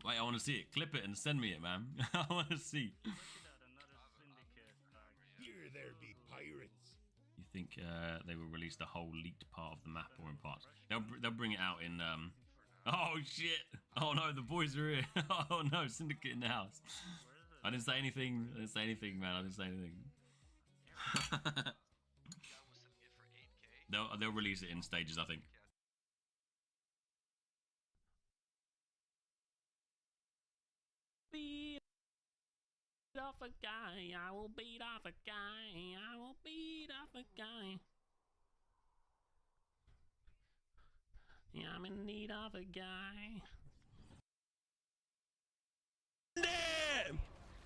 Wait, I want to see it. Clip it and send me it, man. I want to see. Here there be pirates. You think they will release the whole leaked part of the map or in parts? They'll bring it out in. Oh shit! Oh no, the boys are here. Oh no, Syndicate in the house. I didn't say anything. I didn't say anything, man. I didn't say anything. They'll release it in stages, I think. Beat off a guy. I will beat off a guy. I will beat off a guy. Yeah, I'm in need of a guy.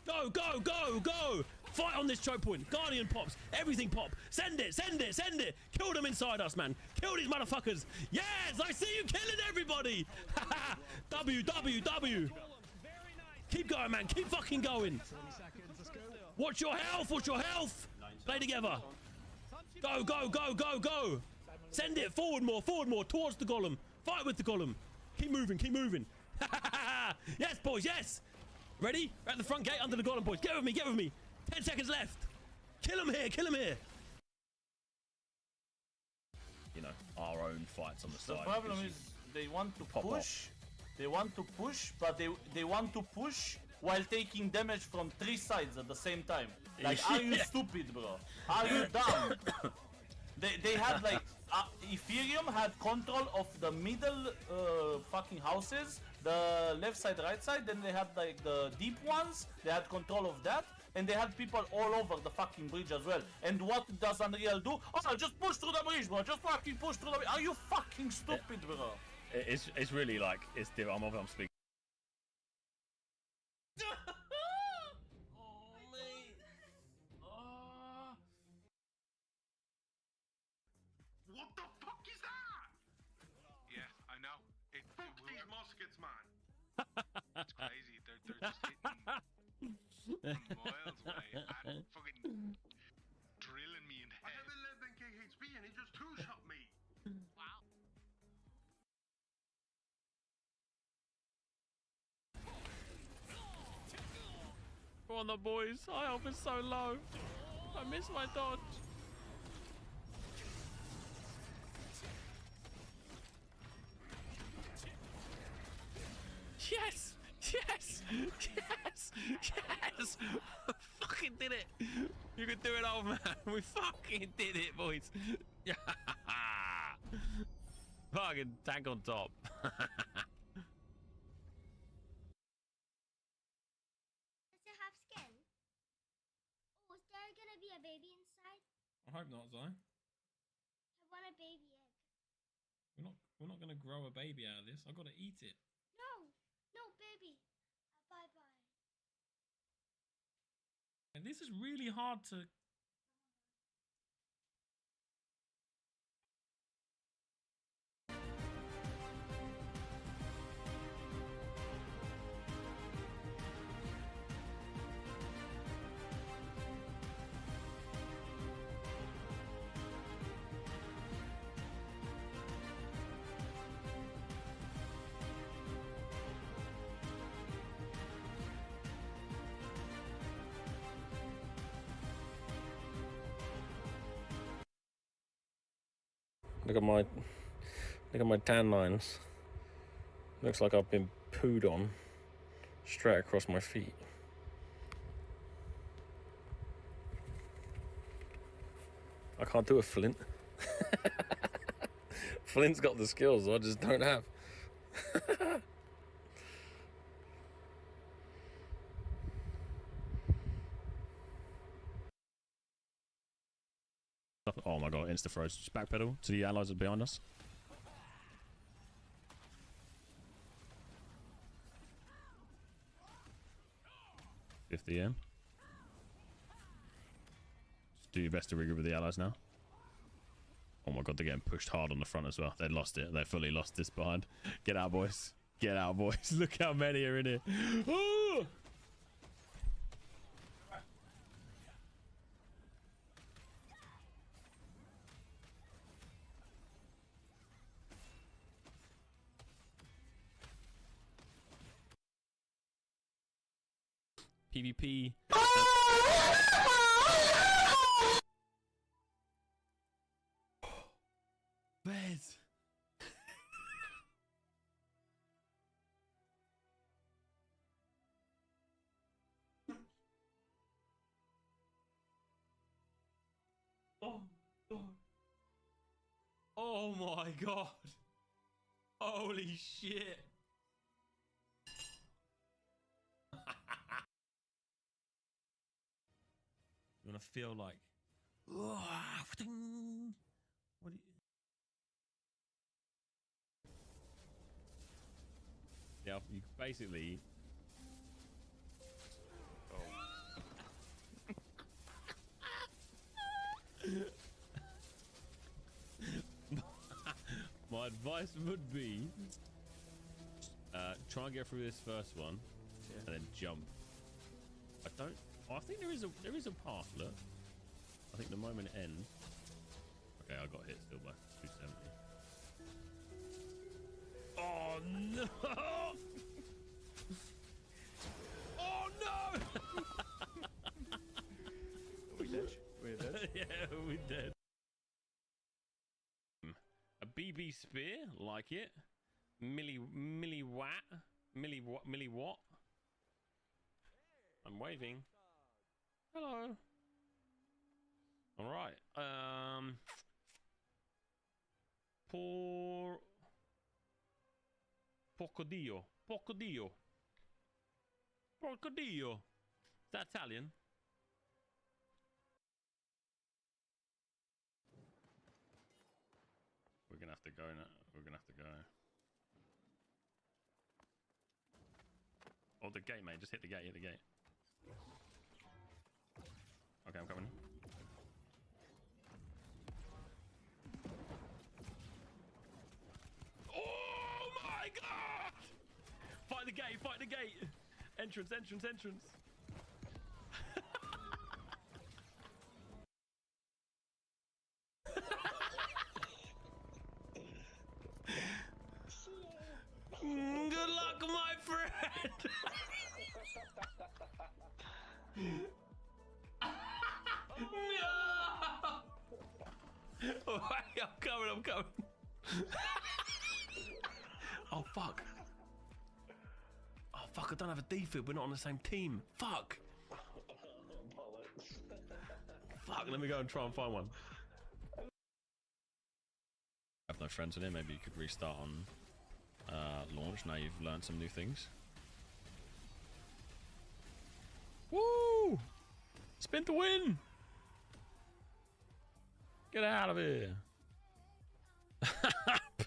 Go, go, go, go! Fight on this choke point. Guardian pops. Everything pop. Send it, send it, send it. Kill them inside us, man. Kill these motherfuckers. Yes, I see you killing everybody. W, W, W. Keep going, man. Keep fucking going. Watch your health. Watch your health. Play together. Go, go, go, go, go. Send it forward more towards the golem. Fight with the golem. Keep moving, keep moving. Yes, boys, yes. Ready? We're at the front gate under the golem, boys. Get with me, get with me. 10 seconds left. Kill him here, kill him here. You know, our own fights on the side. The problem is they want to push. They want to push, but they want to push while taking damage from 3 sides at the same time. Like, are you stupid, bro? Are you dumb? They had like Ethereum had control of the middle fucking houses, the left side, right side. Then they had like the deep ones. They had control of that, and they had people all over the fucking bridge as well. And what does Unreal do? Oh, just push through the bridge, bro. Just fucking push through the bridge. Are you fucking stupid, bro? It's really like it's different. I'm speaking. Oh mate. Oh. What the fuck is that? Yeah, I know. Fuck these muskets, man. It's crazy. They're just hitting from miles away and fucking drilling me in the I head. have 11 KHP and he just 2-shot me. Wow. Come on, the boys. My health is so low. I missed my dodge. Yes! Yes! Yes! Yes! Fucking did it! You can do it, old man. We fucking did it, boys. Yeah! Fucking tank on top. Does it have skin? Oh, is there gonna be a baby inside? I hope not, Zai. I want a baby egg. We're not gonna grow a baby out of this. I've got to eat it. No, baby. Bye-bye. And this is really hard to Look at my tan lines. Looks like I've been pooed on straight across my feet. I can't do a Flint. Flint's got the skills, I just don't have. Oh my god, insta froze. Just backpedal to the allies that are behind us. M. Just do your best to regroup with the allies now. Oh my god, they're getting pushed hard on the front as well. They lost it. They fully lost this behind. Get out, boys. Get out, boys. Look how many are in here. Oh! PvP. Bez. Oh, God. Oh my God. Holy shit. You want to feel like, what do you, yeah, you basically, my advice would be try and get through this first one, and then jump. I think there is a path. Look, I think the moment it ends. Okay, I got hit still by 270. Oh no! Oh no! We dead? We're dead? Yeah, we dead. A BB spear, like it. Milliwatt. I'm waving. Hello. All right. Porcodillo. Is that Italian? We're gonna have to go now. We're gonna have to go. Oh, the gate, mate. Just hit the gate. Hit the gate. Okay, I'm coming. Oh my God! Fight the gate! Fight the gate! Entrance! Entrance! Entrance! Good luck, my friend! No! Oh, wait, I'm coming. Oh, fuck. Oh, fuck, I don't have a defib. We're not on the same team. Fuck. Fuck, let me go and try and find one. I have no friends in here. Maybe you could restart on launch. Now you've learned some new things. Woo! Spin to win! Get out of here!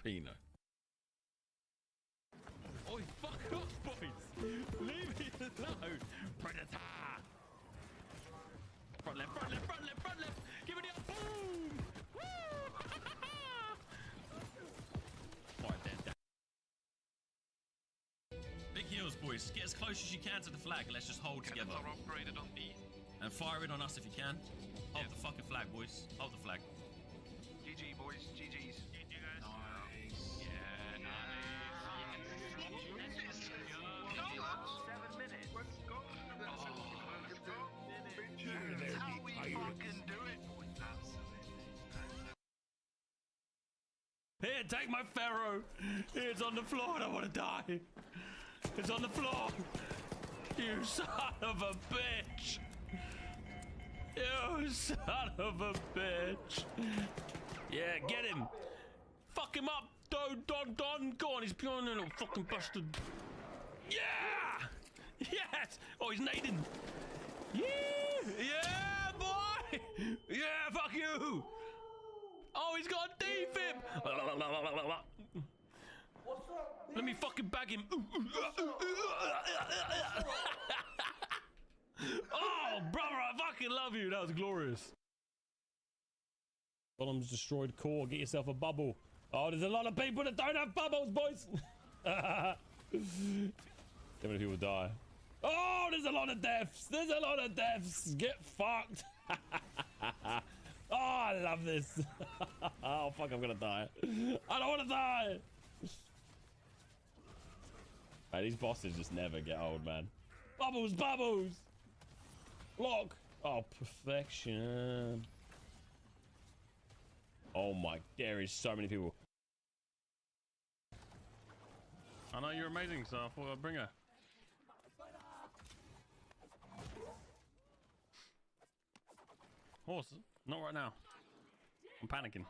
Pino. Oi, fuck off, boys! Leave me alone! Predator! Front left, front left, front left, front left! Give it a boom! Woo! Right there. Big heals, boys. Get as close as you can to the flag. Let's just hold together. Upgraded on B. And fire it on us if you can. Hold the fucking flag, boys. Hold the flag. GG, boys. GG's. GG, guys. Nice. Yeah, nice. 7 minutes. Let's go. Let's go. That's how we fucking do it. Here, take my Pharaoh. Here, it's on the floor. I don't want to die. It's on the floor. You son of a bitch. You son of a bitch. Yeah, get him. Fuck him up. Don. Go on, he's playing a little fucking bastard. Yeah. Yes. Oh, he's nading. Yeah, boy. Yeah, fuck you. Oh, he's got a defib! What's up? Let me fucking bag him. Oh, brother, I fucking love you. That was glorious. Golem's destroyed core. Get yourself a bubble. Oh, there's a lot of people that don't have bubbles, boys. How many people die? Oh, there's a lot of deaths. There's a lot of deaths. Get fucked. Oh, I love this. Oh, fuck, I'm gonna die. I don't want to die. Right, these bosses just never get old, man. Bubbles, bubbles. Block. Oh, perfection. Oh my, there is so many people. I know you're amazing, so I thought I'd bring her. Horse, not right now. I'm panicking.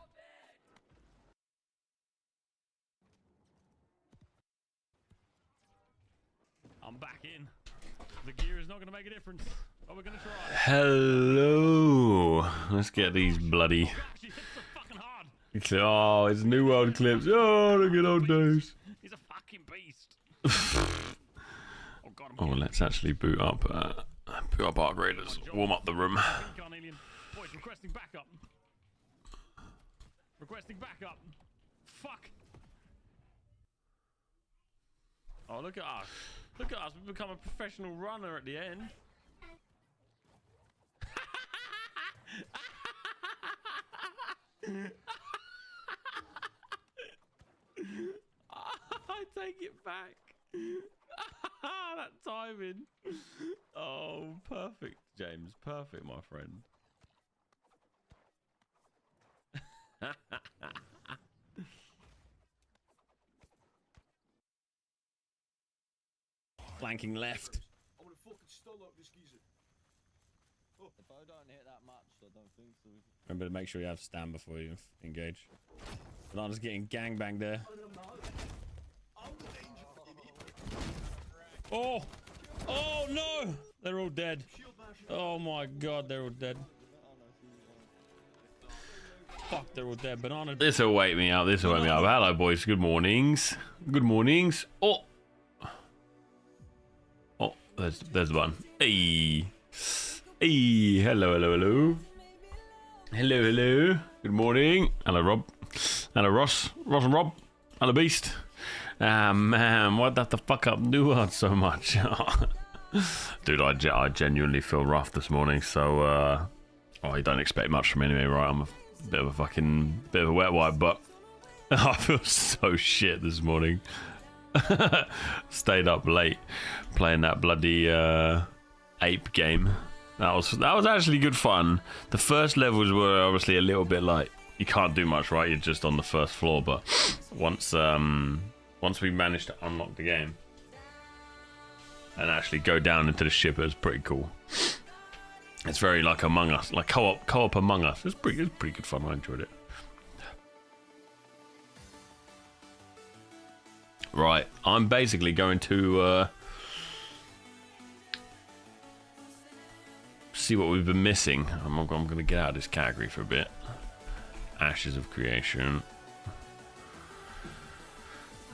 I'm back in. The gear is not going to make a difference. But we're going to try. Hello. Let's get these bloody... She hits so fucking hard. Oh, it's New World clips. Oh, look at old days. He's a fucking beast. Oh, God, oh, let's actually boot up Arc Raiders. Warm up the room. Boys, requesting backup. Requesting backup. Fuck. Oh, look at us. Look at us. We've become a professional runner at the end. I take it back. That timing. Oh, perfect, James. Perfect, my friend. Flanking left. I'm gonna fucking stall out this geezer. Oh. If I don't hit that much, I don't think so. Remember to make sure you have stand before you engage. Banana's getting gangbanged there. Oh! Oh no! They're all dead. Oh my god, they're all dead. Fuck, they're all dead. Banana. This'll wake me up. This'll wake me up. Hello, boys. Good mornings. Good mornings. Oh! Oh, there's one. Hey! Hey! Hello, hello, hello. Hello, hello. Good morning. Hello, Rob. Hello, Ross. Ross and Rob. Hello, Beast. Ah, man. Why'd that the fuck up Neward so much? Dude, I genuinely feel rough this morning, so, oh, you don't expect much from me anyway, right? I'm a bit of a wet wipe, but I feel so shit this morning. Stayed up late playing that bloody, ape game. That was actually good fun. The first levels were obviously a little bit like, you can't do much, right? You're just on the first floor, but once we managed to unlock the game and actually go down into the ship, it was pretty cool. It's very like Among Us, like co-op Among Us. It was pretty good fun. I enjoyed it. Right, I'm basically going to see what we've been missing. I'm going to get out of this category for a bit. Ashes of Creation.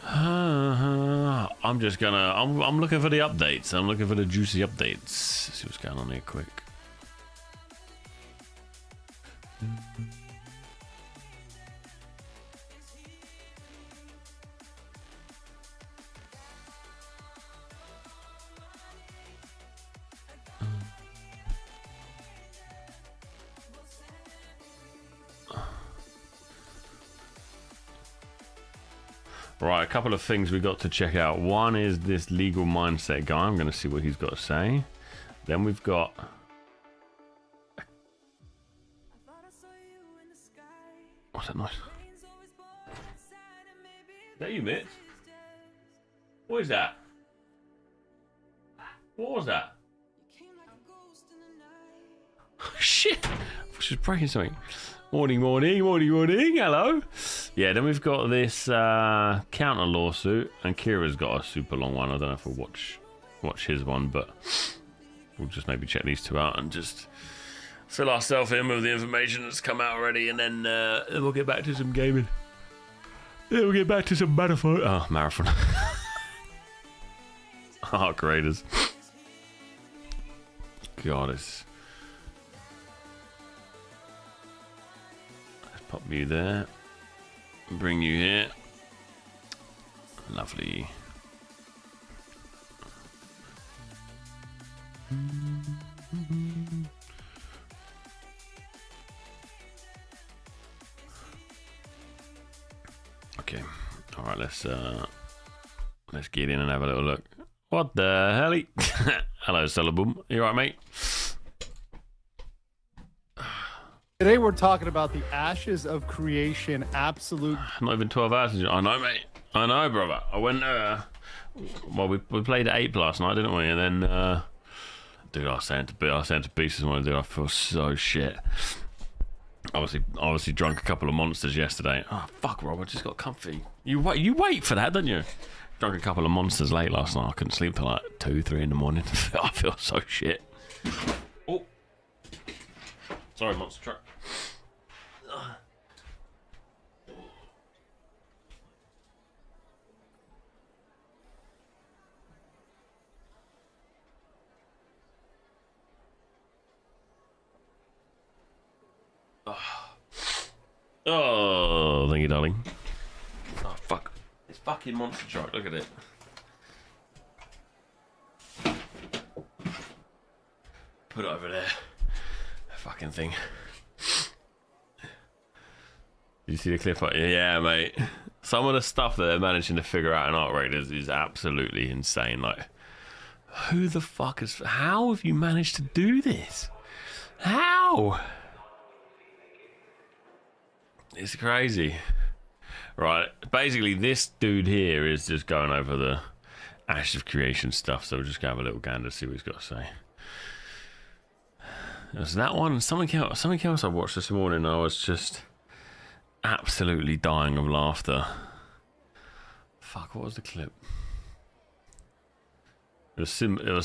I'm just gonna. I'm looking for the updates. I'm looking for the juicy updates. Let's see what's going on here, quick. Right, a couple of things we got to check out. One is this legal mindset guy. I'm going to see what he's got to say. Then we've got... What's that noise? Is that you, Mitch? What is that? What was that? Shit! I was just breaking something. Morning, morning, morning, morning. Hello. Yeah, then we've got this counter lawsuit, and Kira's got a super long one. I don't know if we'll watch his one, but we'll just maybe check these two out and just fill ourselves in with the information that's come out already, and then we'll get back to some gaming. Then we'll get back to some marathon. Oh, marathon. Arc Raiders. God, it's... Pop you there. Bring you here. Lovely. Okay. All right. Let's get in and have a little look. What the hell? Hello, Celeboom. You all right, mate? Today we're talking about the Ashes of Creation absolute. Not even 12 hours. I know, mate. I know, brother. I went. Well, we played at 8 last night, didn't we? And then, dude, I was saying to Beast this morning, dude, I feel so shit. Obviously drunk a couple of monsters yesterday. Oh fuck, Rob, I just got comfy. You wait for that, don't you? Drunk a couple of monsters late last night. I couldn't sleep till like 2, 3 in the morning. I feel so shit. Oh, sorry, monster truck. Oh, thank you, darling. Oh, fuck. It's fucking monster truck. Look at it. Put it over there. Fucking thing. Did you see the clip? Yeah, mate. Some of the stuff that they're managing to figure out in art raiders is absolutely insane. Like, who the fuck is... How have you managed to do this? How? It's crazy. Right, basically this dude here is just going over the Ashes of Creation stuff, so we'll just go have a little gander, see what he's got to say. There's that one, something else I watched this morning. I was just absolutely dying of laughter. Fuck, what was the clip? It was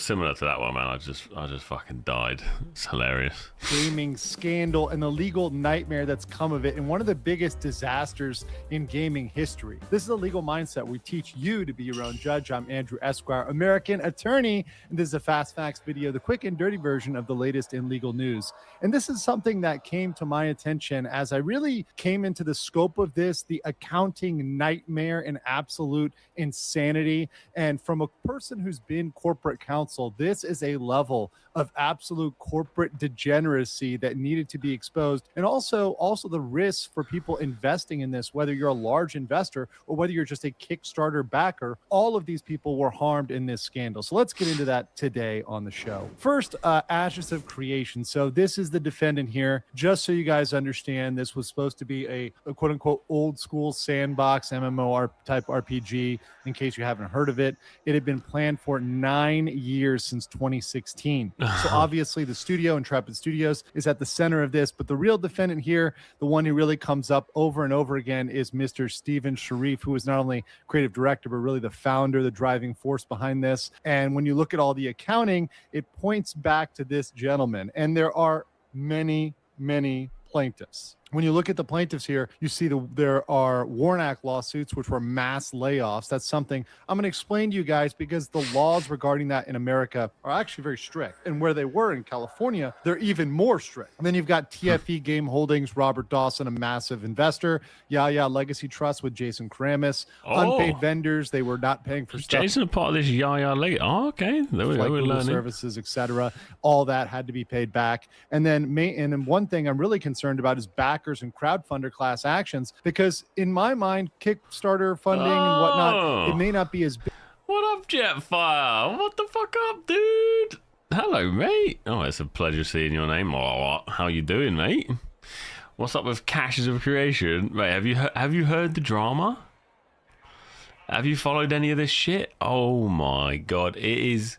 similar to that one, man. I just fucking died. It's hilarious. Gaming scandal and the legal nightmare that's come of it, and one of the biggest disasters in gaming history. This is a legal mindset. We teach you to be your own judge. I'm Andrew Esquire, American attorney, and this is a Fast Facts video, the quick and dirty version of the latest in legal news. And this is something that came to my attention as I really came into the scope of this, the accounting nightmare and absolute insanity. And from a person who's been corporate counsel, this is a level of absolute corporate degeneracy that needed to be exposed, and also the risks for people investing in this, whether you're a large investor or whether you're just a Kickstarter backer. All of these people were harmed in this scandal. So let's get into that today on the show. First, Ashes of Creation. So this is the defendant here. Just so you guys understand, this was supposed to be a quote unquote old school sandbox MMO type RPG. In case you haven't heard of it, it had been planned for 9 years, since 2016. So obviously the studio, Intrepid Studios, is at the center of this, but the real defendant here, the one who really comes up over and over again, is Mr. Steven Sharif, who is not only creative director, but really the founder, the driving force behind this. And when you look at all the accounting, it points back to this gentleman. And there are many plaintiffs. When you look at the plaintiffs here, you see there are Warren Act lawsuits, which were mass layoffs. That's something I'm going to explain to you guys, because the laws regarding that in America are actually very strict. And where they were in California, they're even more strict. And then you've got TFE Game Holdings, Robert Dawson, a massive investor, Yaya Legacy Trust with Jason Karamis, unpaid vendors. They were not paying for stuff. Jason a part of this Yaya Legacy. Oh, okay. There we go. We're learning. Services, etc. All that had to be paid back. And then one thing I'm really concerned about is backers and crowdfunder class actions, because in my mind, Kickstarter funding and whatnot, it may not be as big. What up, Jetfire? What the fuck up, dude? Hello, mate. Oh, it's a pleasure seeing your name. Oh, how you doing, mate? What's up with Ashes of Creation? Mate, have you heard the drama? Have you followed any of this shit? Oh my god, it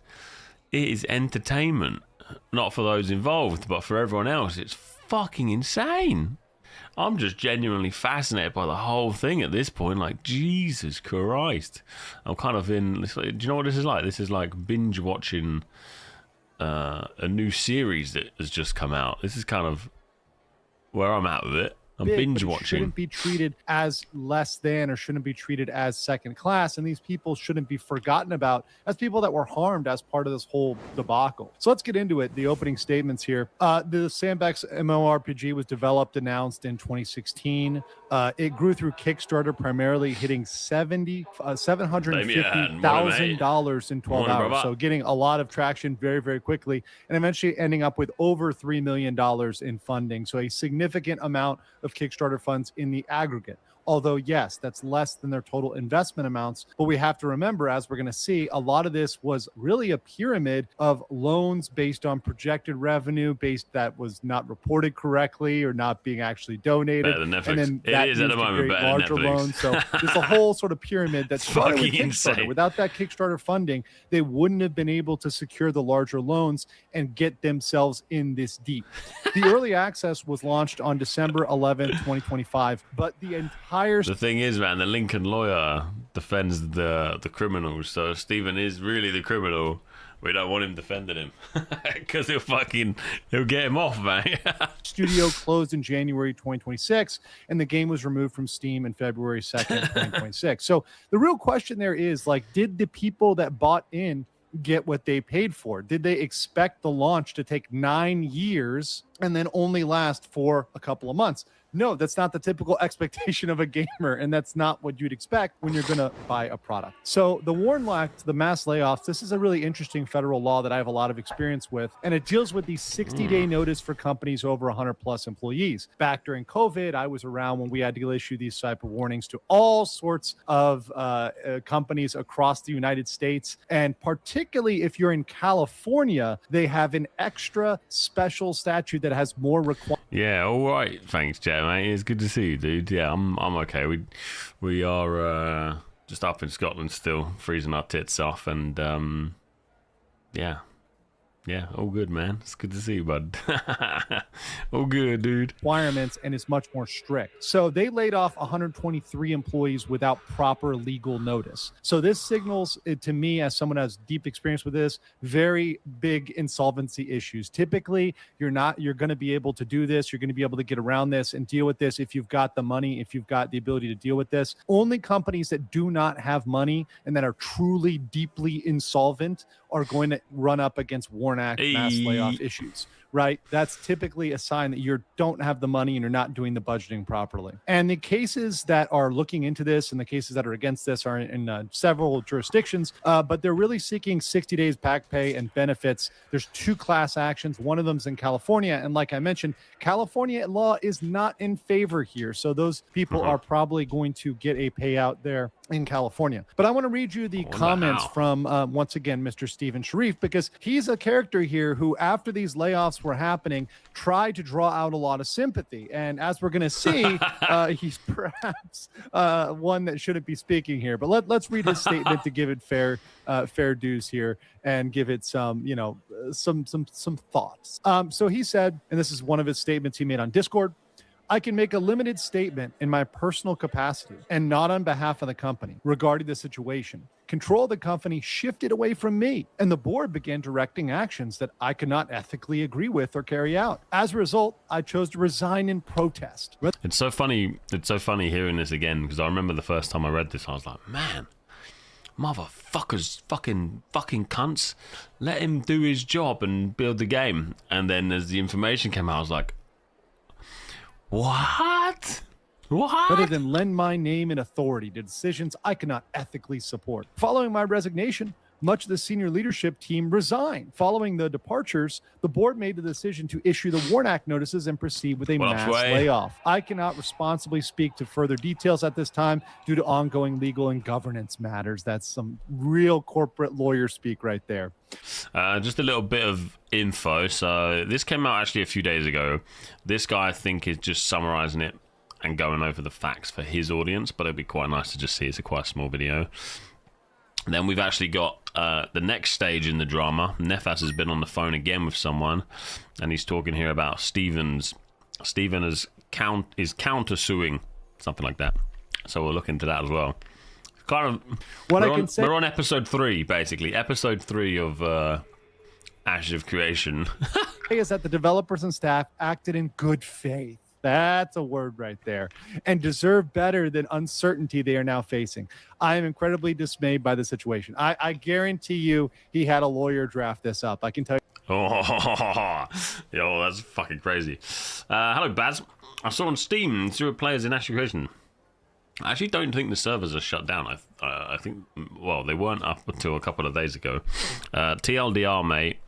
is entertainment. Not for those involved, but for everyone else. It's fucking insane. I'm just genuinely fascinated by the whole thing at this point. Like, Jesus Christ. I'm kind of in... Do you know what this is like? This is like binge watching a new series that has just come out. This is kind of where I'm at with it. I'm binge watching. Shouldn't be treated as less than, or shouldn't be treated as second class, and these people shouldn't be forgotten about as people that were harmed as part of this whole debacle. So let's get into it. The opening statements here. The Sandbox MMORPG was developed, announced in 2016. It grew through Kickstarter, primarily hitting $750,000 in 12 hours. So getting a lot of traction very, very quickly, and eventually ending up with over $3 million in funding. So a significant amount of Kickstarter funds in the aggregate. Although, yes, that's less than their total investment amounts. But we have to remember, as we're going to see, a lot of this was really a pyramid of loans based on projected revenue, based that was not reported correctly or not being actually donated. Better than Netflix. And then It that is at the used to moment create better than larger Netflix. loans. So there's a whole sort of pyramid that started with fucking Kickstarter. insane. Without that Kickstarter funding, they wouldn't have been able to secure the larger loans and get themselves in this deep. The early access was launched on December 11th, 2025, but the entire The thing is, man, the Lincoln lawyer defends the criminals, so Stephen is really the criminal. We don't want him defending him because he'll get him off, man. studio closed in January 2026, and the game was removed from Steam in February 2nd, 2026. So the real question there is, like, did the people that bought in get what they paid for? Did they expect the launch to take 9 years and then only last for a couple of months? No, that's not the typical expectation of a gamer, and that's not what you'd expect when you're going to buy a product. So the Warren Act, the mass layoffs, this is a really interesting federal law that I have a lot of experience with, and it deals with the 60-day notice for companies over 100-plus employees. Back during COVID, I was around when we had to issue these type of warnings to all sorts of companies across the United States, and particularly if you're in California, they have an extra special statute that has more requirements. Yeah, all right. Thanks, Jay, mate. It's good to see you, dude. Yeah, I'm okay. We are just up in Scotland still, freezing our tits off, and yeah, all good, man. It's good to see you, bud. All good, dude. Requirements, and is much more strict. So they laid off 123 employees without proper legal notice. So this signals to me, as someone who has deep experience with this, very big insolvency issues. Typically, you're going to be able to do this. You're going to be able to get around this and deal with this if you've got the money, if you've got the ability to deal with this. Only companies that do not have money and that are truly deeply insolvent are going to run up against Warren Act mass layoff issues, right? That's typically a sign that you don't have the money and you're not doing the budgeting properly. And the cases that are looking into this and the cases that are against this are in several jurisdictions, but they're really seeking 60 days back pay and benefits. There's 2 class actions. One of them's in California. And like I mentioned, California law is not in favor here. So those people are probably going to get a payout there in California. But I want to read you the comments from, once again, Mr. Stephen Sharif, because he's a character here who, after these layoffs were happening, tried to draw out a lot of sympathy. And as we're going to see, he's perhaps one that shouldn't be speaking here. But let's read his statement to give it fair dues here and give it some, some thoughts. So he said, and this is one of his statements he made on Discord, "I can make a limited statement in my personal capacity and not on behalf of the company regarding the situation. Control of the company shifted away from me, and the board began directing actions that I could not ethically agree with or carry out. As a result, I chose to resign in protest." It's so funny. It's so funny hearing this again, because I remember the first time I read this, I was like, man, motherfuckers, fucking cunts. Let him do his job and build the game. And then as the information came out, I was like, what? Rather than lend my name and authority to decisions I cannot ethically support. Following my resignation, much of the senior leadership team resigned. Following the departures, the board made the decision to issue the Warren Act notices and proceed with a mass layoff. I cannot responsibly speak to further details at this time due to ongoing legal and governance matters. That's some real corporate lawyer speak right there. Just a little bit of info. So this came out actually a few days ago. This guy, I think, is just summarizing it and going over the facts for his audience, but it'd be quite nice to just see. It's a quite small video. Then we've actually got the next stage in the drama. Nefas has been on the phone again with someone, and he's talking here about Stephen is countersuing, something like that. So we'll look into that as well. Kind of, we're on episode 3, basically. Episode 3 of Ashes of Creation. Is that the developers and staff acted in good faith. That's a word right there. And deserve better than uncertainty they are now facing. I am incredibly dismayed by the situation. I guarantee you he had a lawyer draft this up. I can tell you. Oh, yo, that's fucking crazy. Hello, Baz. I saw on Steam 0 players in Ashes of Creation. I actually don't think the servers are shut down. I think, well, they weren't up until a couple of days ago. TLDR, mate.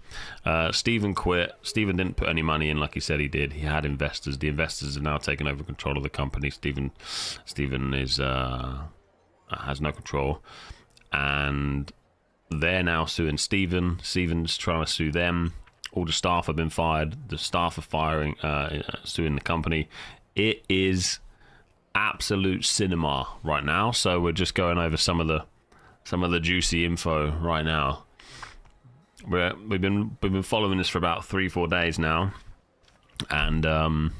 Steven quit. Steven didn't put any money in like he said he did. He had investors. The investors have now taken over control of the company. Steven is has no control, and they're now suing Steven. Steven's trying to sue them. All the staff have been fired. The staff are suing the company. It is absolute cinema right now. So we're just going over some of the juicy info right now. We've been following this for about 3-4 days now, and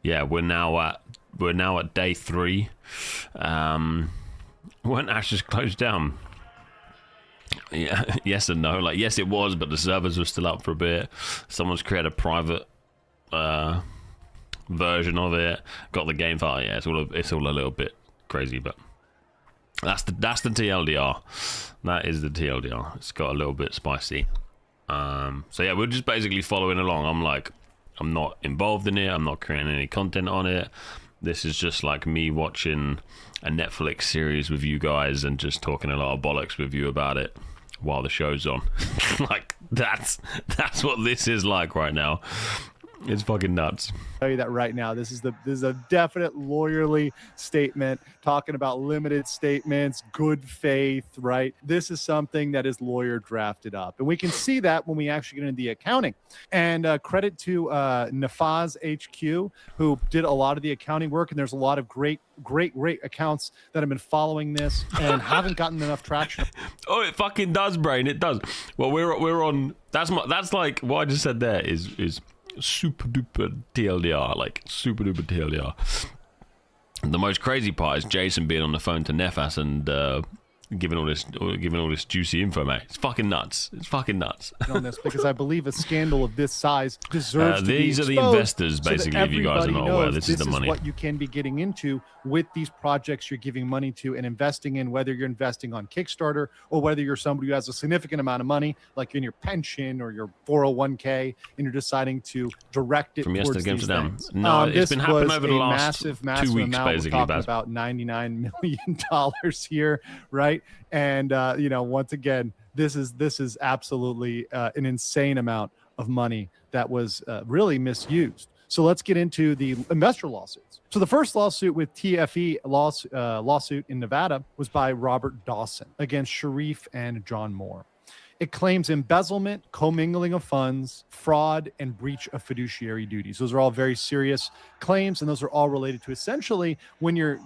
yeah, we're now at day 3. Weren't Ashes closed down? Yeah, yes and no. Like, yes, it was, but the servers were still up for a bit. Someone's created a private version of it. Got the game file. Yeah, it's all a little bit crazy, but that's the TLDR. That is the TLDR. It's got a little bit spicy. So yeah, we're just basically following along. I'm not involved in it. I'm not creating any content on it. This is just like me watching a Netflix series with you guys and just talking a lot of bollocks with you about it while the show's on. Like, that's what this is like right now. It's fucking nuts. I'll tell you that right now. This is a definite lawyerly statement, talking about limited statements, good faith, right? This is something that is lawyer drafted up. And we can see that when we actually get into the accounting. And credit to Nafaz HQ, who did a lot of the accounting work. And there's a lot of great accounts that have been following this and haven't gotten enough traction. Oh, it fucking does, Brain. It does. Well, we're on. That's like what I just said there is super duper TLDR, like super duper TLDR. The most crazy part is Jason being on the phone to Nefas and giving all this juicy info, mate. It's fucking nuts. It's fucking nuts. On this, because I believe a scandal of this size deserves to be these are the investors, basically. If you guys are not aware, this is the money. What you can be getting into with these projects you're giving money to and investing in, whether you're investing on Kickstarter or whether you're somebody who has a significant amount of money, like in your pension or your 401k, and you're deciding to direct it from towards yesterday these to down. things. No, it's been happening over the last massive 2 weeks, amount. basically. We're talking about $99 million here, right? And once again, this is absolutely an insane amount of money that was really misused. So let's get into the investor lawsuits. So the first lawsuit with TFE lawsuit in Nevada was by Robert Dawson against Sharif and John Moore. It claims embezzlement, commingling of funds, fraud, and breach of fiduciary duties. Those are all very serious claims, and those are all related to essentially when you're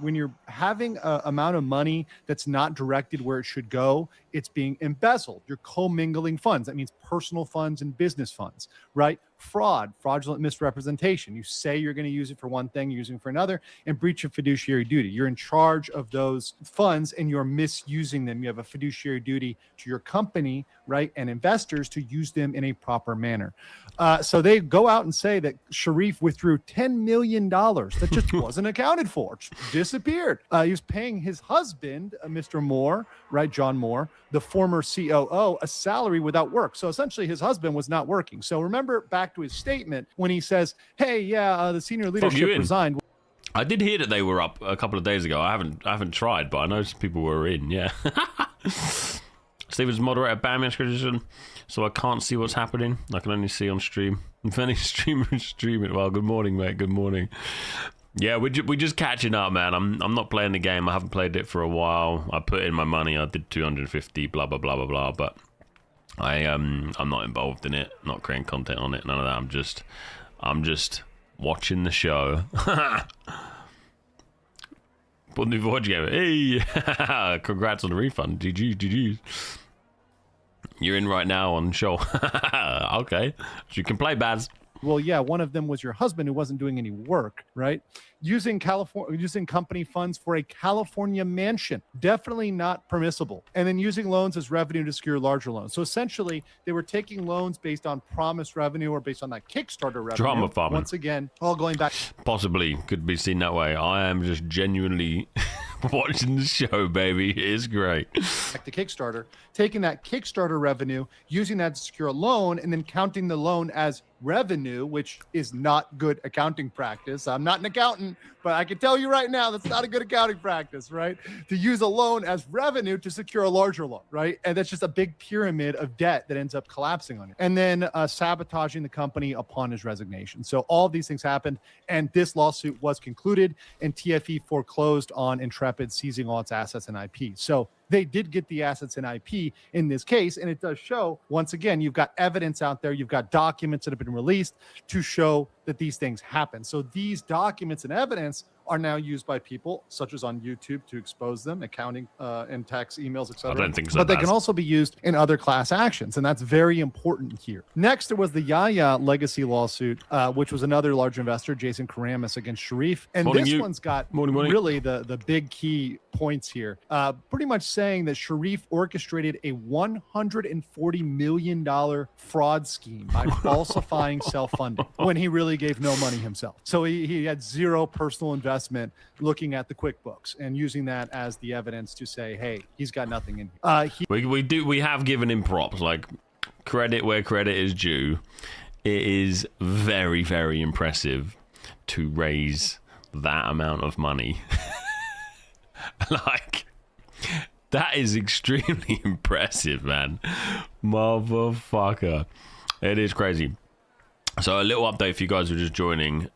having an amount of money that's not directed where it should go, it's being embezzled. You're commingling funds. That means personal funds and business funds, right? Fraudulent misrepresentation. You say you're going to use it for one thing, you're using it for another, and breach of fiduciary duty. You're in charge of those funds and you're misusing them. You have a fiduciary duty to your company, right, and investors to use them in a proper manner. So they go out and say that Sharif withdrew $10 million that just wasn't accounted for, just disappeared. He was paying his husband, Mr. Moore, right, John Moore, the former COO, a salary without work. So essentially his husband was not working. So remember back to his statement when he says, hey, yeah, the senior leadership resigned. I did hear that they were up a couple of days ago. I haven't tried, but I know some people were in, yeah. Steven's moderator banned me on screen, so I can't see what's happening. I can only see on stream. If any streamer is streaming, well, good morning, mate. Good morning. Yeah, we're just catching up, man. I'm not playing the game. I haven't played it for a while. I put in my money. I did 250, blah blah blah blah blah. But I'm not involved in it. Not creating content on it. None of that. I'm just watching the show. Put new Forge game. Hey, congrats on the refund. GG's. You're in right now on show. Okay, so you can play Baz. Well, yeah, one of them was your husband who wasn't doing any work, right? Using company funds for a California mansion, definitely not permissible. And then using loans as revenue to secure larger loans. So essentially, they were taking loans based on promised revenue or based on that Kickstarter revenue. Drama farming. Once again, all going back. Possibly could be seen that way. I am just genuinely watching the show, baby. It's great. Back to Kickstarter, taking that Kickstarter revenue, using that to secure a loan, and then counting the loan as revenue, which is not good accounting practice. I'm not an accountant, but I can tell you right now, that's not a good accounting practice, right? To use a loan as revenue to secure a larger loan, right? And that's just a big pyramid of debt that ends up collapsing on you. And then sabotaging the company upon his resignation. So all of these things happened, and this lawsuit was concluded, and TFE foreclosed on Intrepid seizing all its assets and IP. So they did get the assets and IP in this case, and it does show, once again, you've got evidence out there, you've got documents that have been released to show that these things happen. So these documents and evidence are now used by people, such as on YouTube, to expose them, accounting and tax emails, etc. I don't think so. But they can also be used in other class actions, and that's very important here. Next, there was the Yaya legacy lawsuit, which was another large investor, Jason Karamis, against Sharif. And this one's got really the big key points here. Pretty much saying that Sharif orchestrated a $140 million fraud scheme by falsifying self-funding when he really gave no money himself. So he had zero personal investment looking at the QuickBooks and using that as the evidence to say, hey, he's got nothing in here. We have given him props, like credit where credit is due. It is very, very impressive to raise that amount of money. Like, that is extremely impressive, man. Motherfucker. It is crazy. So a little update for you guys who are just joining.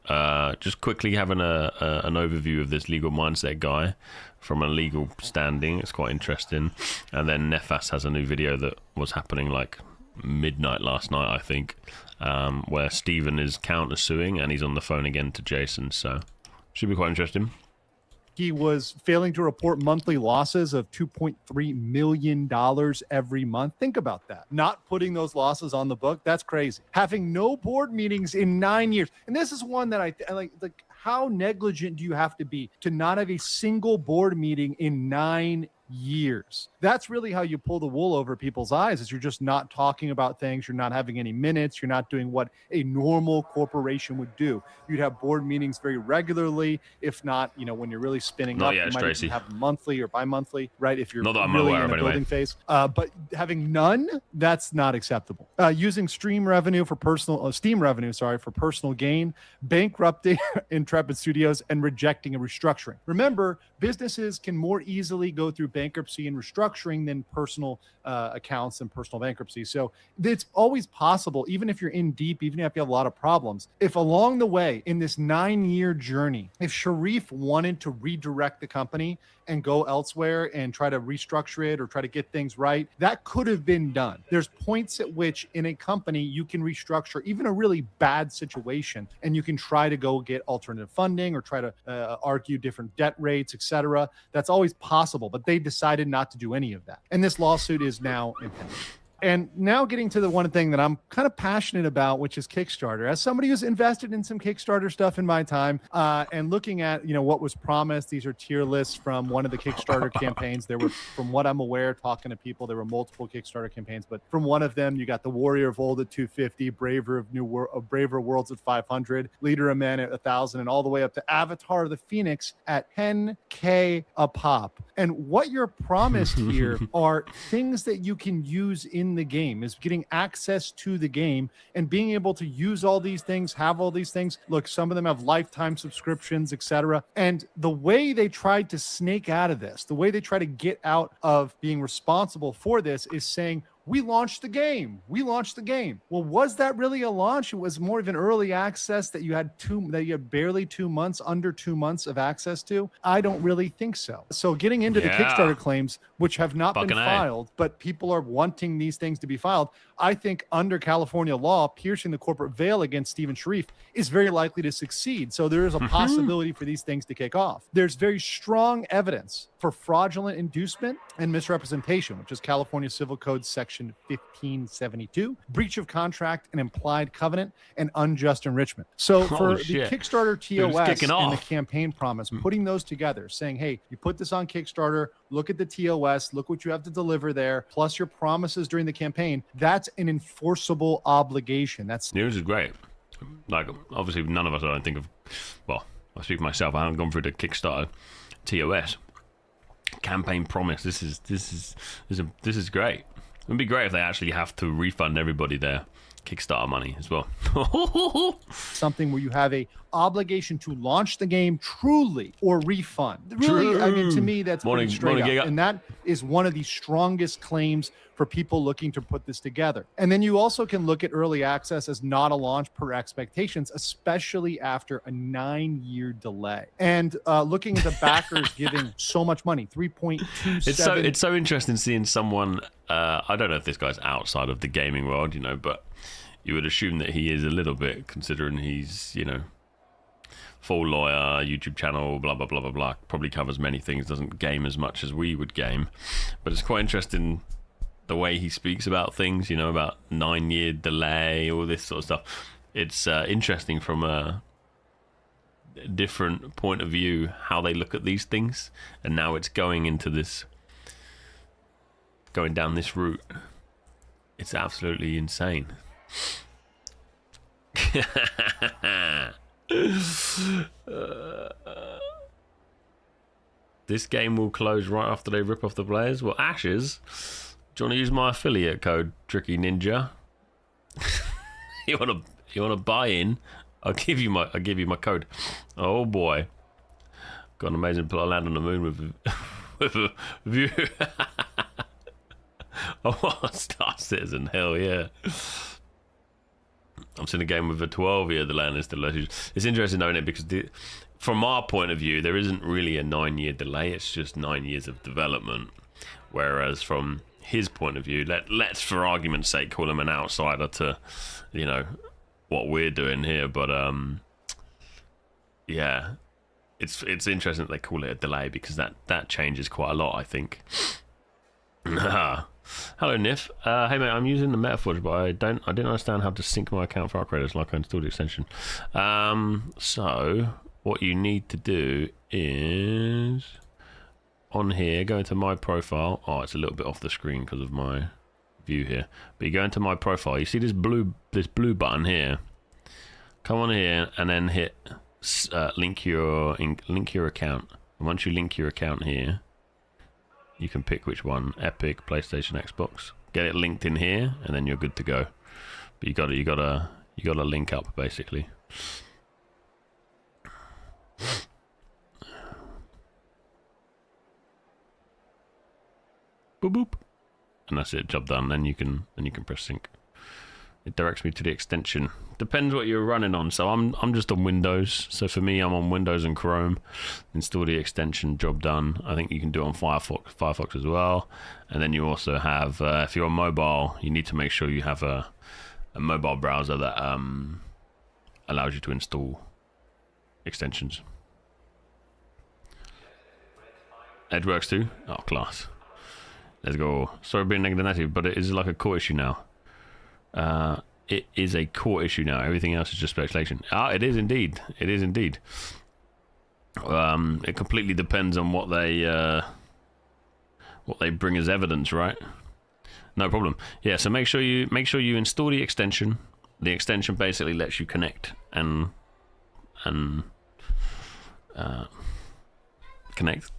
Just quickly having an overview of this legal mindset guy from a legal standing. It's quite interesting. And then Nefas has a new video that was happening like midnight last night, I think, where Steven is countersuing and he's on the phone again to Jason. So should be quite interesting. He was failing to report monthly losses of $2.3 million every month. Think about that. Not putting those losses on the book. That's crazy. Having no board meetings in 9 years. And this is one that I like. How negligent do you have to be to not have a single board meeting in 9 years? That's really how you pull the wool over people's eyes, is you're just not talking about things. You're not having any minutes. You're not doing what a normal corporation would do. You'd have board meetings very regularly. If not, when you're really spinning up, you might even have monthly or bi-monthly, right? If you're really in the building phase. But having none, that's not acceptable. Using Steam revenue for personal gain, bankrupting Intrepid Studios, and rejecting a restructuring. Remember, businesses can more easily go through bankruptcy and restructuring than personal accounts and personal bankruptcy. So it's always possible, even if you're in deep, even if you have a lot of problems, if along the way in this 9-year journey, if Sharif wanted to redirect the company and go elsewhere and try to restructure it or try to get things right, that could have been done. There's points at which in a company you can restructure even a really bad situation, and you can try to go get alternative funding or try to argue different debt rates, etc. That's always possible, but they decided not to do any of that. And this lawsuit is now impending. And now getting to the one thing that I'm kind of passionate about, which is Kickstarter. As somebody who's invested in some Kickstarter stuff in my time, and looking at, what was promised, these are tier lists from one of the Kickstarter campaigns. There were, from what I'm aware, talking to people, there were multiple Kickstarter campaigns, but from one of them, you got the Warrior of Old at 250, Braver Worlds at 500, Leader of Men at 1,000, and all the way up to Avatar of the Phoenix at 10K a pop. And what you're promised here are things that you can use in the game, is getting access to the game and being able to use all these things, have all these things. Look, some of them have lifetime subscriptions, etc. And the way they tried to snake out of this, the way they try to get out of being responsible for this, is saying, we launched the game. Well, was that really a launch? It was more of an early access that you had barely 2 months, under 2 months of access to. I don't really think so. So getting into the Kickstarter claims, which have not been filed, but people are wanting these things to be filed, I think under California law, piercing the corporate veil against Steven Sharif is very likely to succeed. So there is a possibility for these things to kick off. There's very strong evidence for fraudulent inducement and misrepresentation, which is California Civil Code Section 1572, breach of contract and implied covenant, and unjust enrichment. So for the Kickstarter TOS and the campaign promise, putting those together, saying, hey, you put this on Kickstarter, look at the TOS, look what you have to deliver there, plus your promises during the campaign, that's an enforceable obligation. That's news is great. Like, obviously none of us, I don't think of, well, I speak for myself, I haven't gone through the Kickstarter TOS campaign promise. This is great. It'd be great if they actually have to refund everybody their Kickstarter money as well. something where you have a obligation to launch the game truly or refund. Really, I mean, to me, that's pretty straight up. And that is one of the strongest claims for people looking to put this together. And then you also can look at early access as not a launch per expectations, especially after a 9-year delay. And looking at the backers giving so much money, 3.27. It's so interesting seeing someone, I don't know if this guy's outside of the gaming world, you know, but you would assume that he is a little bit, considering he's, you know, full lawyer, YouTube channel, blah, blah, blah, blah, blah. Probably covers many things, doesn't game as much as we would game. But it's quite interesting the way he speaks about things, you know, about 9-year delay, all this sort of stuff. It's interesting from a different point of view how they look at these things. And now it's going into this, going down this route. It's absolutely insane. This game will close right after they rip off the players. Well, Ashes, do you want to use my affiliate code, Tricky Ninja? you want to buy in? I'll give you my code. Oh boy, got an amazing plot of land on the moon with a view. Oh, Star Citizen, hell yeah. I'm seeing a game with a 12-year, the land is still huge. It's interesting knowing it because from our point of view, there isn't really a 9-year delay. It's just 9 years of development. Whereas from his point of view, let's for argument's sake call him an outsider to, you know, what we're doing here. But yeah, it's interesting that they call it a delay because that changes quite a lot, I think. Hello, Nif. Hey mate, I'm using the MetaForge, but I didn't understand how to sync my account for our credits like I installed the extension. So what you need to do is on here, go into my profile. Oh, it's a little bit off the screen because of my view here. But you go into my profile. You see this blue button here. Come on here and then hit link your account. And once you link your account here, you can pick which one: Epic, PlayStation, Xbox. Get it linked in here, and then you're good to go. But you gotta link up basically. Boop boop, and that's it. Job done. Then you can press sync. It directs me to the extension. Depends what you're running on. So I'm just on Windows. So for me, I'm on Windows and Chrome. Install the extension, job done. I think you can do it on Firefox as well. And then you also have, if you're on mobile, you need to make sure you have a mobile browser that allows you to install extensions. Edge works too. Oh, class. Let's go. Sorry being negative, but it is like a core issue now. It is a core issue now. Everything else is just speculation. Ah, it is indeed. It is indeed. It completely depends on what they bring as evidence, right? No problem. Yeah. So make sure you install the extension. The extension basically lets you connect and connect,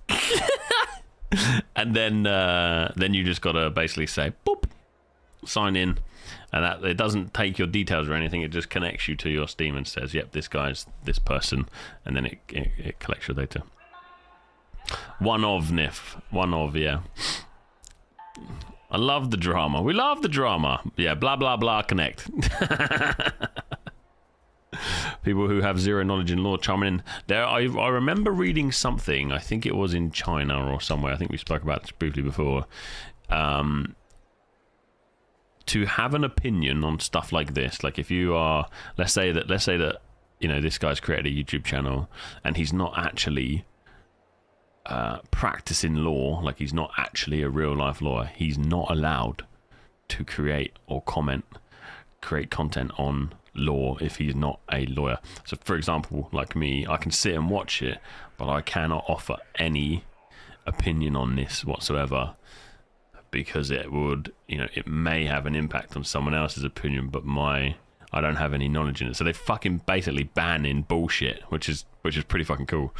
and then you just gotta basically say boop, sign in. And that it doesn't take your details or anything. It just connects you to your Steam and says, "Yep, this guy's this person," and then it collects your data. One of Nif, one of yeah. I love the drama. We love the drama. Yeah, blah blah blah. Connect. People who have zero knowledge in law chiming in there. I remember reading something. I think it was in China or somewhere. I think we spoke about this briefly before. To have an opinion on stuff like this, like if you are, let's say that you know, this guy's created a YouTube channel and he's not actually practicing law, like he's not actually a real life lawyer, he's not allowed to create content on law if he's not a lawyer. So for example, like me, I can sit and watch it, but I cannot offer any opinion on this whatsoever, because it would, you know, it may have an impact on someone else's opinion, but I don't have any knowledge in it. So they fucking basically ban in bullshit, which is pretty fucking cool.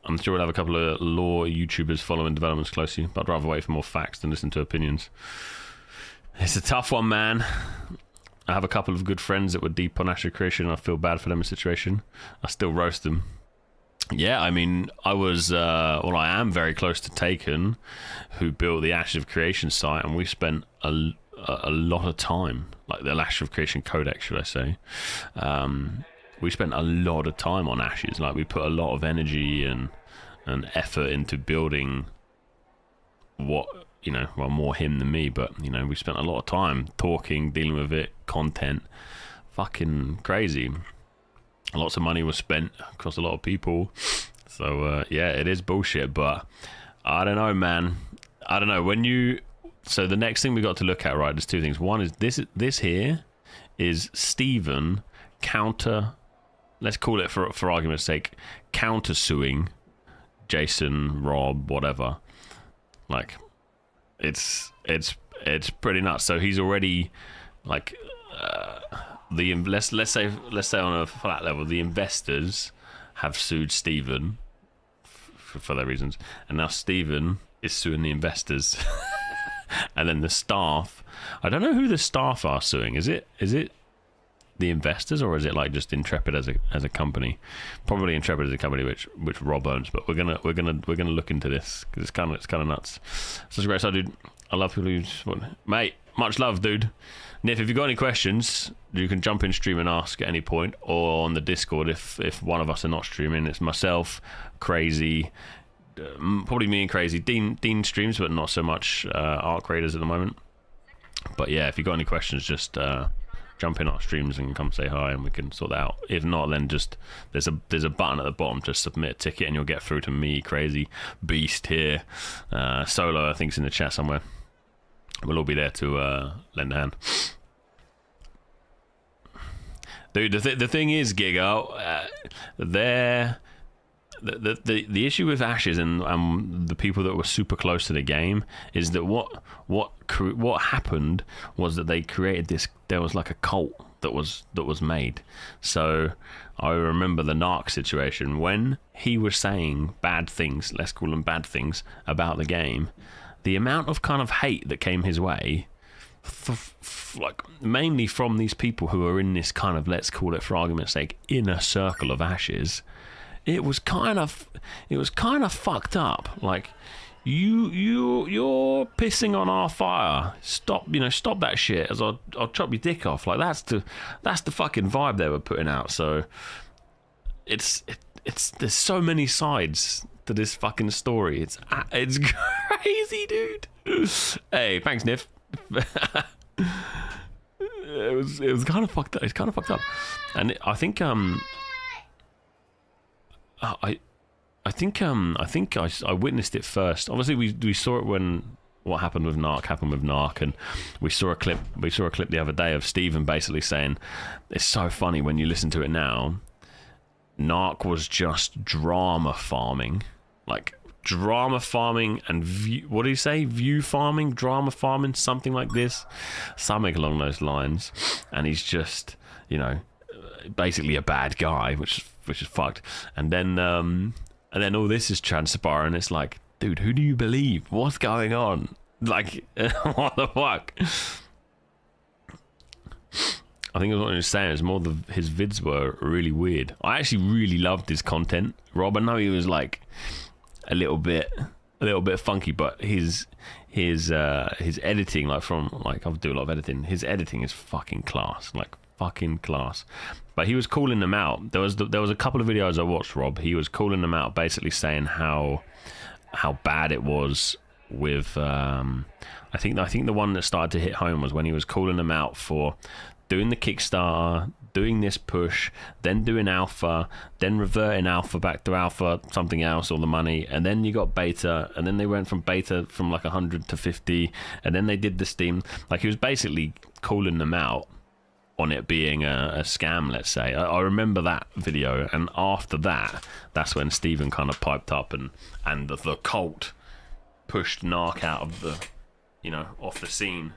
I'm sure we'll have a couple of law YouTubers following developments closely, but I'd rather wait for more facts than listen to opinions. It's a tough one, man. I have a couple of good friends that were deep on Ashes of Creation. I feel bad for them in the situation. I still roast them. Yeah, I mean, I was, well, I am very close to Taken, who built the Ashes of Creation site, and we spent a lot of time, like the Ashes of Creation Codex, should I say. We spent a lot of time on Ashes. Like, we put a lot of energy and effort into building what, you know, well, more him than me, but, you know, we spent a lot of time talking, dealing with it, content, fucking crazy. Lots of money was spent across a lot of people. So, yeah, it is bullshit, but I don't know, man. I don't know. When you... So the next thing we got to look at, right, there's two things. One is this here is Steven counter... Let's call it, for argument's sake, counter-suing Jason, Rob, whatever. Like, it's pretty nuts. So he's already, like... let's say on a flat level, the investors have sued Steven for their reasons, and now Steven is suing the investors. And then the staff, I don't know who the staff are suing. Is it the investors, or is it like just Intrepid as a company? Probably Intrepid as a company which Rob owns. But we're gonna look into this because it's kind of nuts. So it's great. So, dude, I love people who support. Mate, much love, dude. Niff, if you've got any questions, you can jump in stream and ask at any point, or on the Discord if one of us are not streaming. It's myself, Crazy, probably me and Crazy. Dean streams, but not so much art creators at the moment. But yeah, if you've got any questions, just jump in our streams and come say hi, and we can sort that out. If not, then just there's a button at the bottom to submit a ticket, and you'll get through to me, Crazy, Beast here, Solo, I think, is in the chat somewhere. We'll all be there to lend a hand. Dude, the thing is, Giga, the issue with Ashes and the people that were super close to the game is that what happened was that they created this. There was like a cult that was made. So I remember the Narc situation when he was saying bad things. Let's call them bad things about the game. The amount of kind of hate that came his way, like mainly from these people who are in this kind of, let's call it for argument's sake, inner circle of Ashes, it was kind of fucked up. Like, you're pissing on our fire. Stop that shit, as I'll chop your dick off. Like, that's the fucking vibe they were putting out. So it's there's so many sides to this fucking story. It's crazy, dude. Hey, thanks, Niff. it was kind of fucked up. It's kind of fucked up, and I think I witnessed it first. Obviously, we saw it when what happened with Narc, and we saw a clip the other day of Steven basically saying it's so funny when you listen to it now. Narc was just drama farming, and what do you say? View farming, drama farming, something like this, something along those lines. And he's just, basically a bad guy, which is fucked. And then all this is transpiring. It's like, dude, who do you believe? What's going on? Like, what the fuck? I think what he was saying is more his vids were really weird. I actually really loved his content. Rob, I know he was like a little bit funky, but his editing, I do a lot of editing. His editing is fucking class, But he was calling them out. There was a couple of videos I watched, Rob. He was calling them out, basically saying how bad it was with. I think the one that started to hit home was when he was calling them out for doing the Kickstarter, doing this push, then doing alpha, then reverting alpha back to alpha, something else, or the money, and then you got beta, and then they went from beta from like 100 to 50, and then they did the Steam. Like, he was basically calling them out on it being a scam, let's say. I remember that video, and after that's when Steven kind of piped up, and the cult pushed Narc out of the, off the scene.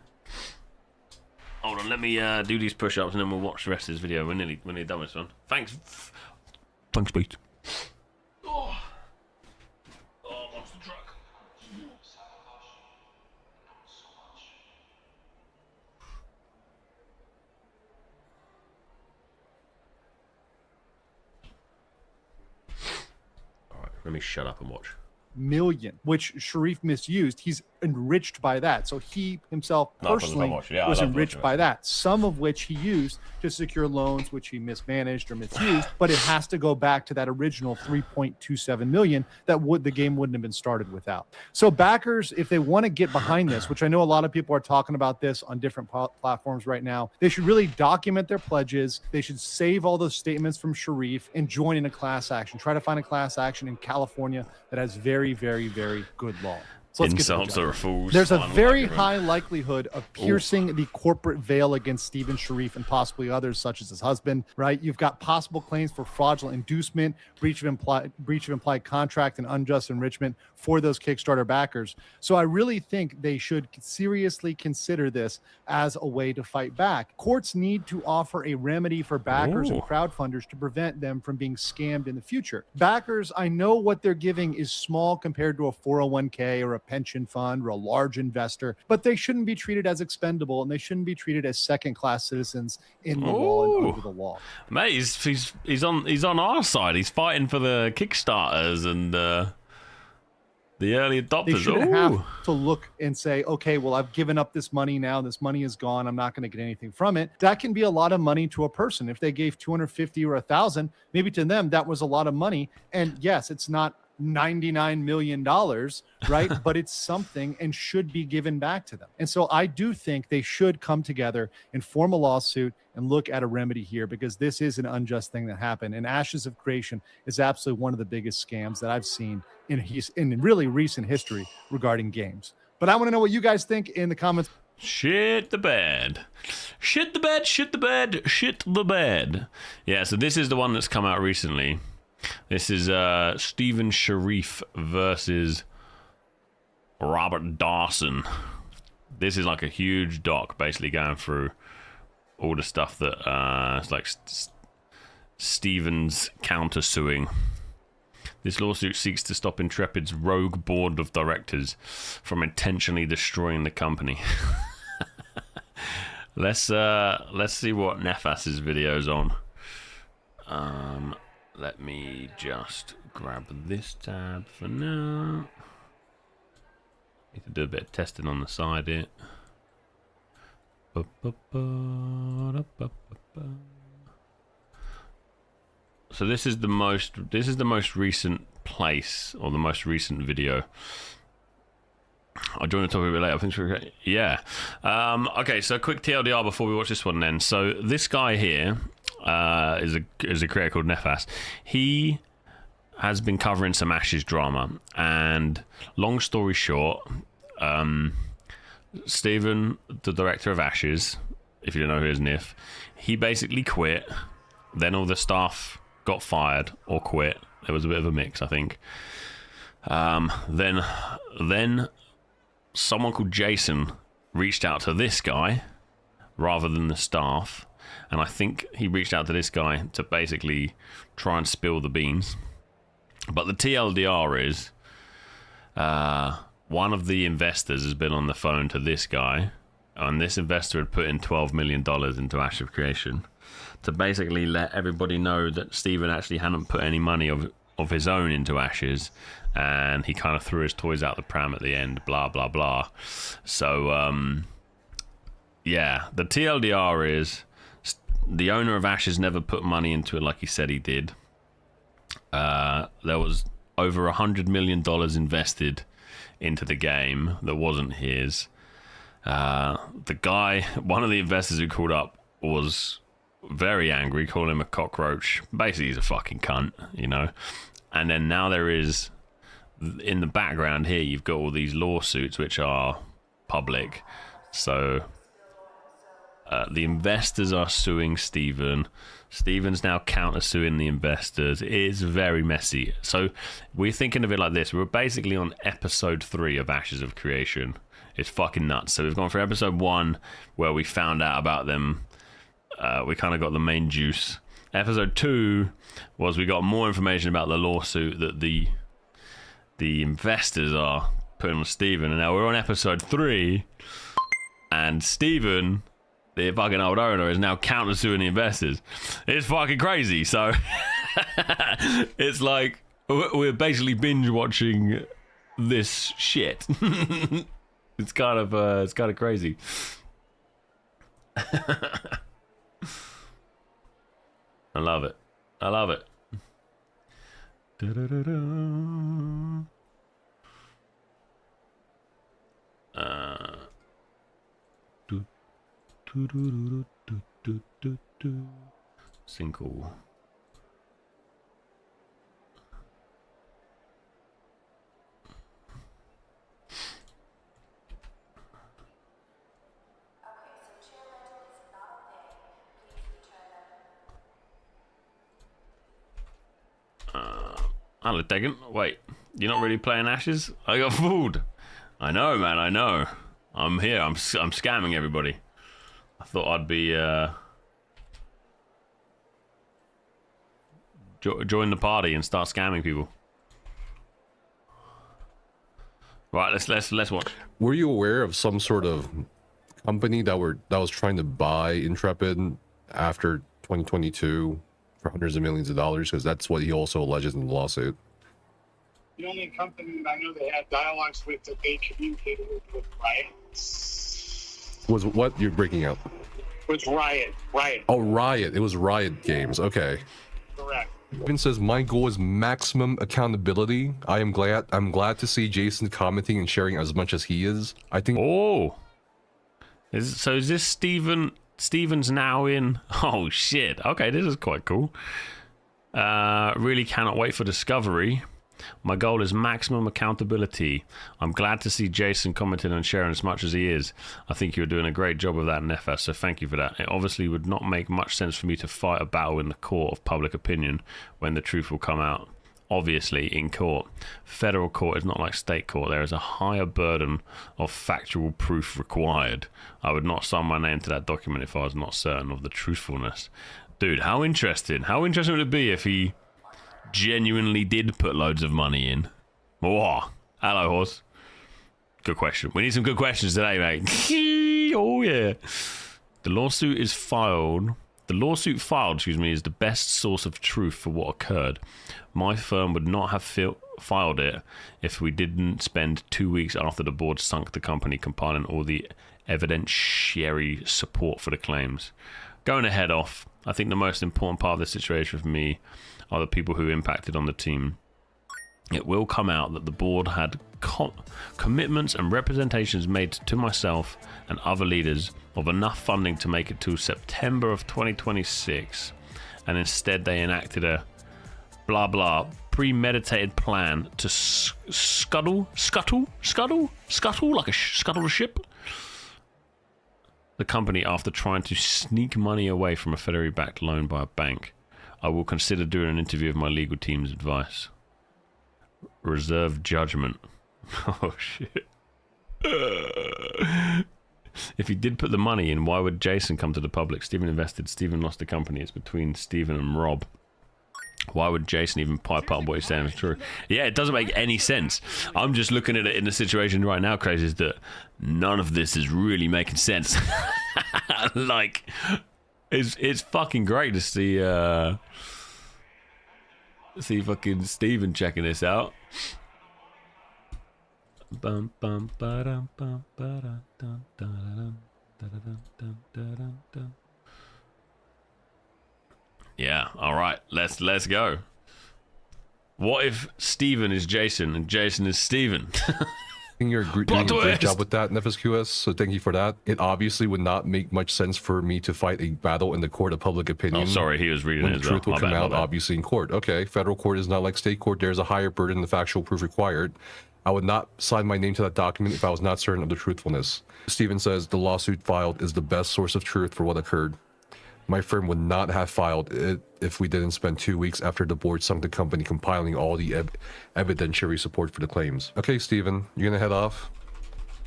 Hold on, let me do these push-ups, and then we'll watch the rest of this video. We're nearly done with this one. Thanks, Pete. Oh, monster truck. Let me shut up and watch. Million, which Sharif misused. He's enriched by that. So he himself personally was enriched by that, some of which he used to secure loans, which he mismanaged or misused. But it has to go back to that original 3.27 million that the game wouldn't have been started without. So backers, if they want to get behind this, which I know a lot of people are talking about this on different platforms right now, they should really document their pledges. They should save all those statements from Sharif and join in a class action. Try to find a class action in California that has very, very, very good law. So insults are fools. There's a very high likelihood of piercing the corporate veil against Stephen Sharif and possibly others, such as his husband, right? You've got possible claims for fraudulent inducement, breach of implied contract, and unjust enrichment for those Kickstarter backers. So I really think they should seriously consider this as a way to fight back. Courts need to offer a remedy for backers and crowdfunders to prevent them from being scammed in the future. Backers, I know what they're giving is small compared to a 401k or a pension fund or a large investor, but they shouldn't be treated as expendable, and they shouldn't be treated as second-class citizens in the law and under the law. Mate, he's on our side. He's fighting for the Kickstarters and the early adopters. They shouldn't have to look and say, okay, well, I've given up this money now. This money is gone. I'm not going to get anything from it. That can be a lot of money to a person. If they gave 250 or 1,000, maybe to them that was a lot of money. And yes, it's not $99 million, right? But it's something and should be given back to them. And so I do think they should come together and form a lawsuit and look at a remedy here, because this is an unjust thing that happened. And Ashes of Creation is absolutely one of the biggest scams that I've seen in really recent history regarding games. But I want to know what you guys think in the comments. Shit the bed. Shit the bed, shit the bed, shit the bed. Yeah, so this is the one that's come out recently. This is Stephen Sharif versus Robert Dawson. This is like a huge doc, basically going through all the stuff that it's like Stephen's countersuing. This lawsuit seeks to stop Intrepid's rogue board of directors from intentionally destroying the company. Let's see what Nefas's video's on. Let me just grab this tab for now. Need to do a bit of testing on the side here. So this is the most recent place, or the most recent video. I'll join the topic a bit later. I think we're okay. Yeah. Okay, so quick TLDR before we watch this one then. So this guy here is a creator called Nefas. He has been covering some Ashes drama, and long story short, Stephen, the director of Ashes, if you don't know who is Nif, he basically quit. Then all the staff got fired or quit. There was a bit of a mix, I think. Then someone called Jason reached out to this guy rather than the staff, and I think he reached out to this guy to basically try and spill the beans. But the TLDR is one of the investors has been on the phone to this guy, and this investor had put in $12 million into Ashes of Creation to basically let everybody know that Stephen actually hadn't put any money of his own into Ashes, and he kind of threw his toys out the pram at the end, blah blah blah. So yeah, the TLDR is the owner of Ashes never put money into it like he said he did. There was over $100 million invested into the game that wasn't his. The guy, one of the investors who called up, was very angry, calling him a cockroach. Basically, he's a fucking cunt, you know. And then now there is, in the background here, you've got all these lawsuits which are public. So the investors are suing Stephen. Stephen's now counter-suing the investors. It is very messy. So we're thinking of it like this. We're basically on episode 3 of Ashes of Creation. It's fucking nuts. So we've gone for episode 1, where we found out about them. We kind of got the main juice. Episode 2 was we got more information about the lawsuit that the investors are putting on Stephen. And now we're on episode 3, and Stephen, the fucking old owner, is now counter-suing the investors. It's fucking crazy. So it's like, we're basically binge watching this shit. It's kind of crazy. I love it. I love it. Single. Hello, Tegan. Wait, you're not really playing Ashes? I got fooled. I know, man. I know. I'm here. I'm scamming everybody. I thought I'd be join the party and start scamming people. Right, let's watch. Were you aware of some sort of company that was trying to buy Intrepid after 2022 for hundreds of millions of dollars? Because that's what he also alleges in the lawsuit. The only company that I know they had dialogues with that they communicated with Riot. Was what you're breaking out? Was Riot. Oh, Riot. It was Riot Games. Okay. Correct. Steven says, my goal is maximum accountability. I'm glad to see Jason commenting and sharing as much as he is. I think. Oh. Is this Steven's now in? Oh shit. Okay, this is quite cool. Really cannot wait for Discovery. My goal is maximum accountability. I'm glad to see Jason commenting and sharing as much as he is. I think you're doing a great job of that, Nefa, so thank you for that. It obviously would not make much sense for me to fight a battle in the court of public opinion when the truth will come out. Obviously, in court. Federal court is not like state court. There is a higher burden of factual proof required. I would not sign my name to that document if I was not certain of the truthfulness. Dude, how interesting. How interesting would it be if he genuinely did put loads of money in? Oh, hello, horse. Good question. We need some good questions today, mate. Oh, yeah. The lawsuit filed, is the best source of truth for what occurred. My firm would not have filed it if we didn't spend 2 weeks after the board sunk the company compiling all the evidentiary support for the claims. Going ahead off, I think the most important part of the situation for me are the people who impacted on the team. It will come out that the board had commitments and representations made to myself and other leaders of enough funding to make it to September of 2026, and instead they enacted a blah blah premeditated plan to scuttle like a scuttle a ship the company after trying to sneak money away from a federally backed loan by a bank. I will consider doing an interview with my legal team's advice. Reserve judgment. Oh shit. If he did put the money in, why would Jason come to the public? Steven invested, Steven lost the company. It's between Steven and Rob. Why would Jason even pipe up what he's saying is true? Yeah, it doesn't make any sense. I'm just looking at it in the situation right now, Crazy, is that none of this is really making sense. Like, it's fucking great to see fucking Steven checking this out. Bum bum ba-dum bum ba-dum dum da-dum da-dum dum da-dum dum. Yeah, all right, let's go. What if Steven is Jason and Jason is Steven? I think you're doing a great job with that, Nefis QS, so thank you for that. It obviously would not make much sense for me to fight a battle in the court of public opinion. Oh, sorry, he was reading when it the as truth well. will come out, obviously, in court. Okay, federal court is not like state court. There's a higher burden of factual proof required. I would not sign my name to that document if I was not certain of the truthfulness. Steven says the lawsuit filed is the best source of truth for what occurred. My firm would not have filed it if we didn't spend 2 weeks after the board sunk the company compiling all the evidentiary support for the claims. Okay, Steven, you're gonna head off.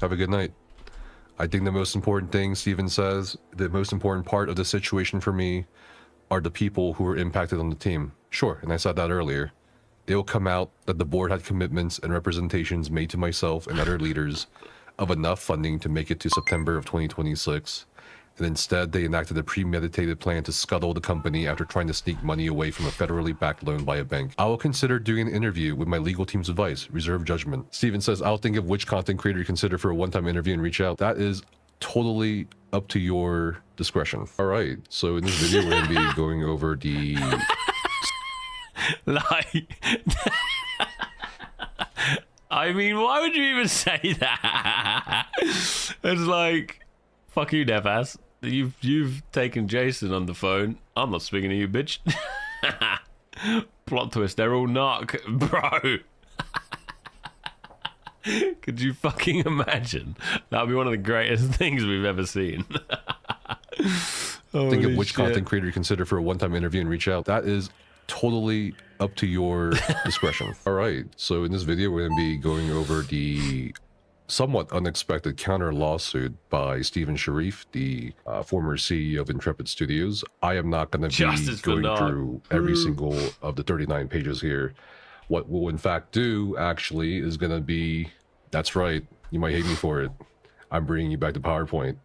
Have a good night. I think the most important thing, Steven says, the most important part of the situation for me are the people who were impacted on the team. Sure, and I said that earlier. It will come out that the board had commitments and representations made to myself and other leaders of enough funding to make it to September of 2026. and instead they enacted a premeditated plan to scuttle the company after trying to sneak money away from a federally backed loan by a bank. I will consider doing an interview with my legal team's advice. Reserve judgment. Steven says, I'll think of which content creator you consider for a one-time interview and reach out. That is totally up to your discretion. All right, so in this video, we're going to be going over the... Like... I mean, why would you even say that? It's like, fuck you, deaf ass. You've taken Jason on the phone. I'm not speaking to you, bitch. Plot twist, they're all narc, bro. Could you fucking imagine? That would be one of the greatest things we've ever seen. Think of which content creator you consider for a one-time interview and reach out. That is totally up to your discretion. All right, so in this video, we're going to be going over the somewhat unexpected counter lawsuit by Stephen Sharif, the former CEO of Intrepid Studios. I am not going to be going through every single of the 39 pages here. What we'll in fact do actually is going to be, that's right, you might hate me for it, I'm bringing you back to PowerPoint.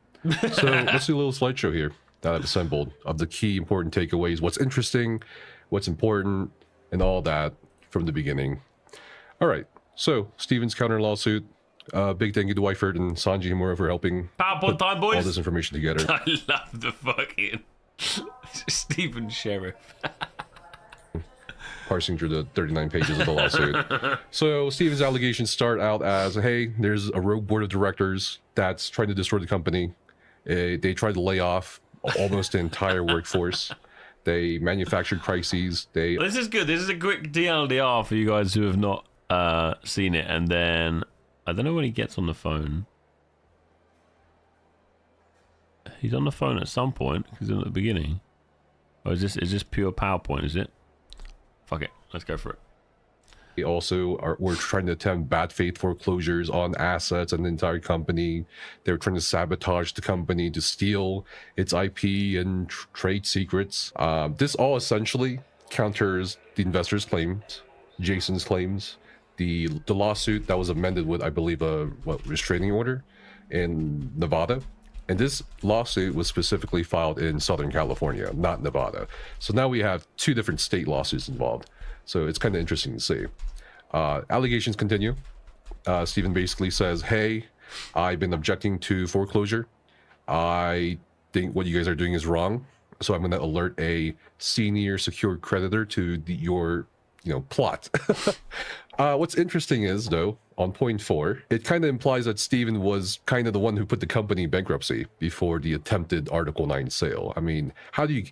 So let's do a little slideshow here that I've assembled of the key important takeaways, what's interesting, what's important, and all that from the beginning. All right, so Stephen's counter lawsuit. Big thank you to Wyford and Sanji Himura for helping put time, boys. all this information together. I love the fucking Stephen Sheriff. Parsing through the 39 pages of the lawsuit. So Stephen's allegations start out as, hey, there's a rogue board of directors that's trying to destroy the company. They tried to lay off almost the entire workforce. They manufactured crises. This is good. This is a quick DLDR for you guys who have not seen it. And then, I don't know when he gets on the phone. He's on the phone at some point, because he's in at the beginning. Or is this pure PowerPoint, is it? Fuck it, let's go for it. They also were trying to attempt bad faith foreclosures on assets and the entire company. They were trying to sabotage the company to steal its IP and trade secrets. This all essentially counters the investors' claims, Jason's claims, the lawsuit that was amended with, I believe, a restraining order in Nevada. And this lawsuit was specifically filed in Southern California, not Nevada. So now we have two different state lawsuits involved. So it's kind of interesting to see. Allegations continue. Stephen basically says, hey, I've been objecting to foreclosure. I think what you guys are doing is wrong. So I'm going to alert a senior secured creditor to your plot. What's interesting is, though, on point 4, it kind of implies that Stephen was kind of the one who put the company in bankruptcy before the attempted Article 9 sale. I mean, how do you...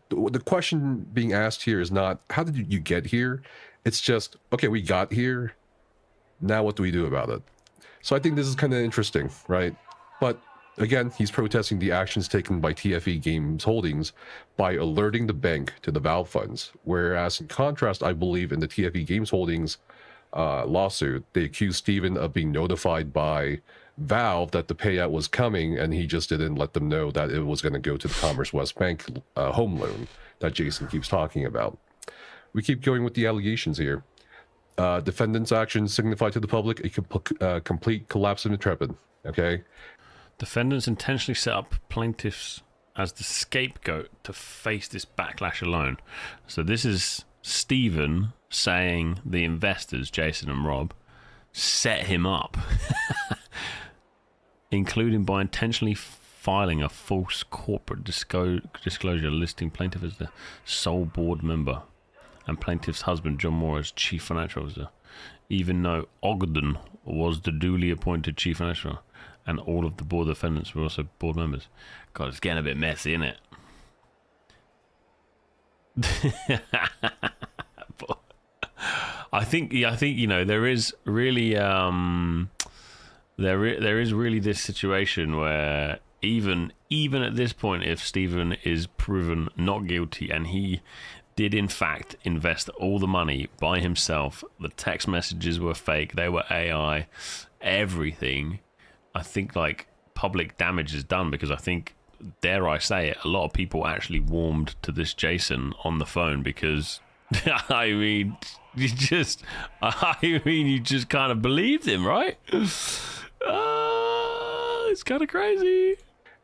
The question being asked here is not, how did you get here? It's just, okay, we got here. Now what do we do about it? So I think this is kind of interesting, right? But again, he's protesting the actions taken by TFE Games Holdings by alerting the bank to the Valve funds. Whereas in contrast, I believe in the TFE Games Holdings lawsuit, they accused Stephen of being notified by Valve that the payout was coming, and he just didn't let them know that it was going to go to the Commerce West Bank home loan that Jason keeps talking about. We keep going with the allegations here. Defendant's actions signify to the public a complete collapse of Intrepid. Okay. Defendants intentionally set up plaintiffs as the scapegoat to face this backlash alone. So this is Stephen saying the investors, Jason and Rob, set him up, including by intentionally filing a false corporate disclosure listing plaintiff as the sole board member and plaintiff's husband, John Moore, as chief financial officer, even though Ogden was the duly appointed chief financial officer, and all of the board defendants were also board members. God, it's getting a bit messy, isn't it? I think there is really there is really this situation where even at this point, if Stephen is proven not guilty and he did in fact invest all the money by himself, the text messages were fake, they were AI, everything, I think like public damage is done, because I think, dare I say it, a lot of people actually warmed to this Jason on the phone because I mean, you just kind of believed him, right? It's kind of crazy.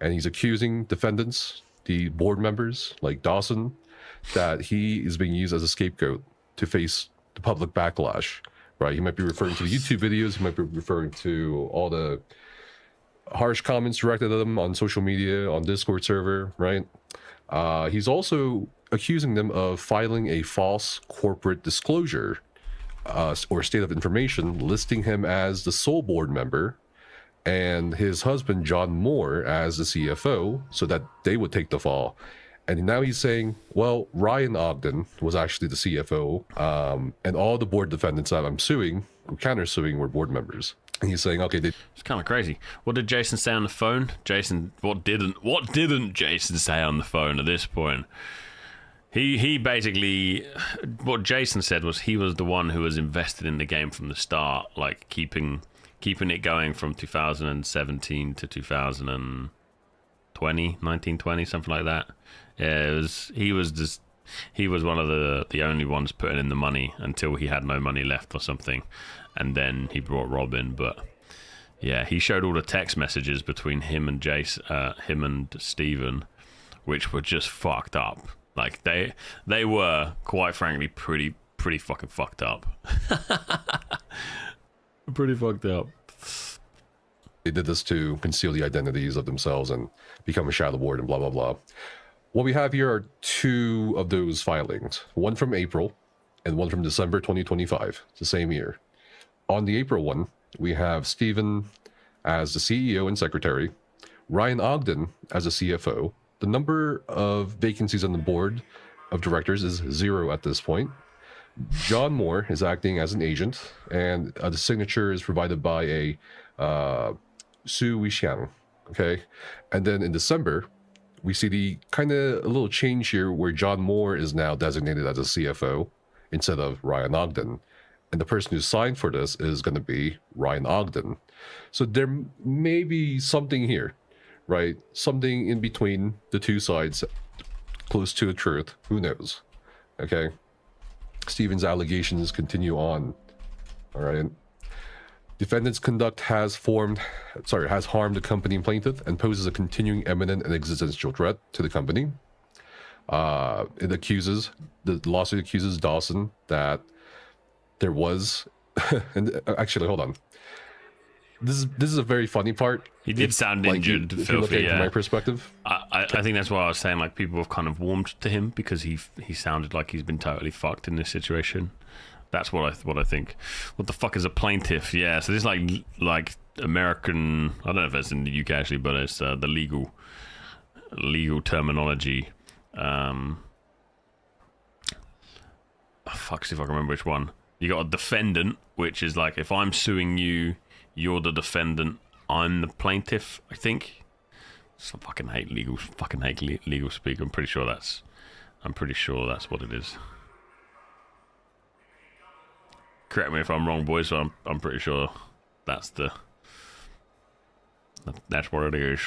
and he's accusing defendants, the board members like Dawson, that he is being used as a scapegoat to face the public backlash. Right? He might be referring to the YouTube videos. He might be referring to all the harsh comments directed at him on social media, on Discord server. Right? He's also accusing them of filing a false corporate disclosure or state of information listing him as the sole board member and his husband John Moore as the CFO, so that they would take the fall. And now he's saying, well, Ryan Ogden was actually the CFO, and all the board defendants that I'm suing, counter-suing, were board members. And he's saying, okay, it's kind of crazy. What did Jason say on the phone? What didn't Jason say on the phone at this point? He basically, what Jason said was he was the one who was invested in the game from the start, like keeping it going from 2017 to 2020, 1920, something like that. Yeah, he was one of the only ones putting in the money until he had no money left or something, and then he brought Rob in. But yeah, he showed all the text messages between him and him and Steven, which were just fucked up. Like they were, quite frankly, pretty fucking fucked up. Pretty fucked up. They did this to conceal the identities of themselves and become a shadow board and blah blah blah. What we have here are two of those filings, one from April and one from December 2025. It's the same year. On the April one, we have Steven as the CEO and secretary, Ryan Ogden as a CFO. The number of vacancies on the board of directors is 0 at this point. John Moore is acting as an agent, and the signature is provided by a Su Wishiang. Okay, and then in December, we see the kind of a little change here where John Moore is now designated as a CFO instead of Ryan Ogden. And the person who signed for this is going to be Ryan Ogden. So there may be something here, right? Something in between the two sides, close to the truth. Who knows? Okay. Steven's allegations continue on. All right. Defendant's conduct has harmed the company and plaintiff and poses a continuing imminent and existential threat to the company. The lawsuit accuses Dawson that there was, and actually, hold on. This is a very funny part. He did sound injured, if you look at it from my perspective. I think that's why I was saying, like, people have kind of warmed to him because he sounded like he's been totally fucked in this situation. That's what I think. What the fuck is a plaintiff? Yeah, so this is like American. I don't know if it's in the UK actually, but it's the legal terminology. Fuck, see if I can remember which one. You got a defendant, which is like if I'm suing you, you're the defendant, I'm the plaintiff. I think. I fucking hate legal speak. I'm pretty sure that's what it is. Correct me if I'm wrong, boys, but I'm pretty sure that's what it is.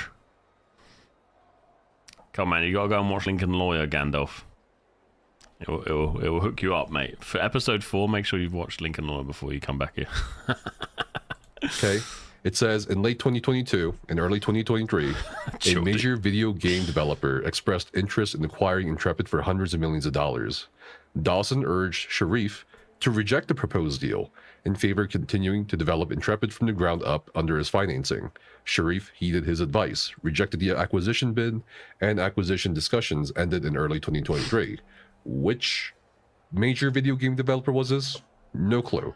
Come on, man, you gotta go and watch Lincoln Lawyer, Gandalf. It will hook you up, mate. For episode 4, make sure you've watched Lincoln Lawyer before you come back here. Okay. It says, in late 2022 and early 2023, a major video game developer expressed interest in acquiring Intrepid for hundreds of millions of dollars. Dawson urged Sharif to reject the proposed deal in favor of continuing to develop Intrepid from the ground up under his financing. Sharif heeded his advice, rejected the acquisition bid, and acquisition discussions ended in early 2023. Which major video game developer was this? No clue.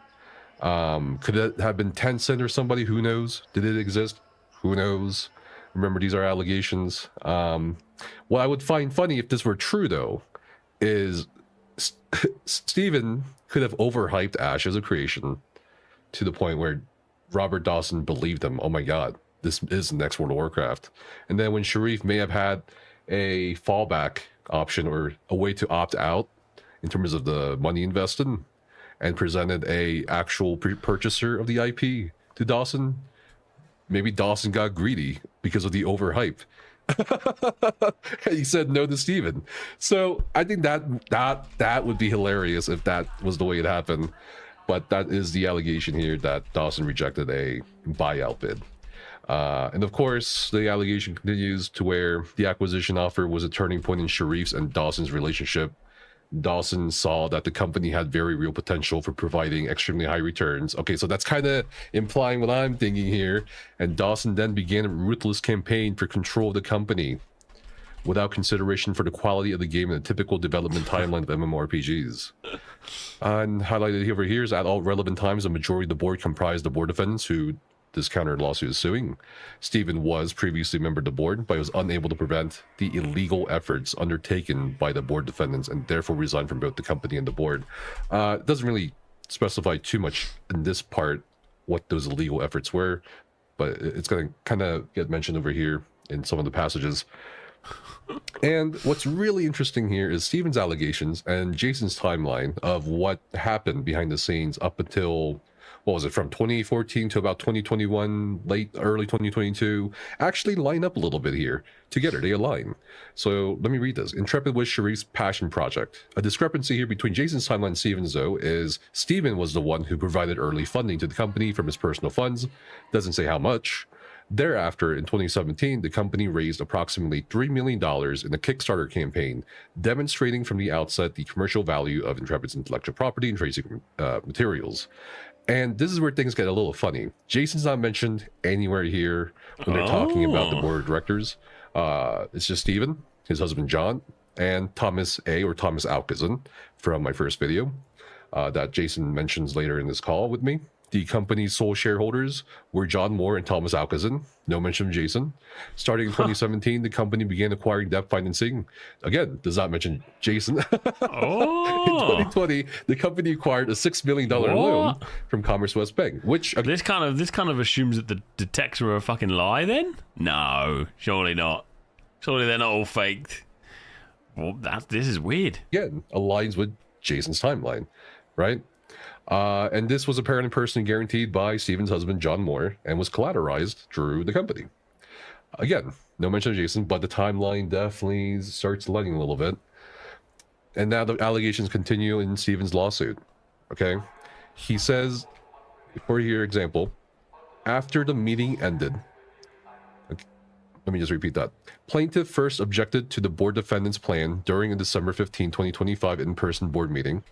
Could it have been Tencent or somebody? Who knows? Did it exist? Who knows? Remember, these are allegations. What I would find funny if this were true, though, is Steven could have overhyped Ash as a creation to the point where Robert Dawson believed him. Oh my god, this is the next World of Warcraft. And then when Sharif may have had a fallback option or a way to opt out in terms of the money invested and presented a actual purchaser of the IP to Dawson, maybe Dawson got greedy because of the overhype. He said no to Steven. So I think that would be hilarious if that was the way it happened. But that is the allegation here, that Dawson rejected a buyout bid. And of course, the allegation continues to where the acquisition offer was a turning point in Sharif's and Dawson's relationship. Dawson saw that the company had very real potential for providing extremely high returns. Okay, so that's kind of implying what I'm thinking here. And Dawson then began a ruthless campaign for control of the company without consideration for the quality of the game and the typical development timeline of MMORPGs. And highlighted over here is at all relevant times, the majority of the board comprised the board defendants who this counter lawsuit is suing. Stephen was previously a member of the board, but was unable to prevent the illegal efforts undertaken by the board defendants and therefore resigned from both the company and the board. It doesn't really specify too much in this part what those illegal efforts were, but it's going to kind of get mentioned over here in some of the passages. And what's really interesting here is Stephen's allegations and Jason's timeline of what happened behind the scenes up until, what was it, from 2014 to about 2021, early 2022, actually line up a little bit here. Together, they align. So let me read this. Intrepid was Sharif's passion project. A discrepancy here between Jason's timeline and Stephen's, though, is Stephen was the one who provided early funding to the company from his personal funds. Doesn't say how much. Thereafter, in 2017, the company raised approximately $3 million in a Kickstarter campaign, demonstrating from the outset the commercial value of Intrepid's intellectual property and trade secret materials. And this is where things get a little funny. Jason's not mentioned anywhere here when they're talking about the board of directors. It's just Stephen, his husband John, and Thomas A. or Thomas Alkison from my first video that Jason mentions later in this call with me. The company's sole shareholders were John Moore and Thomas Alkison. No mention of Jason. Starting in 2017, the company began acquiring debt financing. Again, does not mention Jason. In 2020, the company acquired a $6 million loan from Commerce West Bank, which this kind of assumes that the texts were a fucking lie. Then no, surely not. Surely they're not all faked. Well, this is weird. Again, aligns with Jason's timeline, right? And this was apparently personally guaranteed by Stephen's husband, John Moore, and was collateralized through the company. Again, no mention of Jason, but the timeline definitely starts lighting a little bit. And now the allegations continue in Stephen's lawsuit. Okay? He says, for your example, after the meeting ended, okay, let me just repeat that. Plaintiff first objected to the board defendant's plan during a December 15, 2025 in-person board meeting.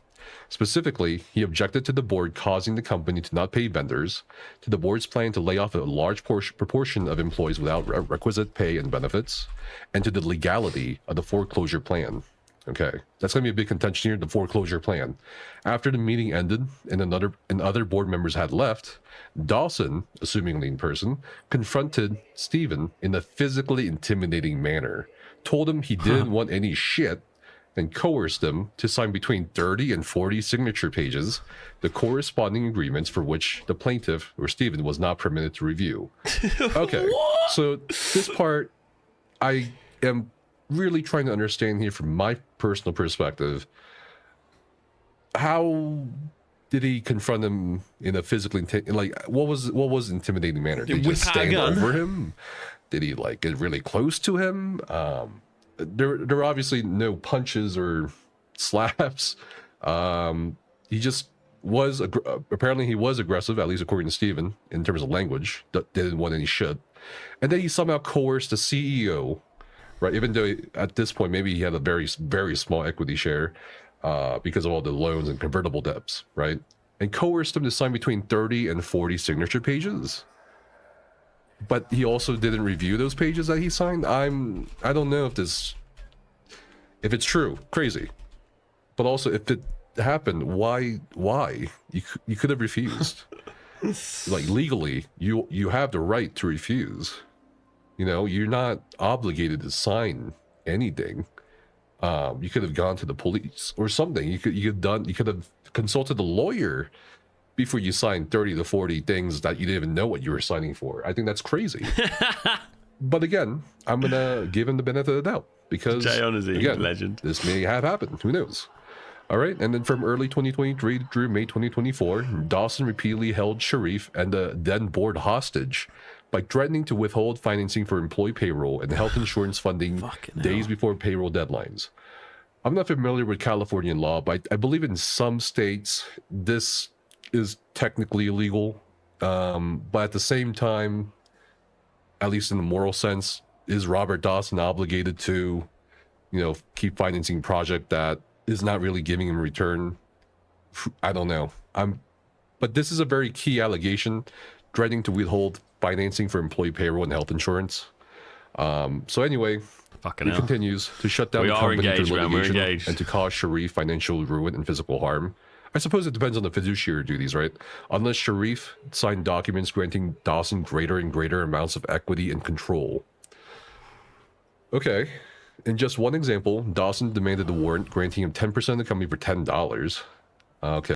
Specifically, he objected to the board causing the company to not pay vendors, to the board's plan to lay off a large proportion of employees without requisite pay and benefits, and to the legality of the foreclosure plan. Okay, that's going to be a big contention here, the foreclosure plan. After the meeting ended and other board members had left, Dawson, assumingly in person, confronted Stephen in a physically intimidating manner, told him he didn't want any shit, and coerced them to sign between 30 and 40 signature pages, the corresponding agreements for which the plaintiff, or Stephen, was not permitted to review. Okay, so this part, I am really trying to understand here from my personal perspective. How did he confront him in a physically, what was intimidating manner? Did he just stand over him? Did he get really close to him? There were obviously no punches or slaps. He just was, apparently he was aggressive, at least according to Stephen, in terms of language. Didn't want any shit. And then he somehow coerced the CEO, right? Even though at this point, maybe he had a very, very small equity share because of all the loans and convertible debts, right? And coerced him to sign between 30 and 40 signature pages. But he also didn't review those pages that he signed. I don't know if it's true, crazy. But also, if it happened, why? You could have refused. Legally, you have the right to refuse. You're not obligated to sign anything. You could have gone to the police or something. You could have consulted a lawyer before you signed 30 to 40 things that you didn't even know what you were signing for. I think that's crazy. But again, I'm going to give him the benefit of the doubt because, again, legend. This may have happened. Who knows? All right. And then from early 2023 through May 2024, Dawson repeatedly held Sharif and the then board hostage by threatening to withhold financing for employee payroll and health insurance funding days before payroll deadlines. I'm not familiar with Californian law, but I believe in some states this is technically illegal, but at the same time, at least in the moral sense, is Robert Dawson obligated to, you know, keep financing a project that is not really giving him return? I don't know. But this is a very key allegation, threatening to withhold financing for employee payroll and health insurance. So anyway, Fucking he hell. continues to shut down We the are company engaged, through man. We're litigation engaged. and to cause Sharif financial ruin and physical harm. I suppose it depends on the fiduciary duties, right? Unless Sharif signed documents granting Dawson greater and greater amounts of equity and control. Okay. In just one example, Dawson demanded a warrant granting him 10% of the company for $10. Okay.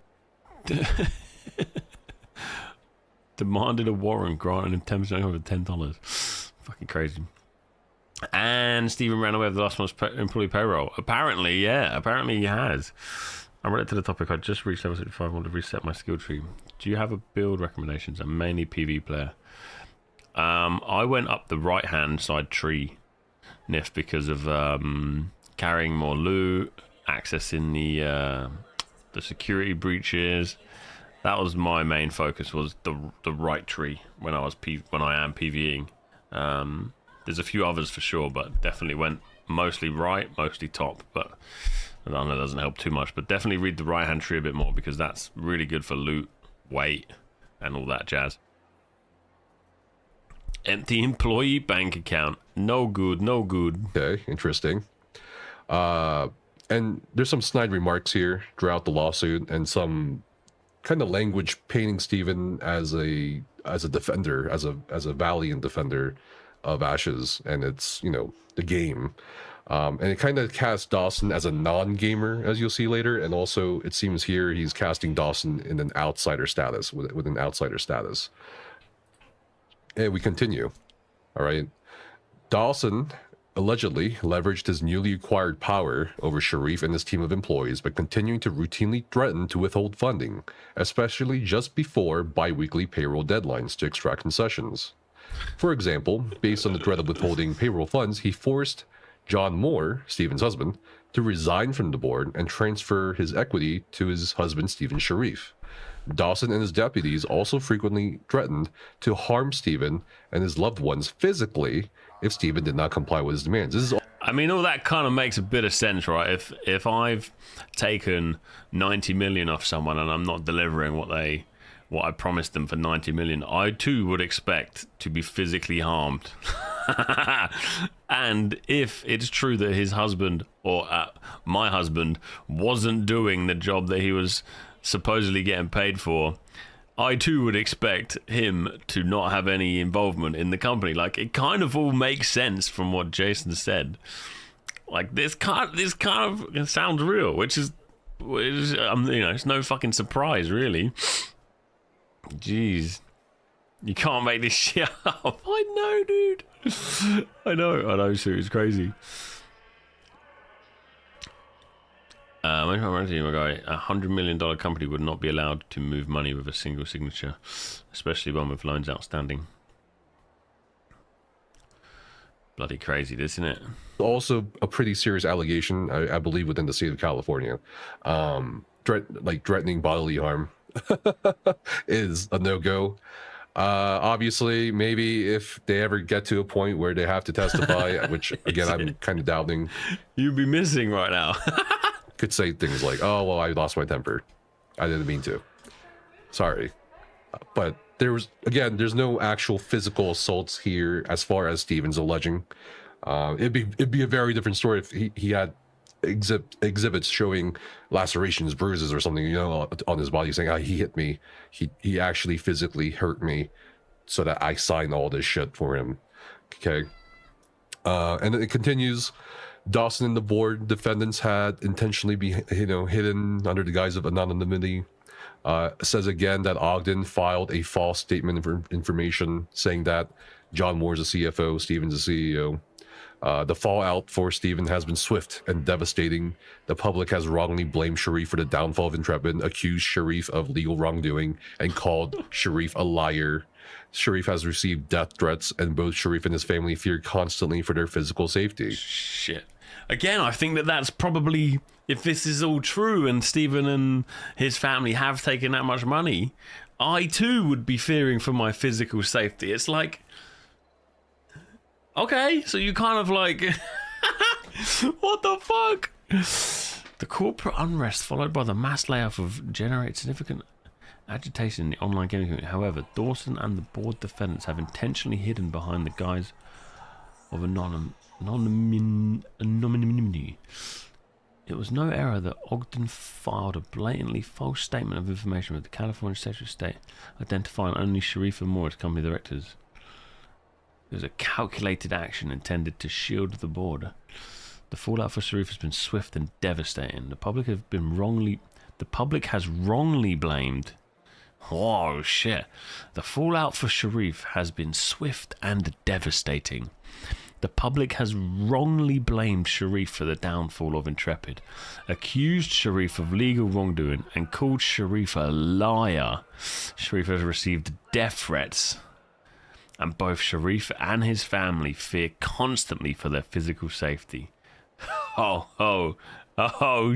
Demanded a warrant granting him 10% over $10. Fucking crazy. And Stephen ran away with the last month's employee payroll. Apparently, yeah. Apparently he has. I'm related to the topic. I just reached level 65. I want to reset my skill tree. Do you have a build recommendations? I'm mainly PV player. I went up the right-hand side tree, Nif, because of carrying more loot, accessing the security breaches. That was my main focus, was the right tree when I am PVing. There's a few others for sure, but definitely went mostly right, mostly top. But I don't know, that doesn't help too much. But definitely read the right hand tree a bit more, because that's really good for loot, weight, and all that jazz. Empty employee bank account. No good, no good. Okay, interesting. And there's some snide remarks here throughout the lawsuit, and some kind of language painting Stephen as a defender, as a valiant defender of Ashes, and it's, you know, the game. And it kind of casts Dawson as a non-gamer, as you'll see later, and also it seems here he's casting Dawson in an outsider status, with an outsider status. And we continue. All right. Dawson allegedly leveraged his newly acquired power over Sharif and his team of employees by continuing to routinely threaten to withhold funding, especially just before bi-weekly payroll deadlines, to extract concessions. For example, based on the threat of withholding payroll funds, he forced John Moore, Stephen's husband, to resign from the board and transfer his equity to his husband, Stephen Sharif. Dawson and his deputies also frequently threatened to harm Stephen and his loved ones physically if Stephen did not comply with his demands. This is all— I mean, all that kind of makes a bit of sense, right? If I've taken 90 million off someone and I'm not delivering what I promised them for 90 million, I too would expect to be physically harmed. And if it's true that his husband, or my husband, wasn't doing the job that he was supposedly getting paid for, I too would expect him to not have any involvement in the company. Like, it kind of all makes sense from what Jason said. Like, this kind of sounds real, which is you know, it's no fucking surprise, really. Jeez, you can't make this shit up. I know, dude. I know, so it's crazy. My guy, $100 million company would not be allowed to move money with a single signature, especially one with loans outstanding. Bloody crazy, isn't it? also a pretty serious allegation, I believe, within the state of California. Threatening bodily harm is a no-go. Obviously, maybe if they ever get to a point where they have to testify, which again I'm kind of doubting, you'd be missing right now. could say things like, "Oh well, I lost my temper. I didn't mean to. Sorry." But there's no actual physical assaults here, as far as Stephen's alleging. It'd be a very different story if he had exhibits showing lacerations, bruises, or something, on his body, saying, he hit me, he actually physically hurt me, so that I signed all this shit for him. Okay. And it continues. Dawson and the board defendants had intentionally hidden under the guise of anonymity. Says again that Ogden filed a false statement of information saying that John Moore's a CFO, Stephen's a CEO. The fallout for Stephen has been swift and devastating. The public has wrongly blamed Sharif for the downfall of Intrepid, accused Sharif of legal wrongdoing, and called Sharif a liar. Sharif has received death threats, and both Sharif and his family fear constantly for their physical safety. Shit. Again, I think that's probably, if this is all true and Stephen and his family have taken that much money, I too would be fearing for my physical safety. It's like, Okay, so you kind of like... What the fuck? The corporate unrest followed by the mass layoff have generated significant agitation in the online gaming community. However, Dawson and the board defendants have intentionally hidden behind the guise of anonymity. It was no error that Ogden filed a blatantly false statement of information with the California Secretary of State, identifying only Sharif and Moore as company directors. It was a calculated action intended to shield the board. The fallout for Sharif has been swift and devastating. The public has wrongly blamed. Oh shit. The fallout for Sharif has been swift and devastating. The public has wrongly blamed Sharif for the downfall of Intrepid, accused Sharif of legal wrongdoing, and called Sharif a liar. Sharif has received death threats, and both Sharif and his family fear constantly for their physical safety. Oh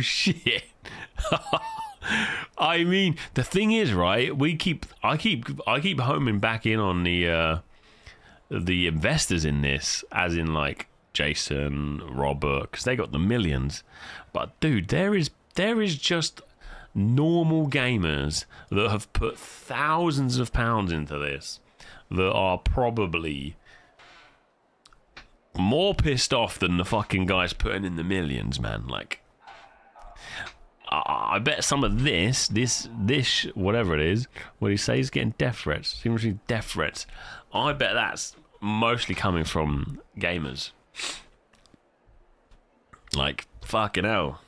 shit. I mean, the thing is, right, I keep homing back in on the investors in this, as in like Jason, Robert, because they got the millions. But dude, there is just normal gamers that have put thousands of pounds into this that are probably more pissed off than the fucking guys putting in the millions, man. Like, I bet some of this whatever it is, what he says, getting death threats, seriously death threats. I bet that's mostly coming from gamers. Like, fucking hell.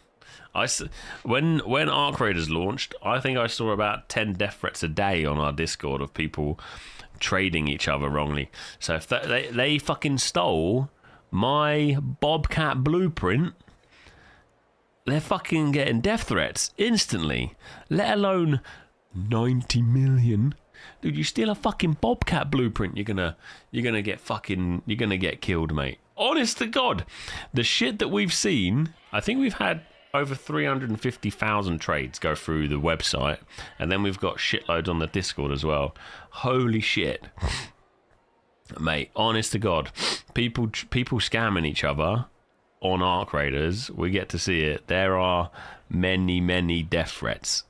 When Arc Raiders launched, I think I saw about 10 death threats a day on our Discord of people trading each other wrongly. So if they fucking stole my Bobcat blueprint, they're fucking getting death threats instantly, let alone 90 million. Dude, you steal a fucking Bobcat blueprint, you're gonna get killed, mate. Honest to God, the shit that we've seen, I think we've had over 350,000 trades go through the website, and then we've got shitloads on the Discord as well. Holy shit. Mate, honest to God, people scamming each other on Arc Raiders, we get to see it. There are many death threats.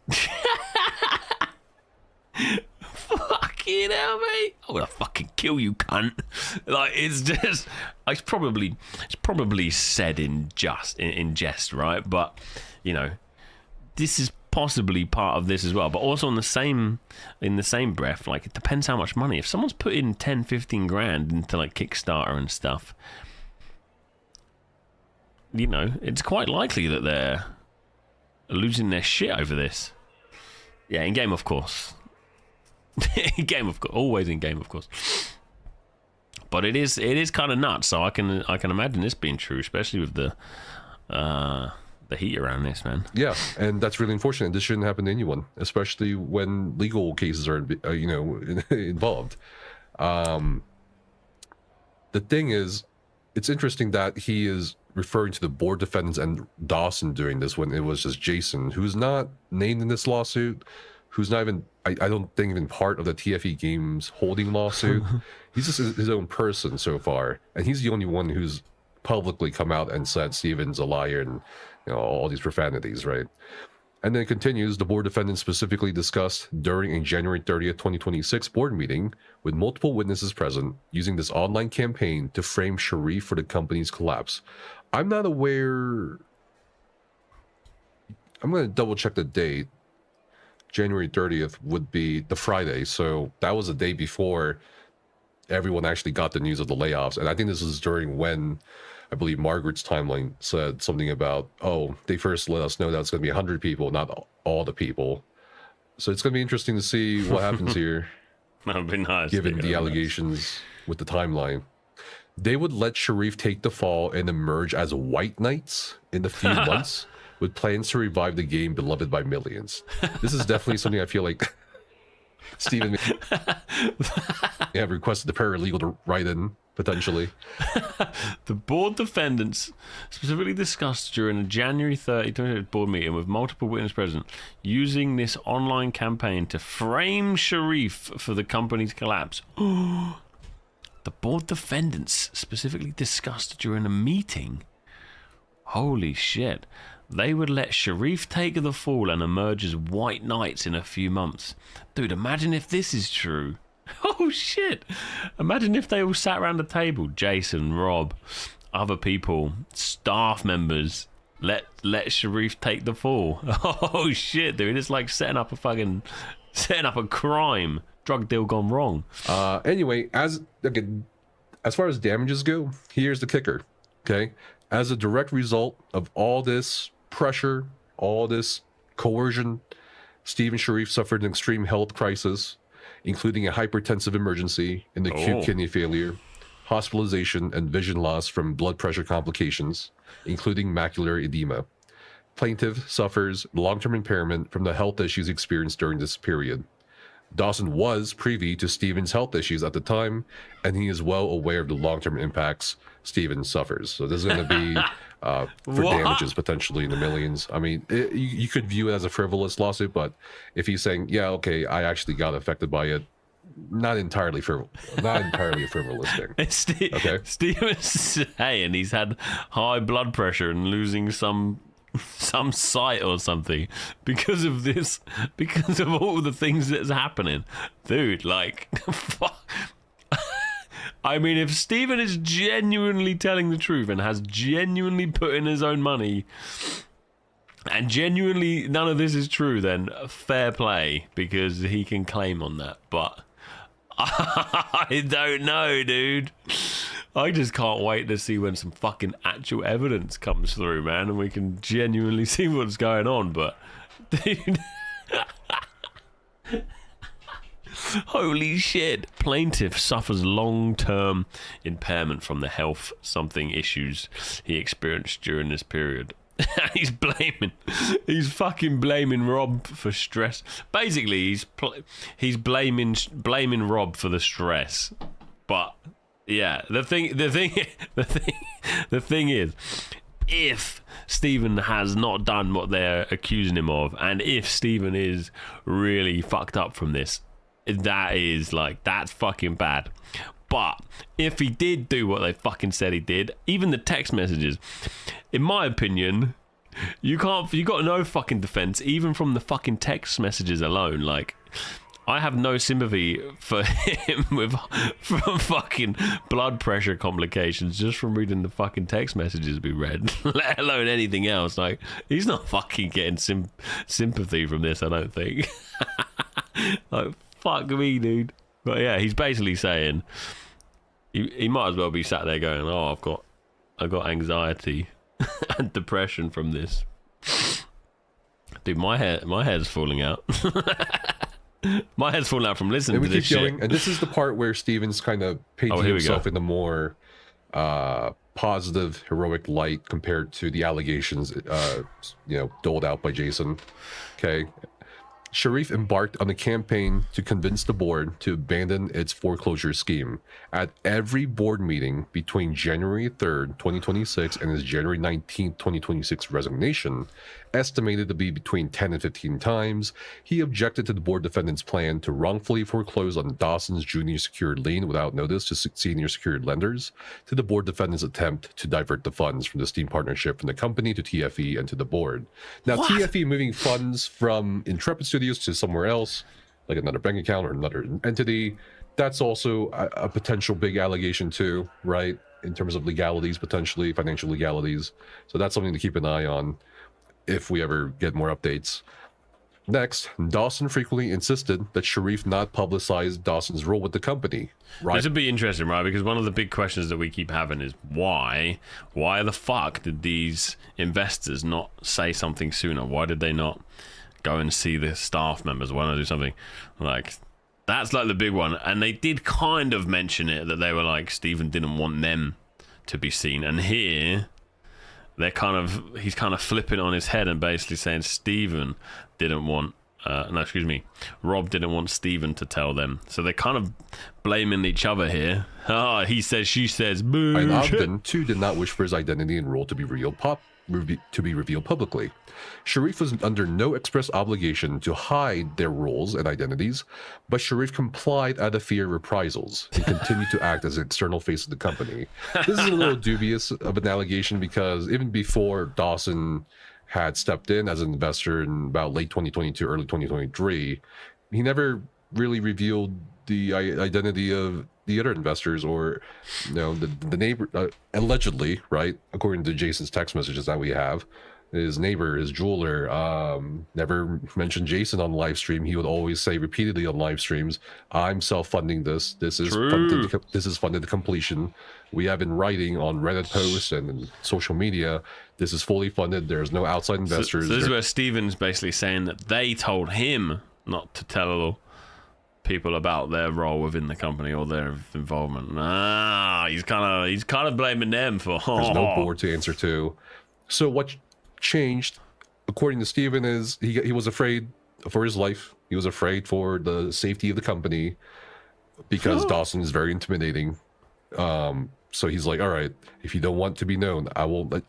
Fucking hell, mate! I'm gonna fucking kill you, cunt. Like, it's just, it's probably said in jest, right? But you know, this is possibly part of this as well. But also in the same breath, like, it depends how much money. If someone's put in 10-15 grand into like Kickstarter and stuff, you know, it's quite likely that they're losing their shit over this. Yeah, in game, of course. Always in game, of course. But it is kind of nuts. So I can imagine this being true, especially with the heat around this, man. Yeah, and that's really unfortunate. This shouldn't happen to anyone, especially when legal cases are involved. The thing is, it's interesting that he is referring to the board defendants and Dawson doing this when it was just Jason, who's not named in this lawsuit, who's not even, I don't think, even part of the TFE Games holding lawsuit. He's just his own person so far, and he's the only one who's publicly come out and said Steven's a liar and, you know, all these profanities, right? And then it continues, the board defendants specifically discussed during a January 30th, 2026 board meeting with multiple witnesses present, using this online campaign to frame Sharif for the company's collapse. I'm not aware. I'm going to double check the date. January 30th would be the Friday, so that was the day before everyone actually got the news of the layoffs. And I think this is during when, I believe, Margaret's timeline said something about, oh, they first let us know that it's going to be 100 people, not all the people. So it's going to be interesting to see what happens here. That would be nice. Given the allegations with the timeline. They would let Sharif take the fall and emerge as White Knights in a few months, with plans to revive the game beloved by millions. This is definitely something I feel like Steven may have requested the paralegal to write in, potentially. The board defendants specifically discussed during a January 30, 2020 board meeting with multiple witnesses present, using this online campaign to frame Sharif for the company's collapse. The board defendants specifically discussed during a meeting. Holy shit. They would let Sharif take the fall and emerge as white knights in a few months. Dude, imagine if this is true. Oh shit. Imagine if they all sat around the table. Jason, Rob, other people, staff members. Let Sharif take the fall. Oh shit, dude. It's like setting up a crime. Drug deal gone wrong. Anyway, as far as damages go, here's the kicker. Okay, as a direct result of all this pressure, all this coercion, Stephen Sharif suffered an extreme health crisis, including a hypertensive emergency and acute kidney failure, hospitalization, and vision loss from blood pressure complications, including macular edema. Plaintiff suffers long-term impairment from the health issues experienced during this period. Dawson was privy to Stephen's health issues at the time, and he is well aware of the long-term impacts Stephen suffers. So this is going to be for damages potentially in the millions. I mean, you could view it as a frivolous lawsuit, but if he's saying, yeah, okay, I actually got affected by it, not entirely a frivolous thing. Okay, Stephen's saying he's had high blood pressure and losing some sight or something because of this, because of all the things that's happening, dude. Like, fuck. I mean, if Stephen is genuinely telling the truth and has genuinely put in his own money and genuinely none of this is true, then fair play, because he can claim on that. But I don't know, dude. I just can't wait to see when some fucking actual evidence comes through, man, and we can genuinely see what's going on. But, dude, holy shit. Plaintiff suffers long-term impairment from the health something issues he experienced during this period. He's fucking blaming Rob for stress. Basically, he's blaming Rob for the stress. But yeah, the thing is, if Stephen has not done what they're accusing him of, and if Stephen is really fucked up from this, that's fucking bad. But if he did do what they fucking said he did, even the text messages, in my opinion, you got no fucking defense, even from the fucking text messages alone. Like, I have no sympathy for him from fucking blood pressure complications just from reading the fucking text messages we read, let alone anything else. Like, he's not fucking getting sympathy from this, I don't think. Like, fuck me, dude. But yeah, he's basically saying he might as well be sat there going, "Oh, I've got anxiety and depression from this." Dude, my hair's falling out. My head's falling out from listening to this shit. And this is the part where Stephen's kind of painting himself in a more positive, heroic light compared to the allegations, doled out by Jason. Okay. Sharif embarked on a campaign to convince the board to abandon its foreclosure scheme. At every board meeting between January 3rd, 2026 and his January 19th, 2026 resignation, estimated to be between 10 and 15 times, he objected to the board defendant's plan to wrongfully foreclose on Dawson's junior secured lien without notice to senior secured lenders, to the board defendant's attempt to divert the funds from the Steam partnership from the company to TFE and to the board. Now, what? TFE moving funds from Intrepid Studios to somewhere else, like another bank account or another entity, that's also a potential big allegation too, right? In terms of legalities, potentially financial legalities. So that's something to keep an eye on if we ever get more updates. Next, Dawson frequently insisted that Sharif not publicize Dawson's role with the company. Right? This would be interesting, right? Because one of the big questions that we keep having is why the fuck did these investors not say something sooner? Why did they not go and see the staff members? Why not do something? Like, that's like the big one. And they did kind of mention it, that they were like, Stephen didn't want them to be seen. And here he's kind of flipping on his head and basically saying Stephen didn't want Rob didn't want Stephen to tell them. So they're kind of blaming each other here. He says, she says, boo. Ogden too did not wish for his identity and role to be revealed to be revealed publicly. Sharif was under no express obligation to hide their roles and identities, but Sharif complied out of fear of reprisals and continued to act as an external face of the company. This is a little dubious of an allegation because even before Dawson had stepped in as an investor in about late 2022, early 2023, he never really revealed the identity of the other investors or, you know, the neighbor, allegedly, right? According to Jason's text messages that we have, his neighbor, his jeweler, never mentioned Jason on live stream. He would always say repeatedly on live streams, "I'm self-funding this. This is funded to completion. We have in writing on Reddit posts and in social media. This is fully funded. There's no outside investors." So this is where Steven's basically saying that they told him not to tell people about their role within the company or their involvement. He's kind of blaming them for. There's no board to answer to. So what changed, according to Steven, is he was afraid for his life. He was afraid for the safety of the company because Dawson is very intimidating. So he's like, all right, if you don't want to be known, I will not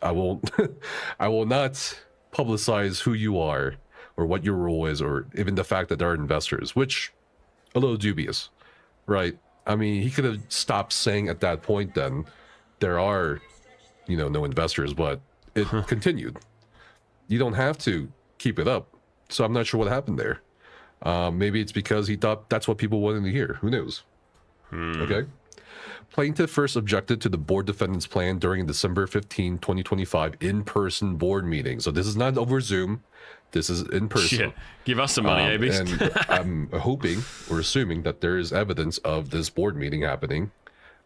publicize who you are or what your role is, or even the fact that there are investors, which a little dubious, right? I mean, he could have stopped saying at that point then there are, you know, no investors, but it continued. You don't have to keep it up. So I'm not sure what happened there. Maybe it's because he thought that's what people wanted to hear. Who knows? Okay. Plaintiff first objected to the board defendant's plan during December 15, 2025 in-person board meeting. So this is not over Zoom. This is in person. Shit. Give us some money, Abis. And I'm hoping or assuming that there is evidence of this board meeting happening.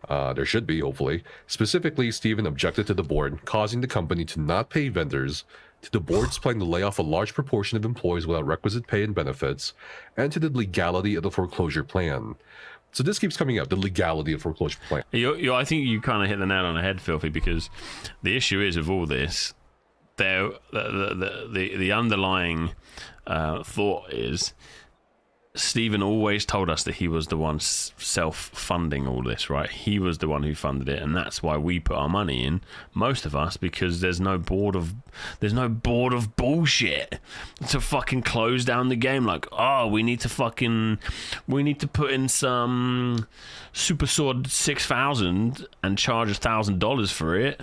There should be, hopefully. Specifically, Steven objected to the board, causing the company to not pay vendors, to the board's plan to lay off a large proportion of employees without requisite pay and benefits, and to the legality of the foreclosure plan. So this keeps coming up, the legality of foreclosure plan. I think you kind of hit the nail on the head, Filthy, because the issue is with all this, the underlying thought is Steven always told us that he was the one self-funding all this, right? He was the one who funded it, and that's why we put our money in, most of us, because there's no board of bullshit to fucking close down the game. Like, oh, we need to put in some Super Sword 6000 and charge $1,000 for it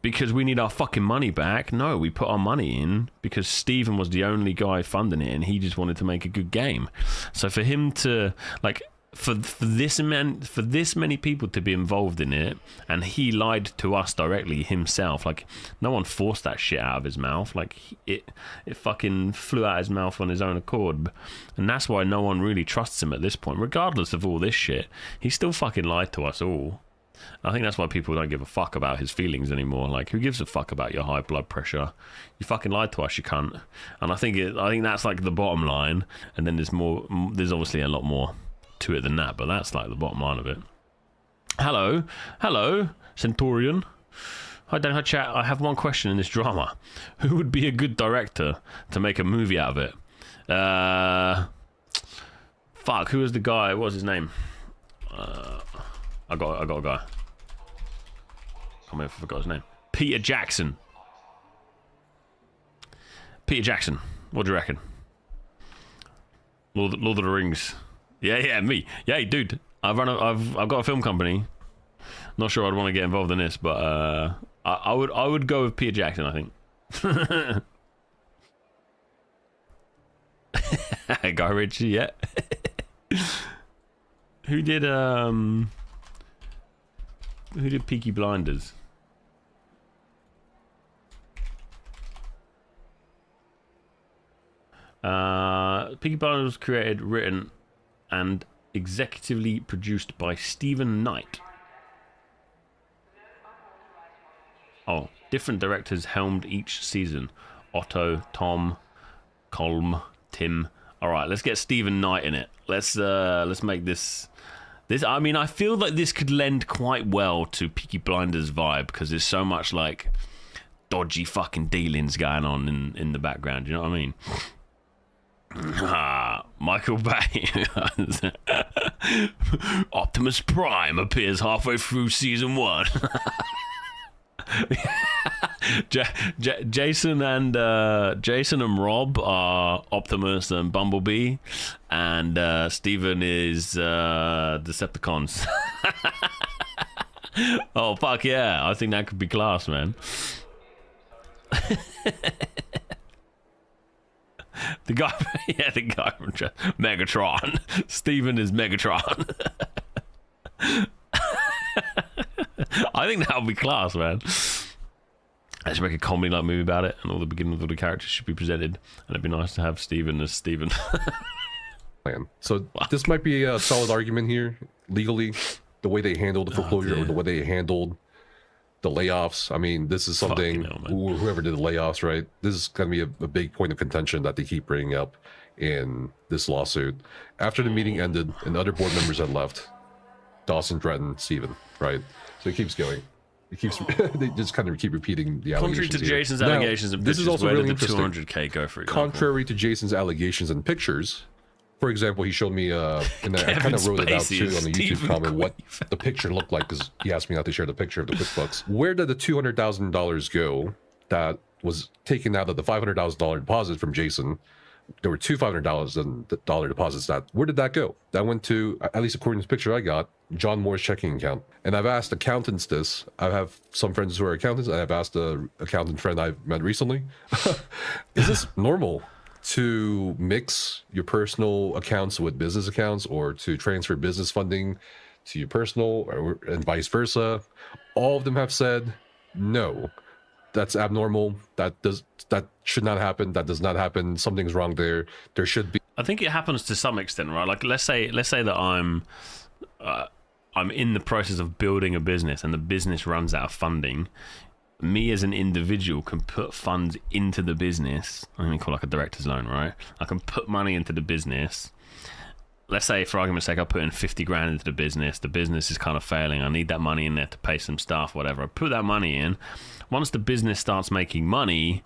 because we need our fucking money back. No, we put our money in because Steven was the only guy funding it and he just wanted to make a good game. So for him to, like, for this many people to be involved in it, and he lied to us directly himself. Like, no one forced that shit out of his mouth. Like, it fucking flew out his mouth on his own accord. And that's why no one really trusts him at this point. Regardless of all this shit, he still fucking lied to us all. I think that's why people don't give a fuck about his feelings anymore. Like, who gives a fuck about your high blood pressure? You fucking lied to us, you cunt. And I think that's like the bottom line. And then there's obviously a lot more to it than that, but that's like the bottom line of it. Hello, Centurion. Hi Dan, hi chat. I have one question in this drama. Who would be a good director to make a movie out of it? Fuck, who was the guy? What was his name? I got a guy. I can't remember if I forgot his name. Peter Jackson. What do you reckon? Lord of the Rings. Yeah, me. Yeah, dude. I've got a film company. Not sure I'd want to get involved in this, but I would go with Peter Jackson, I think. Guy Ritchie, yeah. Who did Peaky Blinders? Peaky Blinders was created, written, and executively produced by Stephen Knight. Oh, different directors helmed each season. Otto, Tom, Colm, Tim. All right, let's get Stephen Knight in it. Let's make this. I mean, I feel like this could lend quite well to Peaky Blinders vibe because there's so much like dodgy fucking dealings going on in the background. You know what I mean? Michael Bay. Optimus Prime appears halfway through season 1. Jason and Rob are Optimus and Bumblebee, and Steven is Decepticons. Oh fuck yeah! I think that could be class, man. The guy from Megatron. Steven is Megatron. I think that would be class, man. I should make a comedy-like movie about it, and all the beginnings of the characters should be presented, and it'd be nice to have Steven as Steven. So this might be a solid argument here, legally, the way they handled the foreclosure or the way they handled the layoffs. I mean, this is something, whoever did the layoffs, right? This is going to be a big point of contention that they keep bringing up in this lawsuit. After the meeting ended and other board members had left, Dawson threatened Steven, right? So it keeps going. It keeps they just kind of keep repeating the allegations. Contrary to Jason's allegations and this is also where really did the interesting. 200K go, for example? Contrary to Jason's allegations and pictures, for example, he showed me, and I kind of wrote it out too on the YouTube comment, what the picture looked like, because he asked me not to share the picture of the QuickBooks. Where did the $200,000 go that was taken out of the $500,000 deposit from Jason? There were two $500 deposits. Where did that go? That went to, at least according to the picture I got, John Moore's checking account. And I've asked accountants this. I have some friends who are accountants, and I've asked an accountant friend I've met recently, is this normal to mix your personal accounts with business accounts, or to transfer business funding to your personal, and vice versa? All of them have said no. That's abnormal. That should not happen. That does not happen. Something's wrong there. There should be. I think it happens to some extent, right? Like let's say that I'm in the process of building a business, and the business runs out of funding. Me as an individual can put funds into the business. I'm going to call it like a director's loan, right? I can put money into the business. Let's say, for argument's sake, I put in 50 grand into the business. The business is kind of failing. I need that money in there to pay some staff, whatever. I put that money in. Once the business starts making money,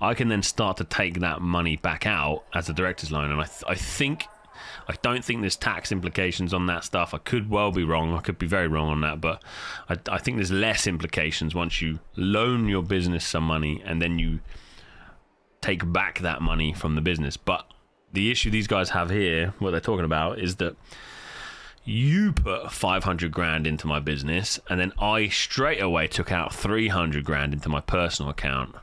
I can then start to take that money back out as a director's loan. And I don't think there's tax implications on that stuff. I could well be wrong. I could be very wrong on that, but I think there's less implications once you loan your business some money and then you take back that money from the business. But the issue these guys have here, what they're talking about, is that you put 500 grand into my business, and then I straight away took out 300 grand into my personal account,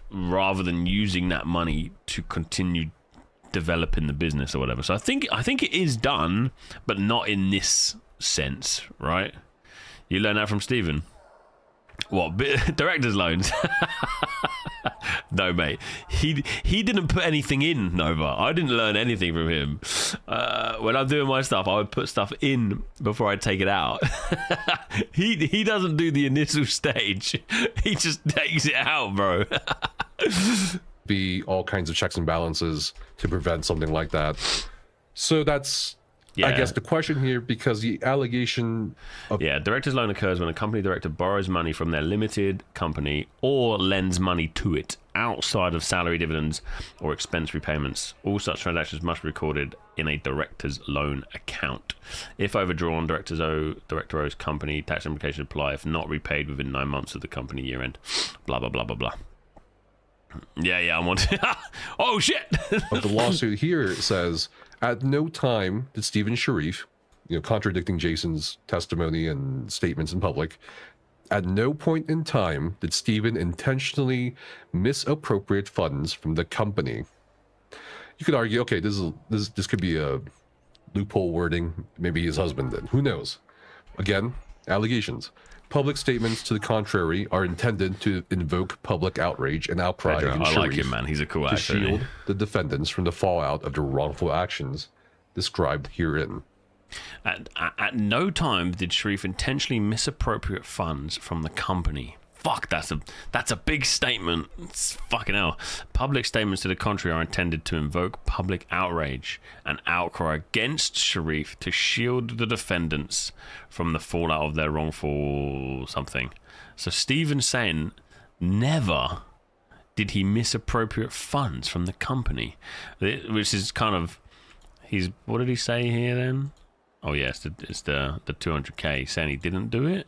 rather than using that money to continue developing the business or whatever. So I think it is done, but not in this sense, right? You learn that from Steven. What, director's loans? No, mate. He didn't put anything in, Nova. I didn't learn anything from him. When I'm doing my stuff, I would put stuff in before I take it out. He doesn't do the initial stage. He just takes it out, bro. Be all kinds of checks and balances to prevent something like that. So that's, I guess, the question here, because the allegation of... Yeah, director's loan occurs when a company director borrows money from their limited company or lends money to it outside of salary, dividends, or expense repayments. All such transactions must be recorded in a director's loan account. If overdrawn, director owes company, tax implications apply if not repaid within 9 months of the company year end. Blah, blah, blah, blah, blah. Yeah, I'm on. Oh, shit! But the lawsuit here says, at no time did Steven Sharif, contradicting Jason's testimony and statements in public, at no point in time did Steven intentionally misappropriate funds from the company. You could argue, okay, this could be a loophole wording. Maybe his husband did. Who knows? Again, allegations. Public statements to the contrary are intended to invoke public outrage and outcry against Sharif, I like him, man. He's a cool actor. To shield the defendants from the fallout of the wrongful actions described herein. At no time did Sharif intentionally misappropriate funds from the company. Fuck, that's a big statement. It's fucking hell. Public statements to the contrary are intended to invoke public outrage and outcry against Sharif to shield the defendants from the fallout of their wrongful something. So Steven's saying never did he misappropriate funds from the company, which is kind of, what did he say here then? Oh yeah, it's the 200K, saying he didn't do it.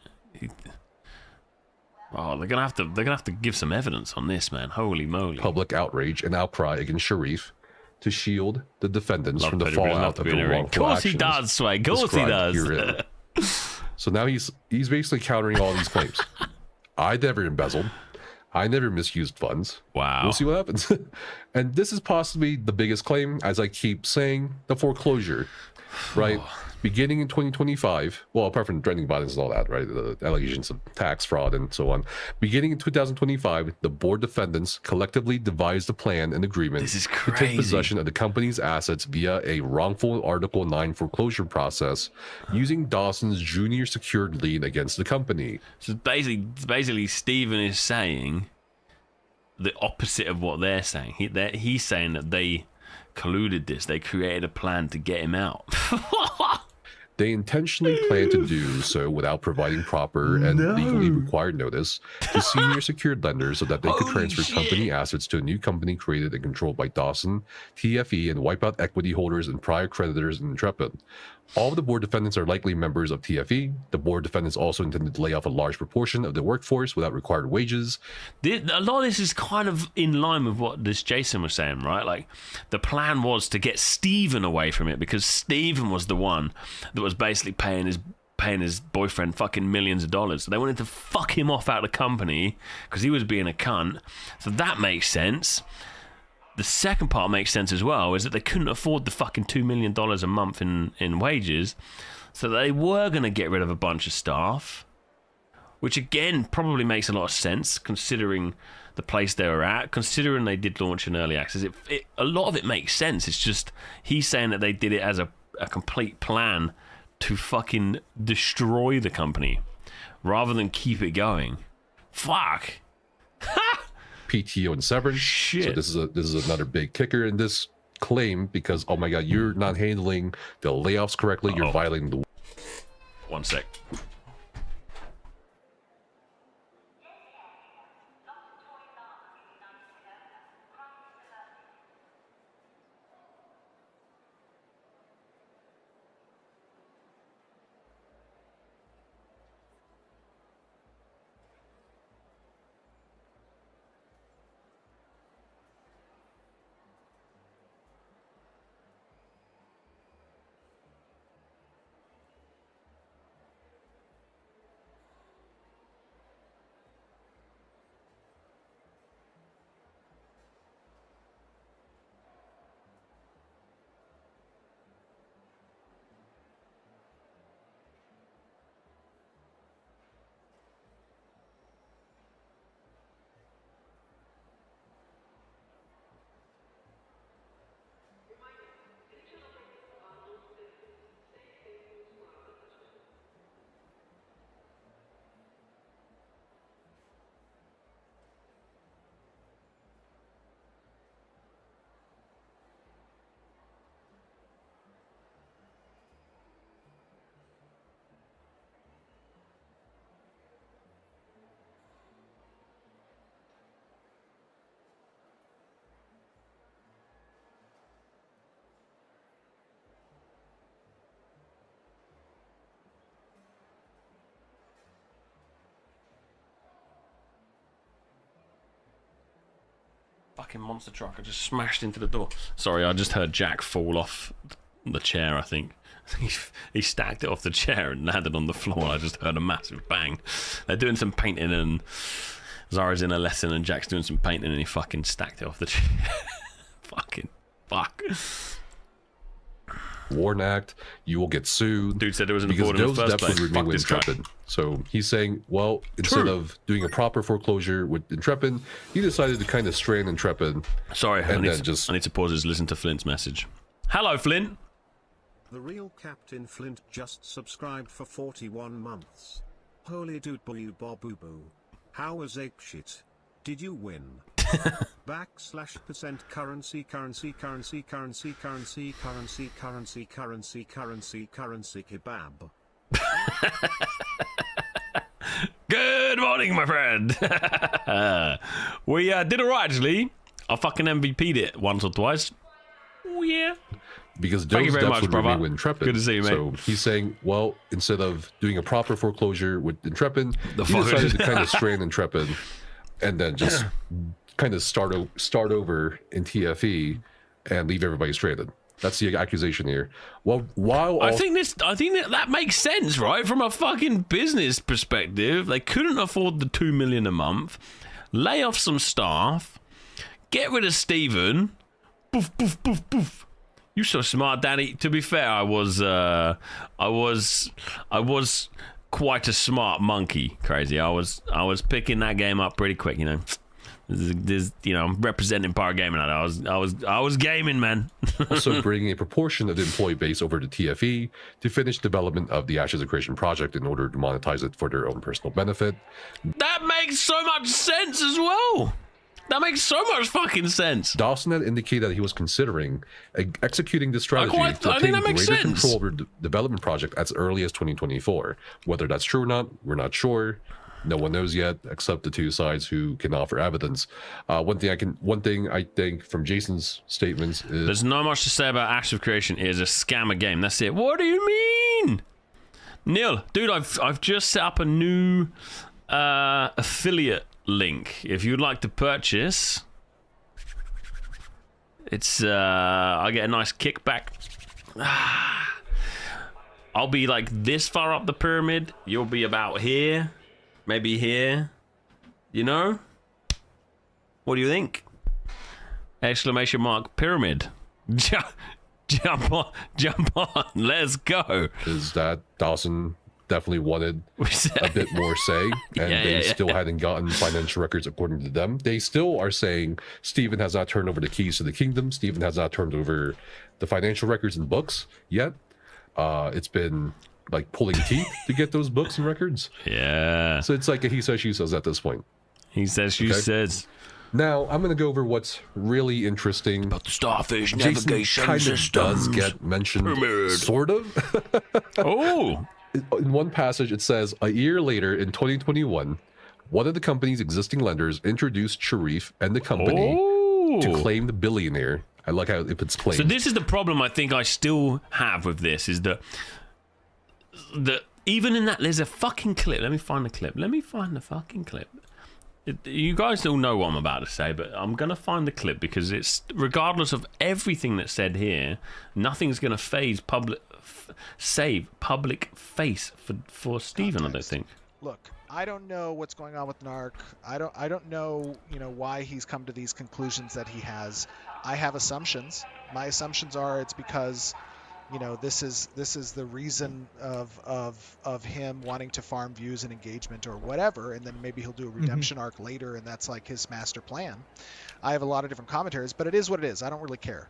Oh, they're gonna have to give some evidence on this, man. Holy moly! Public outrage and outcry against Sharif to shield the defendants Love from the Petty Bruno, fallout of love their Of wrongful course he actions does, Sway. Of course he described does. herein. So now he's basically countering all these claims. I never embezzled. I never misused funds. Wow. We'll see what happens. And this is possibly the biggest claim, as I keep saying, the foreclosure, right? Beginning in 2025, well, apart from threatening violence and all that, right? The allegations of tax fraud and so on. Beginning in 2025, the board defendants collectively devised a plan and agreement This is to crazy. take possession of the company's assets via a wrongful Article 9 foreclosure process using Dawson's junior secured lien against the company. So basically, Stephen is saying the opposite of what they're saying. He's saying that they colluded this. They created a plan to get him out. They intentionally planned to do so without providing proper and legally required notice to senior secured lenders so that they could Holy transfer shit. company assets to a new company created and controlled by Dawson, TFE, and wipe out equity holders and prior creditors in Intrepid. All of the board defendants are likely members of TFE. The board defendants also intended to lay off a large proportion of the workforce without required wages. A lot of this is kind of in line with what this Jason was saying, right? Like, the plan was to get Stephen away from it because Stephen was the one that was basically paying his boyfriend fucking millions of dollars. So they wanted to fuck him off out of the company because he was being a cunt. So that makes sense. The second part makes sense as well, is that they couldn't afford the fucking $2 million a month in wages. So they were going to get rid of a bunch of staff, which again probably makes a lot of sense considering the place they were at, considering they did launch an early access. A lot of it makes sense. It's just he's saying that they did it as a complete plan to fucking destroy the company rather than keep it going. Fuck. PTO and severance. Shit. So this is another big kicker in this claim because, oh my god, you're not handling the layoffs correctly. You're violating the... One sec. Fucking monster truck. I just smashed into the door. Sorry, I just heard Jack fall off the chair, I think. He stacked it off the chair and landed on the floor. I just heard a massive bang. They're doing some painting and Zara's in a lesson and Jack's doing some painting and he fucking stacked it off the chair. Fucking fuck. Warren Act, you will get sued. Dude said it was an because afford in the those first debts place. would remain Fuck with this guy. Intrepid. So he's saying, well, instead True. of doing a proper foreclosure with Intrepid, he decided to kind of strand Intrepid. Sorry, I and need, then just I need to pause this, listen to Flint's message. Hello, Flint. The real Captain Flint just subscribed for 41 months. Holy dude boo boo boo. How was ape shit? Did you win? /% currency kebab. Good morning, my friend. We did alright, actually. I fucking MVP'd it once or twice. Oh, yeah. because Thank you those very debts much, would brother. remain with Intrepid. Good to see you, mate. So he's saying, well, instead of doing a proper foreclosure with Intrepid, The he fuck- decided to kind of strand Intrepid and then just kind of start over in TFE and leave everybody stranded. That's the accusation here. Well, while I think that makes sense, right? From a fucking business perspective, they couldn't afford the $2 million a month. Lay off some staff, get rid of Steven. Poof, poof, poof, poof. You're so smart, Danny. To be fair, I was quite a smart monkey. Crazy. I was picking that game up pretty quick. You know, I'm representing Power Gaming. I was gaming, man. also bringing a proportion of the employee base over to TFE to finish development of the Ashes of Creation project in order to monetize it for their own personal benefit. That makes so much sense as well. That makes so much fucking sense. Dawson had indicated that he was considering executing this strategy to I obtain think that makes greater sense. control over the development project as early as 2024. Whether that's true or not, we're not sure. No one knows yet, except the two sides who can offer evidence. One thing I think from Jason's statements is there's not much to say about Ashes of Creation. It is a scammer game. That's it. What do you mean, Neil? Dude, I've just set up a new affiliate link. If you'd like to purchase, it's I get a nice kickback. I'll be like this far up the pyramid. You'll be about here, maybe here. You know? What do you think? Exclamation mark pyramid. Jump on. Let's go. is that Dawson definitely wanted a bit more say, and they still hadn't gotten financial records according to them. They still are saying Steven has not turned over the keys to the kingdom. Steven has not turned over the financial records and books yet. It's been like pulling teeth to get those books and records. Yeah. So it's like a he says, she says at this point. He says, she says. Now, I'm going to go over what's really interesting. About the starfish Jason navigation kind of systems. does get mentioned, sort of. Oh. In one passage, it says, a year later in 2021, one of the company's existing lenders introduced Sharif and the company to claim the billionaire. I like how it's claimed. So this is the problem I think I still have with this, is that even in that, there's a fucking clip. Let me find the clip. Let me find the fucking clip. You guys all know what I'm about to say, but I'm going to find the clip because it's, regardless of everything that's said here, nothing's going to save public face for Steven, I don't think. Look, I don't know what's going on with Narc. I don't know, why he's come to these conclusions that he has. I have assumptions. My assumptions are it's because, this is the reason of him wanting to farm views and engagement or whatever, and then maybe he'll do a redemption arc later, and that's like his master plan. I have a lot of different commentaries, but it is what it is. I don't really care.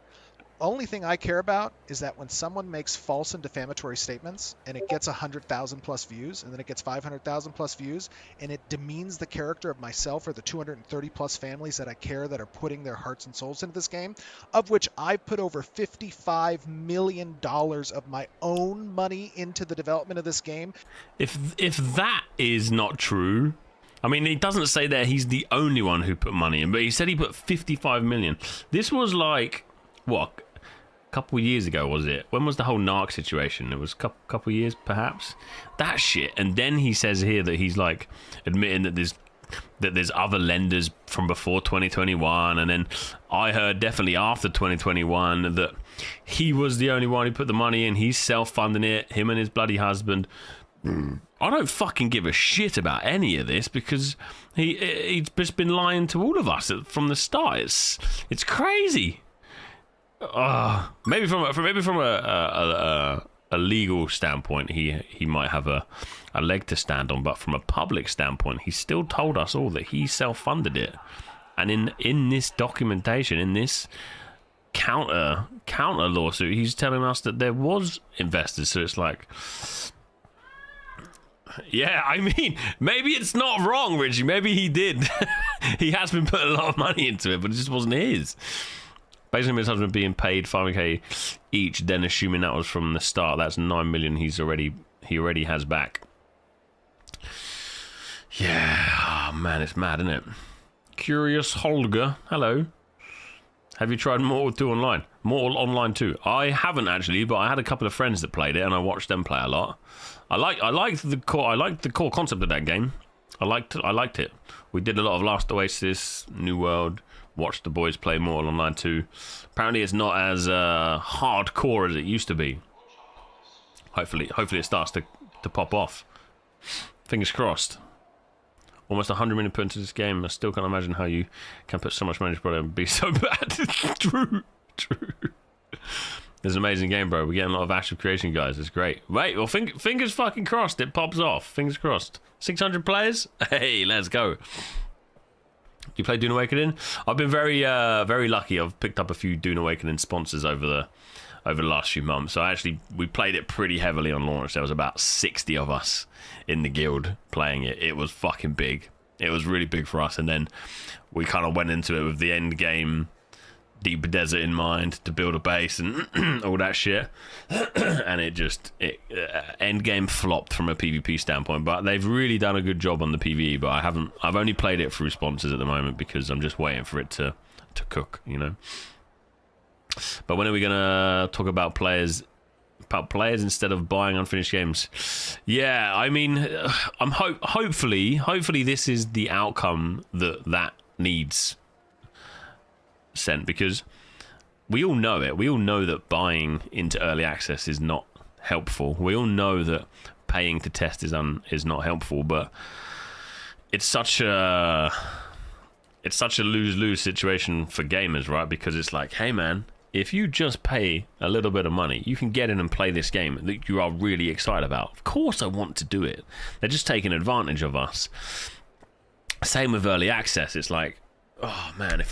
Only thing I care about is that when someone makes false and defamatory statements and it gets 100,000 plus views, and then it gets 500,000 plus views, and it demeans the character of myself or the 230 plus families that I care that are putting their hearts and souls into this game, of which I put over $55 million of my own money into the development of this game. If that is not true, I mean, he doesn't say that he's the only one who put money in, but he said he put 55 million. This was like, what? Couple years ago, was it? When was the whole Narc situation? It was a couple years, perhaps. That shit. And then he says here that he's like admitting that there's other lenders from before 2021, and then I heard definitely after 2021 that he was the only one who put the money in. He's self-funding it, him and his bloody husband. I don't fucking give a shit about any of this because he's just been lying to all of us from the start. It's crazy. Maybe from a legal standpoint, he might have a leg to stand on, but from a public standpoint, he still told us all that he self-funded it. And in this documentation, in this counter lawsuit, he's telling us that there was investors. So it's like, yeah, I mean, maybe it's not wrong, Richie. Maybe he did. He has been putting a lot of money into it, but it just wasn't his. Based on his husband being paid $5,000 each, then assuming that was from the start, that's $9 million he already has back. Yeah, oh man, it's mad, isn't it? Curious Holger, hello. Have you tried Mortal 2 online? Mortal Online 2. I haven't actually, but I had a couple of friends that played it, and I watched them play a lot. I liked the core concept of that game. I liked it. We did a lot of Last Oasis, New World. Watched the boys play Mortal Online 2. Apparently, it's not as hardcore as it used to be. Hopefully it starts to pop off. Fingers crossed. Almost 100 million put into this game. I still can't imagine how you can put so much money into it and be so bad. True. It's an amazing game, bro. We're getting a lot of active creation, guys. It's great. Wait, well, fingers fucking crossed. It pops off. Fingers crossed. 600 players? Hey, let's go. Do you play Dune Awakening? I've been very lucky. I've picked up a few Dune Awakening sponsors over the last few months. So we played it pretty heavily on launch. There was about 60 of us in the guild playing it. It was fucking big. It was really big for us. And then we kind of went into it with the end game deep desert in mind to build a base and all that shit. And end game flopped from a PvP standpoint. But they've really done a good job on the PvE. But I've only played it through sponsors at the moment because I'm just waiting for it to cook, you know. But when are we gonna talk about players instead of buying unfinished games? Yeah, I mean, I'm hopefully this is the outcome that needs sent, because we all know it. We all know that buying into early access is not helpful. We all know that paying to test is not helpful. But it's such a lose-lose situation for gamers, right? Because it's like, hey man, if you just pay a little bit of money, you can get in and play this game that you are really excited about. Of course I want to do it. They're just taking advantage of us. Same with early access. It's like, oh man,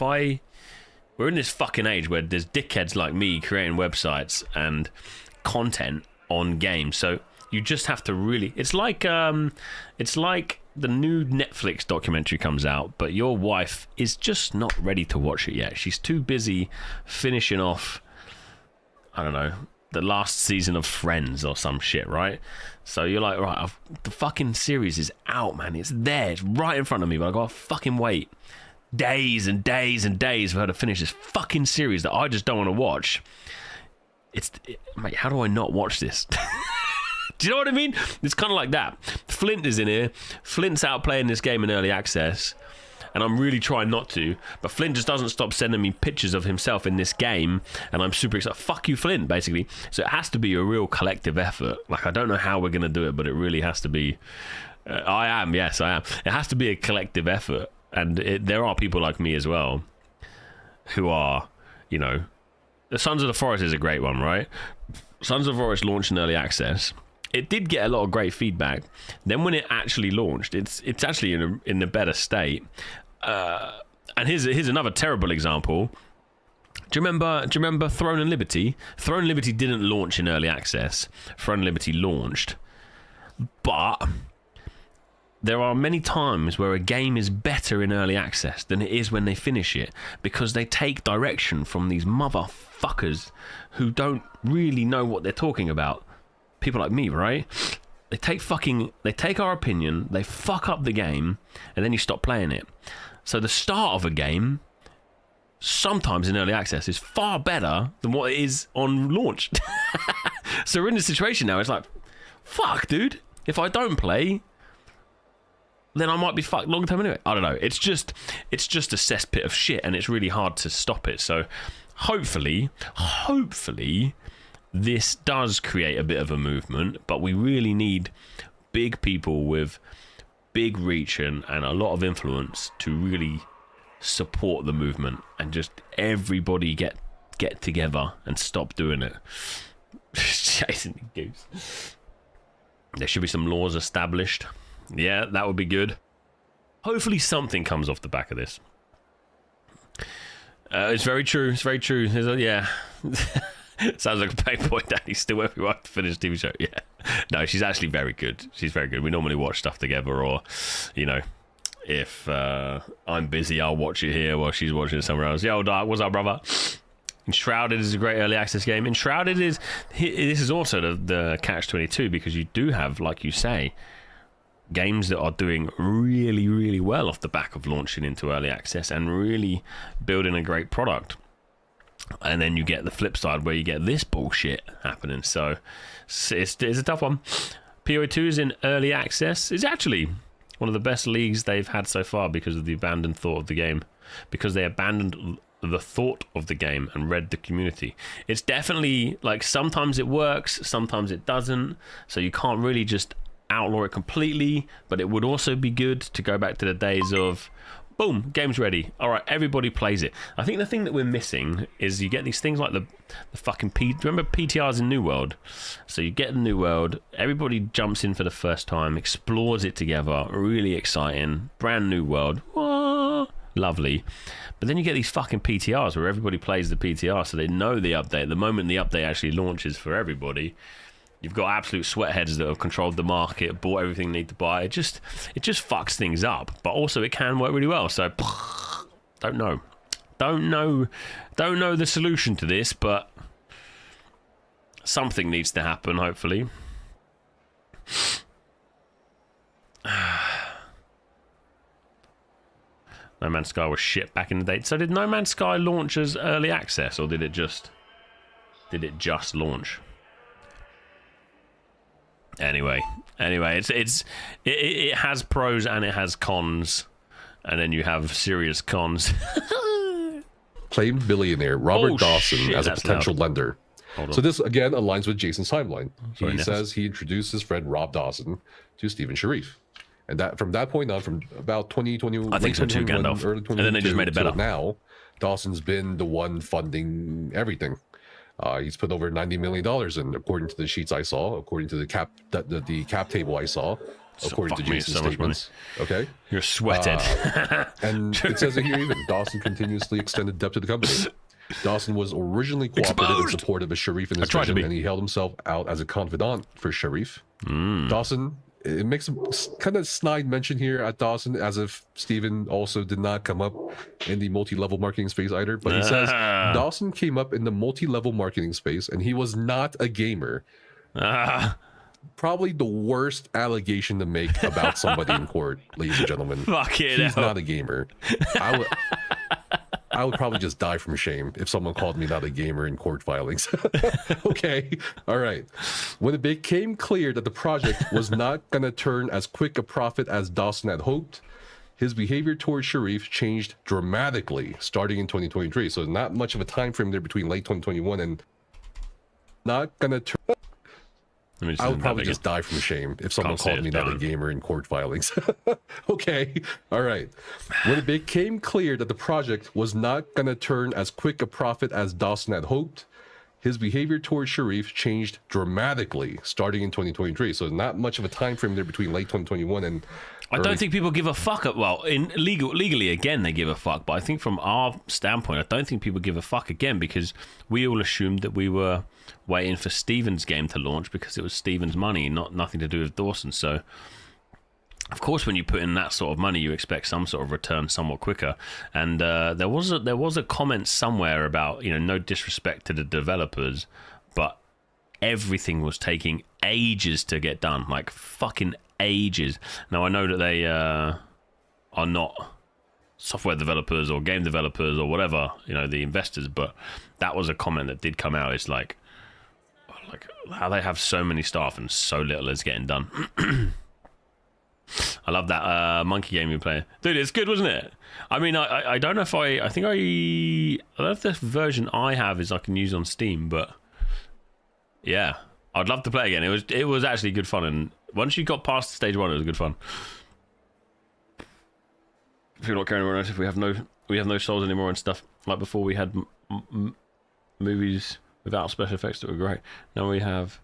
we're in this fucking age where there's dickheads like me creating websites and content on games. So you just have to really, it's like the new Netflix documentary comes out, but your wife is just not ready to watch it yet. She's too busy finishing off, I don't know, the last season of Friends or some shit, right? So you're like, right, the fucking series is out, man. It's there. It's right in front of me, but I gotta fucking wait days and days and days for her to finish this fucking series that I just don't want to watch. Mate, how do I not watch this? Do you know what I mean? It's kind of like that. Flint is in here. Flint's out playing this game in early access, and I'm really trying not to, but Flint just doesn't stop sending me pictures of himself in this game, and I'm super excited. Fuck you, Flint, basically. So it has to be a real collective effort. Like, I don't know how we're going to do it, but it really has to be. I am. It has to be a collective effort, and there are people like me as well who are, you know, the Sons of the Forest is a great one, right? Sons of the Forest launched in early access. It did get a lot of great feedback. Then when it actually launched, it's actually in a better state. And here's another terrible example. Do you remember Throne and Liberty? Throne and Liberty didn't launch in early access. Throne and Liberty launched. But there are many times where a game is better in early access than it is when they finish it, because they take direction from these motherfuckers who don't really know what they're talking about. People like me, right? They take our opinion, they fuck up the game, and then you stop playing it. So the start of a game, sometimes in early access, is far better than what it is on launch. So we're in this situation now. It's like, fuck, dude. If I don't play, then I might be fucked long term anyway. I don't know. It's just a cesspit of shit, and it's really hard to stop it. So hopefully, this does create a bit of a movement, but we really need big people with big reach and a lot of influence to really support the movement, and just everybody get together and stop doing it. Chasing the goose. There should be some laws established. Yeah, that would be good. Hopefully something comes off the back of this. It's very true. It's very true. Yeah. Sounds like a Playboy Daddy still everyone to finish TV show. Yeah. No, she's actually very good. She's very good. We normally watch stuff together, or, you know, if I'm busy, I'll watch it here while she's watching it somewhere else. Yo, Dark, what's up, brother? Enshrouded is a great early access game. Enshrouded this is also the catch-22, because you do have, like you say, games that are doing really, really well off the back of launching into early access and really building a great product. And then you get the flip side where you get this bullshit happening. So it's a tough one. PoE2 is in early access. It's actually one of the best leagues they've had so far because of the abandoned thought of the game. Because they abandoned the thought of the game and read the community. It's definitely, like, sometimes it works, sometimes it doesn't. So you can't really just outlaw it completely. But it would also be good to go back to the days of, boom, game's ready. All right, everybody plays it. I think the thing that we're missing is you get these things like the fucking remember PTRs in New World? So you get the New World, everybody jumps in for the first time, explores it together, really exciting, brand new world. Whoa, lovely. But then you get these fucking PTRs where everybody plays the PTR, so they know the update. The moment the update actually launches for everybody, you've got absolute sweatheads that have controlled the market, bought everything they need to buy. It just fucks things up. But also it can work really well. So don't know the solution to this, but something needs to happen, hopefully. No Man's Sky was shit back in the day. So did No Man's Sky launch as early access, or did it just launch? Anyway, it has pros and it has cons, and then you have serious cons. Claimed billionaire Robert Dawson as a potential lender. So this again aligns with Jason's timeline. He says he introduced his friend Rob Dawson to Stephen Sharif, and that from that point on, from about 2021, I think so too, Gandalf. Early 2022, and then they just made it better. Now, Dawson's been the one funding everything. He's put over $90 million in, according to the sheets I saw, according to the cap table I saw, according to Jason's statements. Okay, you're sweated. And it says it here even. Dawson continuously extended debt to the company. Dawson was originally cooperative and supportive of Sharif in his vision, and he held himself out as a confidant for Sharif. Dawson, it makes a kind of snide mention here at Dawson, as if Steven also did not come up in the multi-level marketing space either. But he says Dawson came up in the multi-level marketing space, and he was not a gamer. Probably the worst allegation to make about somebody in court, ladies and gentlemen. Fuck it. He's not a gamer. I would probably just die from shame if someone called me not a gamer in court filings. Okay, all right. When it became clear that the project was not going to turn as quick a profit as Dawson had hoped, his behavior towards Sharif changed dramatically starting in 2023. So not much of a time frame there between late 2021 and not going to turn. I would probably just die from shame if someone called me not a gamer in court filings. Okay, all right. When it became clear that the project was not going to turn as quick a profit as Dawson had hoped, his behavior towards Sharif changed dramatically starting in 2023. So not much of a time frame there between late 2021 and I don't think people give a fuck. Well, legally, again, they give a fuck. But I think from our standpoint, I don't think people give a fuck again, because we all assumed that we were waiting for Steven's game to launch because it was Steven's money, nothing to do with Dawson. So, of course, when you put in that sort of money, you expect some sort of return somewhat quicker. And there was a comment somewhere about, no disrespect to the developers, but everything was taking ages to get done, like fucking ages. Now I know that they are not software developers or game developers or whatever, the investors, but that was a comment that did come out. It's like how they have so many staff and so little is getting done. I love that monkey game you play, dude. It's good, wasn't it? I mean, I don't know if I don't know if the version I have is I can use on Steam, but yeah, I'd love to play again. It was actually good fun, and once you got past stage 1, it was good fun. If you're not carrying around, if we have no souls anymore and stuff, like before we had movies without special effects that were great. Now we have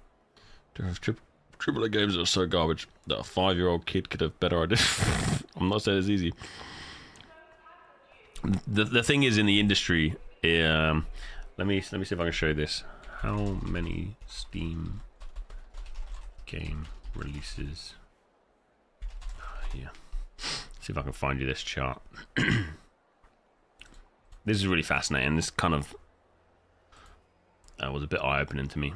triple A games that are so garbage that a 5-year-old kid could have better ideas. I'm not saying it's easy. The thing is, in the industry, let me see if I can show you this. How many Steam game releases? Yeah. See if I can find you this chart. This is really fascinating. This kind of was a bit eye-opening to me.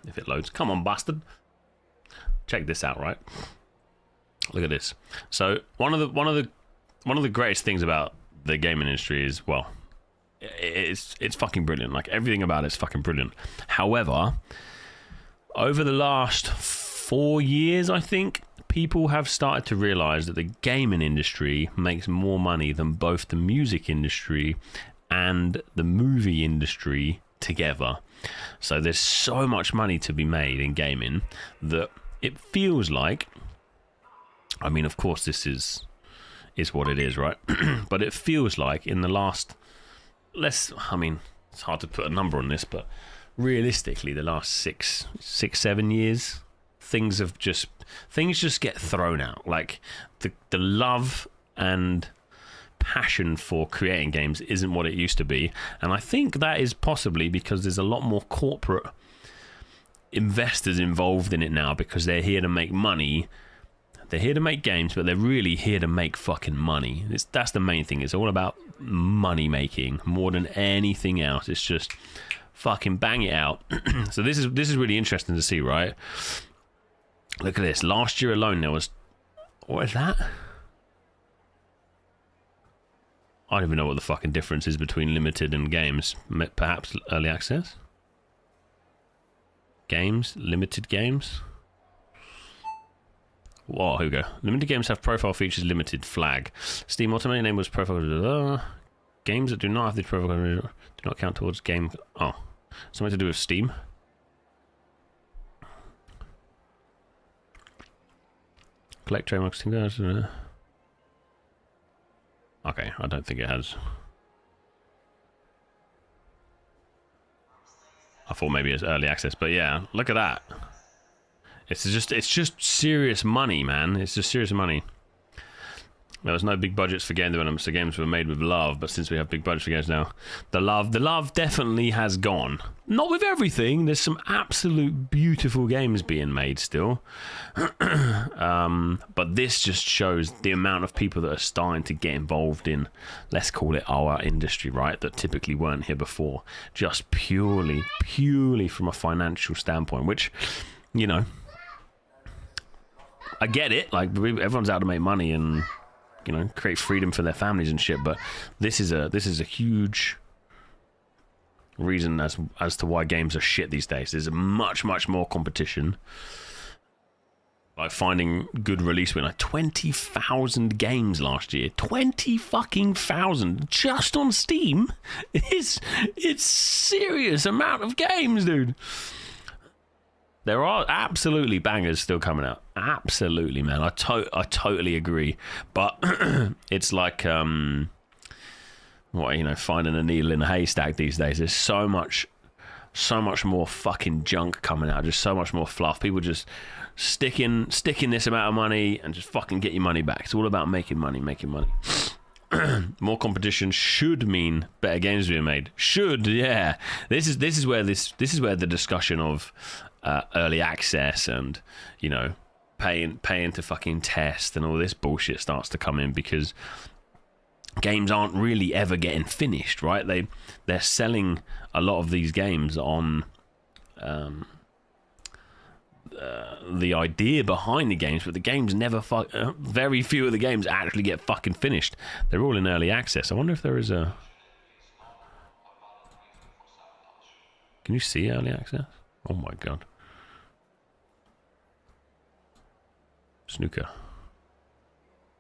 If it loads, come on, bastard! Check this out, right? Look at this. So one of the greatest things about the gaming industry is, well, it's fucking brilliant. Like, everything about it's fucking brilliant. However, over the last 4 years, I think, people have started to realize that the gaming industry makes more money than both the music industry and the movie industry together. So there's so much money to be made in gaming that it feels like, I mean, of course this is what it is, right? But it feels like in the last, I mean, it's hard to put a number on this, but realistically the last six, 7 years, things just get thrown out. Like, the love and passion for creating games isn't what it used to be, and I think that is possibly because there's a lot more corporate investors involved in it now, because they're here to make money. They're here to make games, but they're really here to make fucking money. That's the main thing. It's all about money making more than anything else. It's just fucking bang it out. So this is really interesting to see, right? Look at this. Last year alone there was, what is that? I don't even know what the fucking difference is between limited and games. Perhaps early access? Games? Limited games? Whoa, here we go. Limited games have profile features, limited flag. Steam automated name was profile. Games that do not have the profile do not count towards game. Oh, something to do with Steam. Collect trademarks. Okay, I don't think it has. I thought maybe it's early access, but yeah, look at that. It's just serious money, man. It's just serious money. There was no big budgets for game development, so games were made with love, but since we have big budgets for games now, the love definitely has gone. Not with everything. There's some absolute beautiful games being made still. But this just shows the amount of people that are starting to get involved in, let's call it our industry, right, that typically weren't here before. Just purely from a financial standpoint, which, you know, I get it. Like, everyone's out to make money and, you know, create freedom for their families and shit, but this is a huge reason as to why games are shit these days. There's a much more competition. Like, finding good release win, like 20,000 games last year. 20 fucking thousand just on Steam. It's serious amount of games, dude. There are absolutely bangers still coming out. Absolutely, man. I totally agree. But it's like, what, you know, finding a needle in a haystack these days. There's so much more fucking junk coming out. Just so much more fluff. People just sticking this amount of money and just fucking get your money back. It's all about making money. More competition should mean better games being made. Should, yeah. This is where the discussion of early access and, you know, paying to fucking test and all this bullshit starts to come in, because games aren't really ever getting finished, right? They're selling a lot of these games on the idea behind the games, but the games never very few of the games actually get fucking finished. They're all in early access. I wonder if there is a... Can you see early access? Oh my god. Snooker.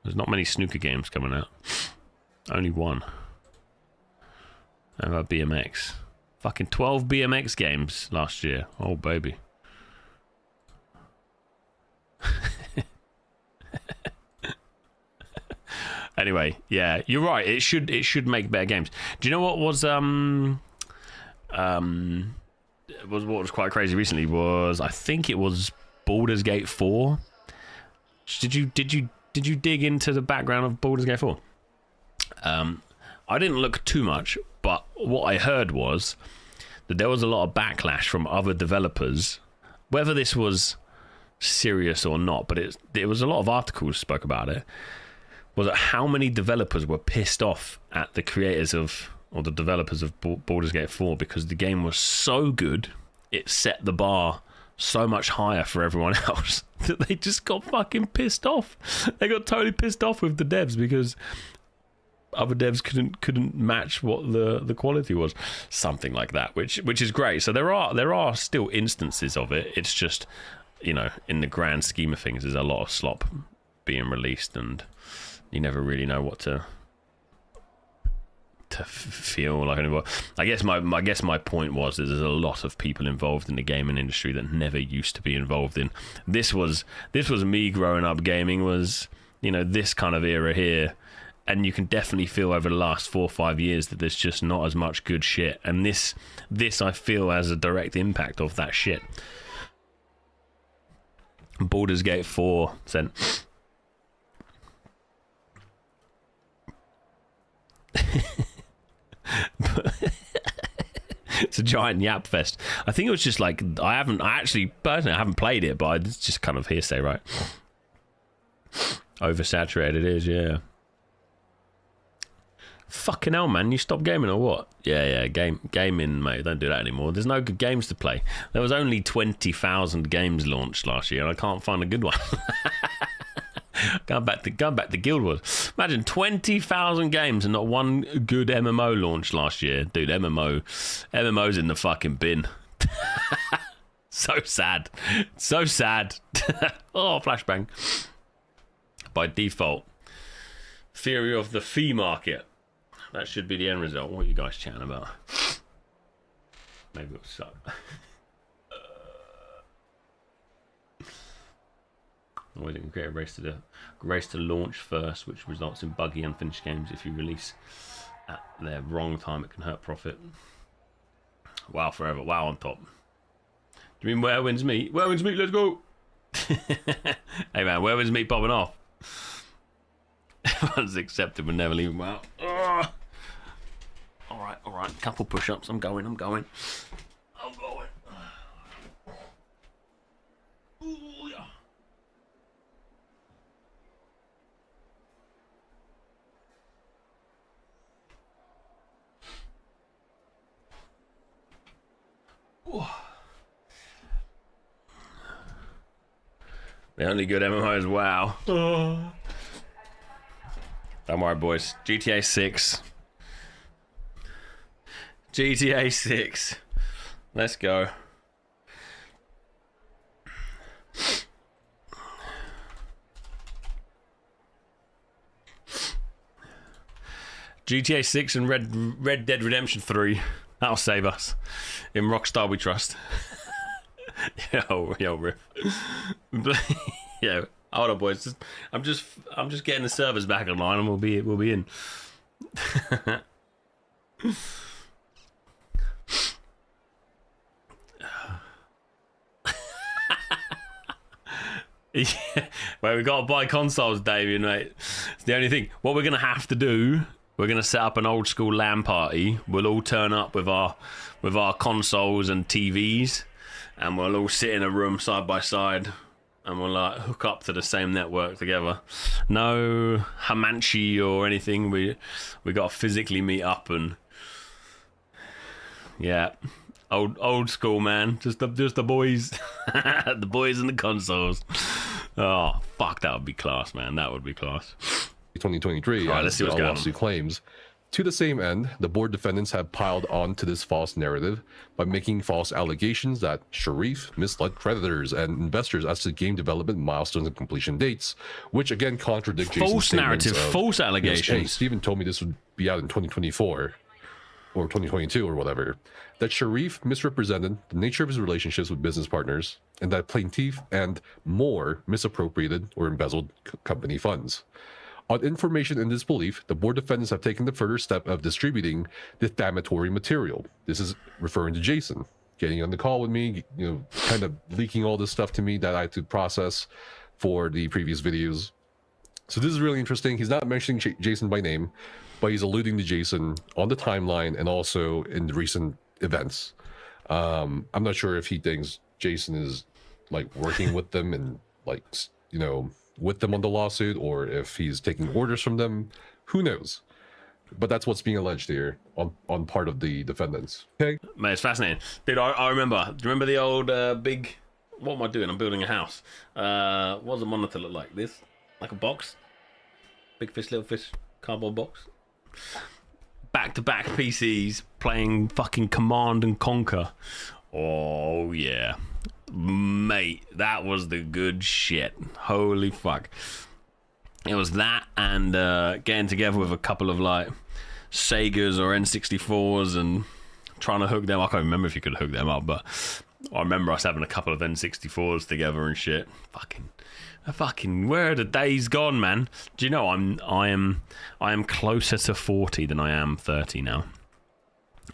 There's not many snooker games coming out. Only one. How about BMX? Fucking 12 BMX games last year. Oh baby. Anyway, yeah, you're right. It should make better games. Do you know what was what was quite crazy recently was, I think it was Baldur's Gate 4. Did you dig into the background of Baldur's Gate 4? I didn't look too much, but what I heard was that there was a lot of backlash from other developers, whether this was serious or not, but it was a lot of articles spoke about it, was that how many developers were pissed off at the creators of, or the developers of Baldur's Gate 4, because the game was so good, it set the bar so much higher for everyone else that they just got fucking pissed off. They got totally pissed off with the devs because other devs couldn't match what the quality was, something like that, which is great. So there are still instances of it. It's just, you know, in the grand scheme of things, there's a lot of slop being released, and you never really know what to feel like anymore. I guess my point was that there's a lot of people involved in the gaming industry that never used to be involved in. This was me growing up gaming, was, you know, this kind of era here, and you can definitely feel over the last 4 or 5 years that there's just not as much good shit, and this I feel has a direct impact of that shit. Baldur's Gate 4 sent. It's a giant yap fest. I think it was just like, I actually personally haven't played it, but it's just kind of hearsay, right? Oversaturated it is, yeah. Fucking hell, man, you stopped gaming or what? Yeah, gaming, mate, don't do that anymore. There's no good games to play. There was only 20,000 games launched last year, and I can't find a good one. Going back to Guild Wars. Imagine 20,000 games and not one good MMO launched last year. Dude, MMO's in the fucking bin. So sad. So sad. Oh, flashbang. By default. Theory of the fee market. That should be the end result. What are you guys chatting about? Maybe it'll suck. Always can create a race to launch first, which results in buggy unfinished games. If you release at their wrong time, it can hurt profit. Wow forever. Wow on top. Do you mean where wins meat? Where wins meat? Let's go. Hey man, where wins meat popping off? Everyone's accepted but never leave them out. All right. Couple push-ups. I'm going. Ooh, yeah. The only good MMO is WoW. Don't worry, boys. GTA 6. GTA 6. Let's go. GTA 6 and Red Dead Redemption 3. That'll save us. In Rockstar we trust. Yo, Riff. Yeah, hold on, boys. I'm just getting the servers back online, and we'll be in. Yeah, well, we gotta buy consoles, Damien, mate. It's the only thing. What we're gonna have to do, we're gonna set up an old school LAN party. We'll all turn up with our consoles and TVs, and we'll all sit in a room side by side, and we'll hook up to the same network together. No Hamanchi or anything. We gotta physically meet up, and yeah. Old school, man. Just the boys. The boys and the consoles. Oh, fuck, that would be class, man. That would be class. 2023, right, let's see what's going on. Claims. To the same end, the board defendants have piled on to this false narrative by making false allegations that Sharif misled creditors and investors as to game development milestones and completion dates, which again contradict false narrative, false allegations. Hey, Steven told me this would be out in 2024 or 2022 or whatever. That Sharif misrepresented the nature of his relationships with business partners, and that plaintiff and more misappropriated or embezzled company funds. On information in this belief, the board defendants have taken the further step of distributing defamatory material. This is referring to Jason getting on the call with me, kind of leaking all this stuff to me that I had to process for the previous videos. So this is really interesting. He's not mentioning Jason by name, but he's alluding to Jason on the timeline and also in the recent events. I'm not sure if he thinks Jason is like working with them and like, with them on the lawsuit, or if he's taking orders from them. Who knows? But that's what's being alleged here on part of the defendants. Okay, man, it's fascinating, dude. I remember. Do you remember the old big? What am I doing? I'm building a house. What does a monitor look like? This, like a box. Big fish, little fish, cardboard box. back-to-back PCs playing fucking Command and Conquer. Oh yeah, mate, that was the good shit. Holy fuck. It was that and getting together with a couple of like Segas or N64s and trying to hook them. I can't remember if you could hook them up, but I remember us having a couple of N64s together and shit. Fucking where are the days gone, man? Do you know I am closer to 40 than I am 30 now,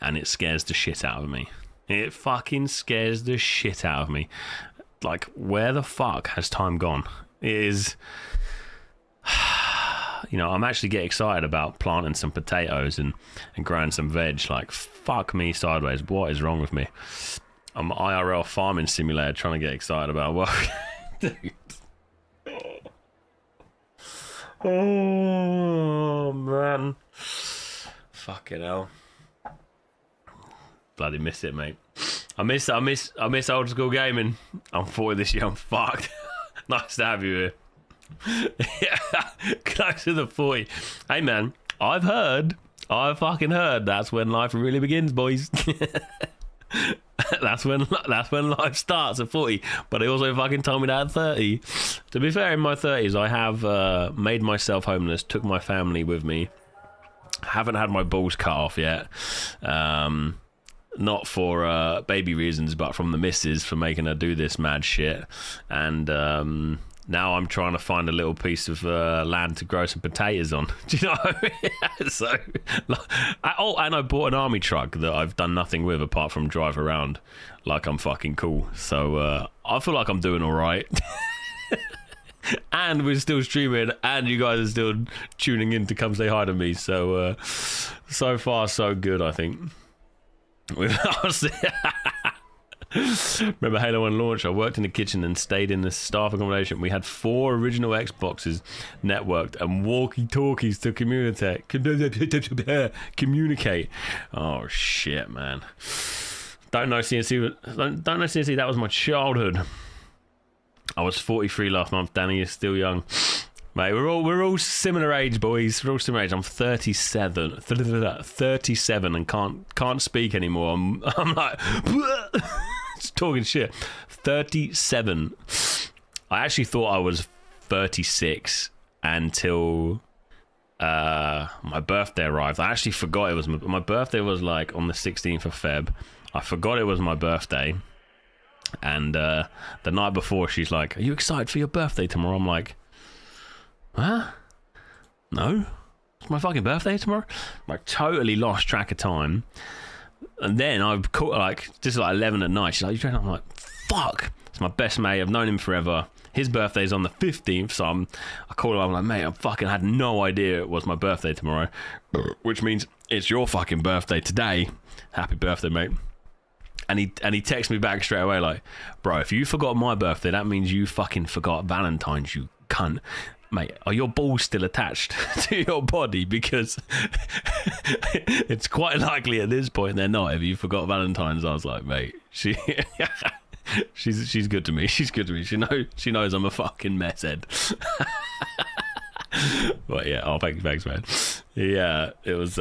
and it scares the shit out of me. It fucking scares the shit out of me. Like, where the fuck has time gone? It is, you know, I'm actually getting excited about planting some potatoes and growing some veg. Like, fuck me sideways. What is wrong with me? I'm IRL farming simulator trying to get excited about what. Dude. Oh man, fucking hell, bloody miss it, mate. I miss old school gaming. I'm 40 this year. I'm fucked. Nice to have you here. Yeah, close to the 40. Hey man, I've fucking heard that's when life really begins, boys. That's when life starts at 40. But they also fucking told me that at 30. To be fair, in my 30s, I have made myself homeless, took my family with me. Haven't had my balls cut off yet. Not for baby reasons, but from the missus for making her do this mad shit. And now I'm trying to find a little piece of land to grow some potatoes on. Do you know what I mean? So, and I bought an army truck that I've done nothing with apart from drive around like I'm fucking cool. So I feel like I'm doing all right. And we're still streaming, and you guys are still tuning in to come say hi to me. So, so far so good, I think. Remember Halo 1 launch? I worked in the kitchen and stayed in the staff accommodation. We had 4 original Xboxes networked and walkie-talkies to communicate. Oh shit, man! Don't know CNC. That was my childhood. I was 43 last month. Danny is still young, mate. We're all similar age, boys. We're all similar age. I'm 37 and can't speak anymore. I'm like. Just talking shit. 37. I actually thought I was 36 until my birthday arrived. I actually forgot it was my birthday was like on the 16th of Feb. I forgot it was my birthday. And the night before, she's like, "Are you excited for your birthday tomorrow?" I'm like, "Huh? No, it's my fucking birthday tomorrow." Like, totally lost track of time. And then I caught, like, just like 11 at night. She's like, "You drunk?" I'm like, "Fuck, it's my best mate. I've known him forever. His birthday's on the 15th, so I called him. I'm like, "Mate, I fucking had no idea it was my birthday tomorrow," which means it's your fucking birthday today. Happy birthday, mate. And he texts me back straight away like, "Bro, if you forgot my birthday, that means you fucking forgot Valentine's, you cunt." Mate, are your balls still attached to your body? Because it's quite likely at this point they're not. If you forgot Valentine's, I was like, mate, she's good to me. She's good to me. She knows I'm a fucking mess head. But yeah, oh, thanks, man. Yeah, it was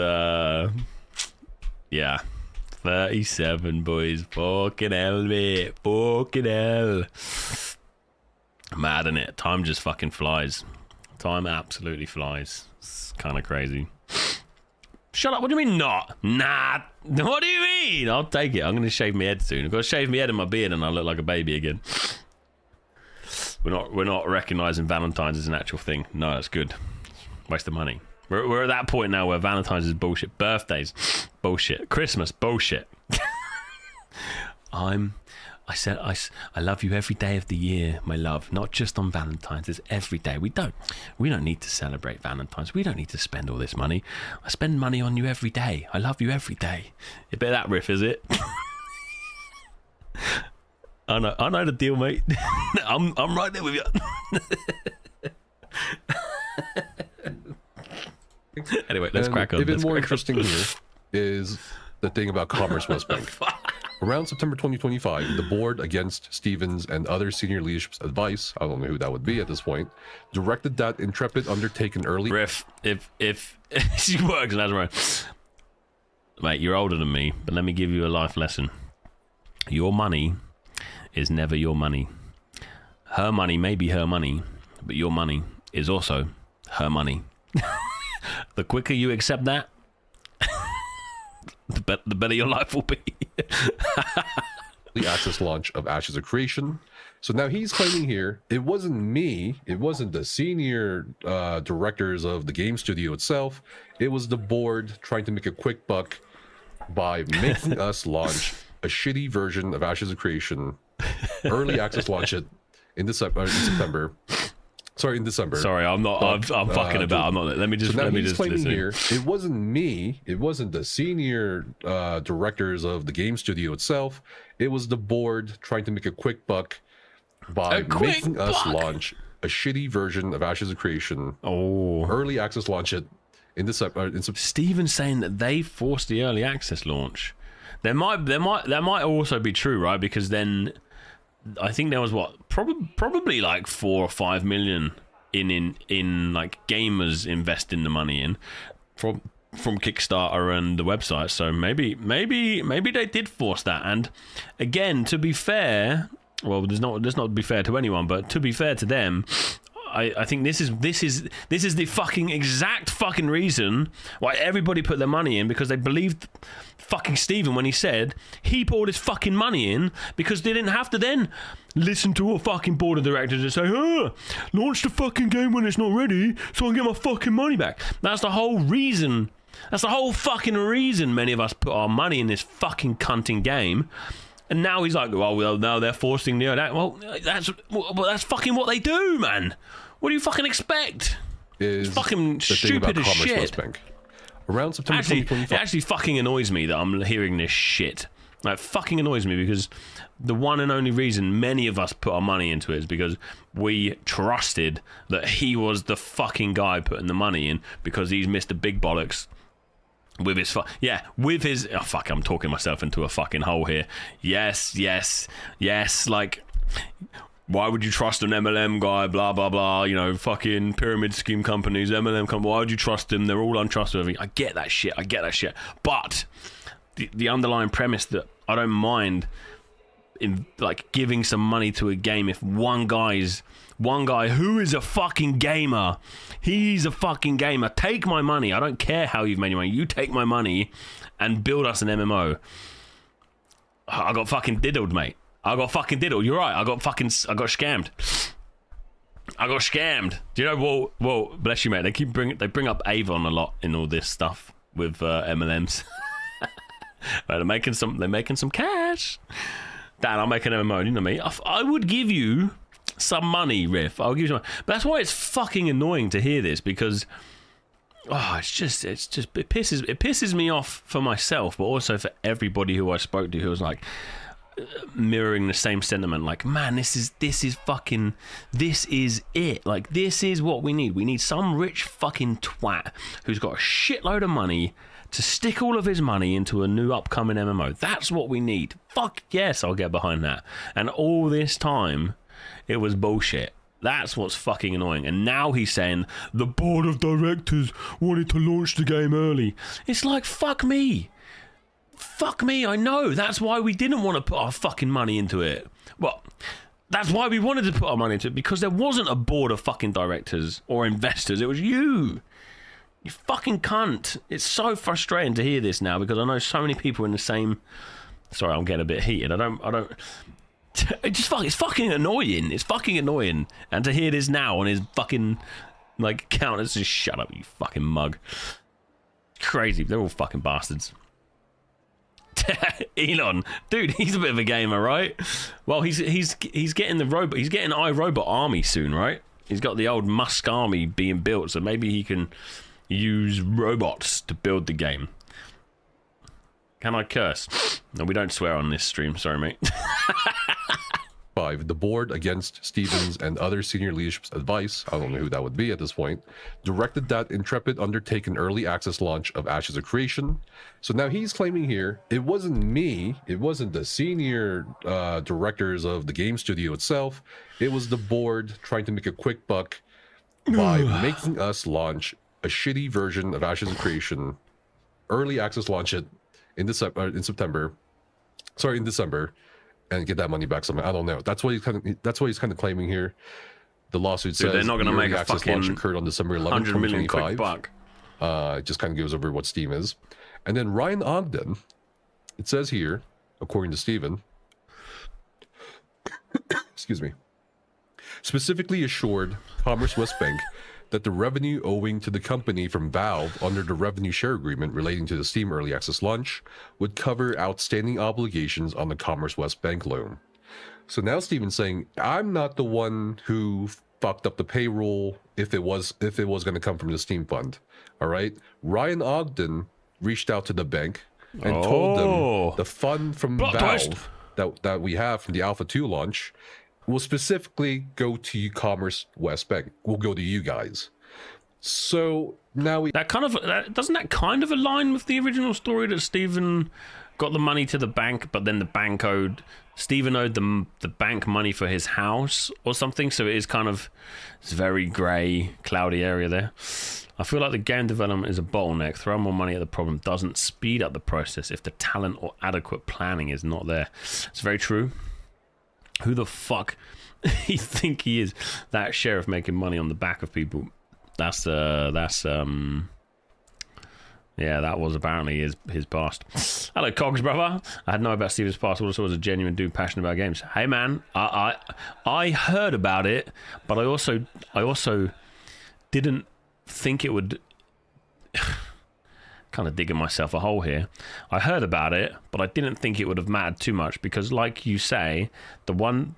yeah, 37, boys. Fucking hell, mate. Fucking hell. Mad, innit? Time just fucking flies. Time absolutely flies. It's kind of crazy. Shut up. What do you mean not? Nah. What do you mean? I'll take it. I'm going to shave my head soon. I've got to shave my head and my beard and I look like a baby again. We're not recognizing Valentine's as an actual thing. No, that's good. Waste of money. We're at that point now where Valentine's is bullshit. Birthdays, bullshit. Christmas, bullshit. I love you every day of the year, my love. Not just on Valentine's. It's every day. We don't need to celebrate Valentine's. We don't need to spend all this money. I spend money on you every day. I love you every day. A bit of that riff, is it? I know the deal, mate. I'm right there with you. Anyway, let's crack on. Even more interesting here is the thing about Commerce West Bank. Around September 2025, the board, against Stevens and other senior leadership's advice, I don't know who that would be at this point, directed that Intrepid undertake an early... Riff, if she works, that's right. Mate, you're older than me, but let me give you a life lesson. Your money is never your money. Her money may be her money, but your money is also her money. The quicker you accept that, the better your life will be. The access launch of Ashes of Creation. So now he's claiming here, it wasn't me, it wasn't the senior directors of the game studio itself, it was the board trying to make a quick buck by making us launch a shitty version of Ashes of Creation, early access launch it in September. Sorry, in December. Sorry, I'm not. I'm fucking about. I'm not. Let me just. So now let me he's just claiming listen. here, it wasn't me. It wasn't the senior directors of the game studio itself. It was the board trying to make a quick buck by making us launch a shitty version of Ashes of Creation. Oh, early access launch it in December. Steven's saying that they forced the early access launch. That might also be true, right? Because then I think there was probably like 4 or 5 million in like gamers investing the money in from Kickstarter and the website. So maybe they did force that. And again, to be fair, well, there's not to be fair to anyone, but to be fair to them, I think this is the fucking exact fucking reason why everybody put their money in, because they believed fucking Steven when he said he put all his fucking money in because they didn't have to then listen to a fucking board of directors and say, launch the fucking game when it's not ready so I can get my fucking money back. That's the whole reason. That's the whole fucking reason many of us put our money in this fucking cunting game. And now he's like, well, now they're forcing the that. Well, that's fucking what they do, man. What do you fucking expect? It's fucking stupid as shit. Around September 2025. It actually fucking annoys me that I'm hearing this shit. Like, fucking annoys me, because the one and only reason many of us put our money into it is because we trusted that he was the fucking guy putting the money in, because he's Mr. Big Bollocks. With his oh fuck, I'm talking myself into a fucking hole here. Yes, like, why would you trust an MLM guy, blah blah blah, you know, fucking pyramid scheme companies, MLM companies, why would you trust them? They're all untrustworthy. I get that shit, but the underlying premise that I don't mind in like giving some money to a game if one guy who is a fucking gamer, he's a fucking gamer, take my money. I don't care how you've made your money. You take my money and build us an MMO. I got fucking diddled, mate. I got fucking diddled. You're right. I got scammed. Do you know? Well, bless you, mate. They bring up Avon a lot in all this stuff with MLMs. They're making some cash. Dan, I'll make an MMO. You know me. I would give you some money, Riff. I'll give you some money. But that's why it's fucking annoying to hear this, because it pisses me off for myself, but also for everybody who I spoke to who was like mirroring the same sentiment. Like, man, this is it. Like, this is what we need. We need some rich fucking twat who's got a shitload of money to stick all of his money into a new upcoming MMO. That's what we need. Fuck yes, I'll get behind that. And all this time, it was bullshit. That's what's fucking annoying. And now he's saying the board of directors wanted to launch the game early. It's like, fuck me. Fuck me, I know. That's why we didn't want to put our fucking money into it. Well, that's why we wanted to put our money into it, because there wasn't a board of fucking directors or investors. It was you. You fucking cunt. It's so frustrating to hear this now, because I know so many people in the same... Sorry, I'm getting a bit heated. I don't... It's fucking annoying. It's fucking annoying. And to hear this now on his fucking, like, count, it's just shut up, you fucking mug. Crazy. They're all fucking bastards. Elon, dude, he's a bit of a gamer, right? Well, he's getting the robot. He's getting iRobot army soon, right? He's got the old Musk army being built, so maybe he can use robots to build the game. Can I curse? No, we don't swear on this stream. Sorry, mate. 5, the board, against Stevens and other senior leadership's advice, I don't know who that would be at this point, directed that Intrepid undertake an early access launch of Ashes of Creation. So now he's claiming here, it wasn't me, it wasn't the senior directors of the game studio itself, it was the board trying to make a quick buck by making us launch a shitty version of Ashes of Creation, early access launch it in December, and get that money back somehow. I don't know. That's what he's kind of claiming here. The lawsuit says they're not going to make a access fucking launch occurred on December 11, 100 million quick 2025. buck. It just kind of goes over what Steam is. And then Ryan Ogden, it says here, according to Steven, excuse me, specifically assured Commerce West Bank that the revenue owing to the company from Valve under the revenue share agreement relating to the Steam Early Access launch would cover outstanding obligations on the Commerce West Bank loan. So now Steven's saying, I'm not the one who fucked up the payroll if it was going to come from the Steam fund. All right? Ryan Ogden reached out to the bank and told them the fund from Valve that we have from the Alpha 2 launch will specifically go to Commerce West Bank. Will go to you guys. So now doesn't that kind of align with the original story that Stephen got the money to the bank, but then the bank owed Stephen owed the bank money for his house or something. So it is kind of this very grey, cloudy area there. I feel like the game development is a bottleneck. Throw more money at the problem doesn't speed up the process if the talent or adequate planning is not there. It's very true. Who the fuck you think he is? That sheriff making money on the back of people. Yeah, that was apparently his past. Hello, Cogs, brother. I had no idea about Steven's past. Also was a genuine dude passionate about games. Hey, man, I heard about it, but I also didn't think it would. Kind of digging myself a hole here. I heard about it, but I didn't think it would have mattered too much because, like you say, the one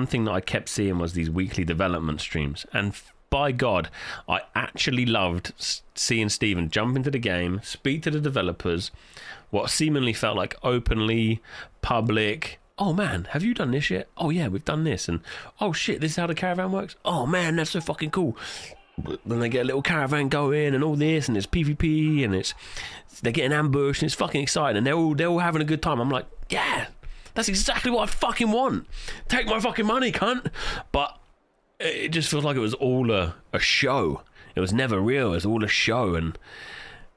thing that I kept seeing was these weekly development streams, and by God, I actually loved seeing Steven jump into the game, speak to the developers, what seemingly felt like openly public. Oh man, have you done this yet? Oh yeah, we've done this, and oh shit, this is how the caravan works. Oh man, that's so fucking cool. Then they get a little caravan going and all this, and it's PvP, and they're getting ambushed, and it's fucking exciting, and they're all having a good time. I'm like, yeah, that's exactly what I fucking want. Take my fucking money, cunt. But it just feels like it was all a show. It was never real. It was all a show, and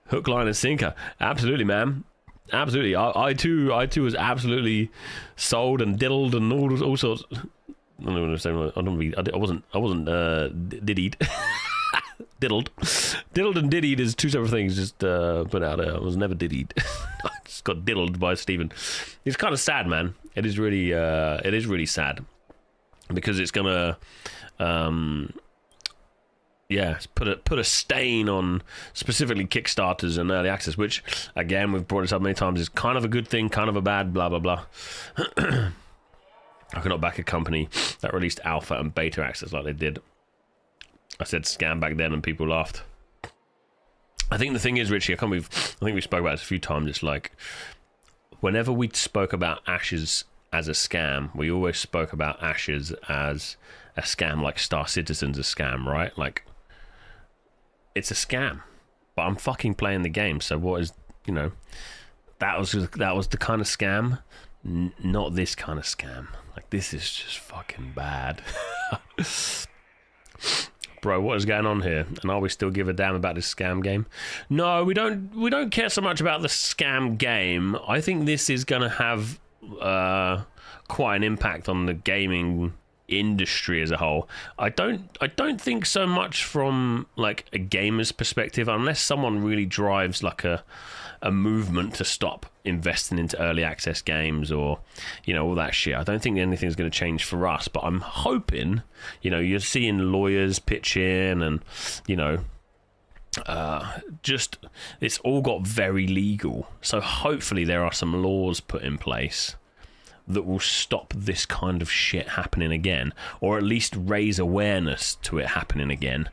hook, line, and sinker. Absolutely, man. Absolutely. I too was absolutely sold and diddled and all sorts. I wasn't diddied. Diddled and diddied is two separate things. Just put out there. I was never diddied. I just got diddled by Steven. It's kind of sad, man. It is really sad because it's gonna put a stain on specifically Kickstarters and early access, which again we've brought this up many times, is kind of a good thing, kind of a bad, blah blah blah. I cannot back a company that released alpha and beta access like they did. I said scam back then and people laughed. I think the thing is, Richie, I think we spoke about this a few times. It's like whenever we spoke about Ashes as a scam, we always spoke about Ashes as a scam like Star Citizen's a scam, right? Like, it's a scam, but I'm fucking playing the game. So what is, that was the kind of scam, not this kind of scam. Like, this is just fucking bad. Bro, what is going on here? And are we still give a damn about this scam game? No, we don't care so much about the scam game. I think this is going to have quite an impact on the gaming industry as a whole. I don't think so much from like a gamer's perspective, unless someone really drives like a movement to stop investing into early access games or all that shit. I don't think anything's going to change for us, but I'm hoping you're seeing lawyers pitch in and just it's all got very legal, so hopefully there are some laws put in place that will stop this kind of shit happening again, or at least raise awareness to it happening again.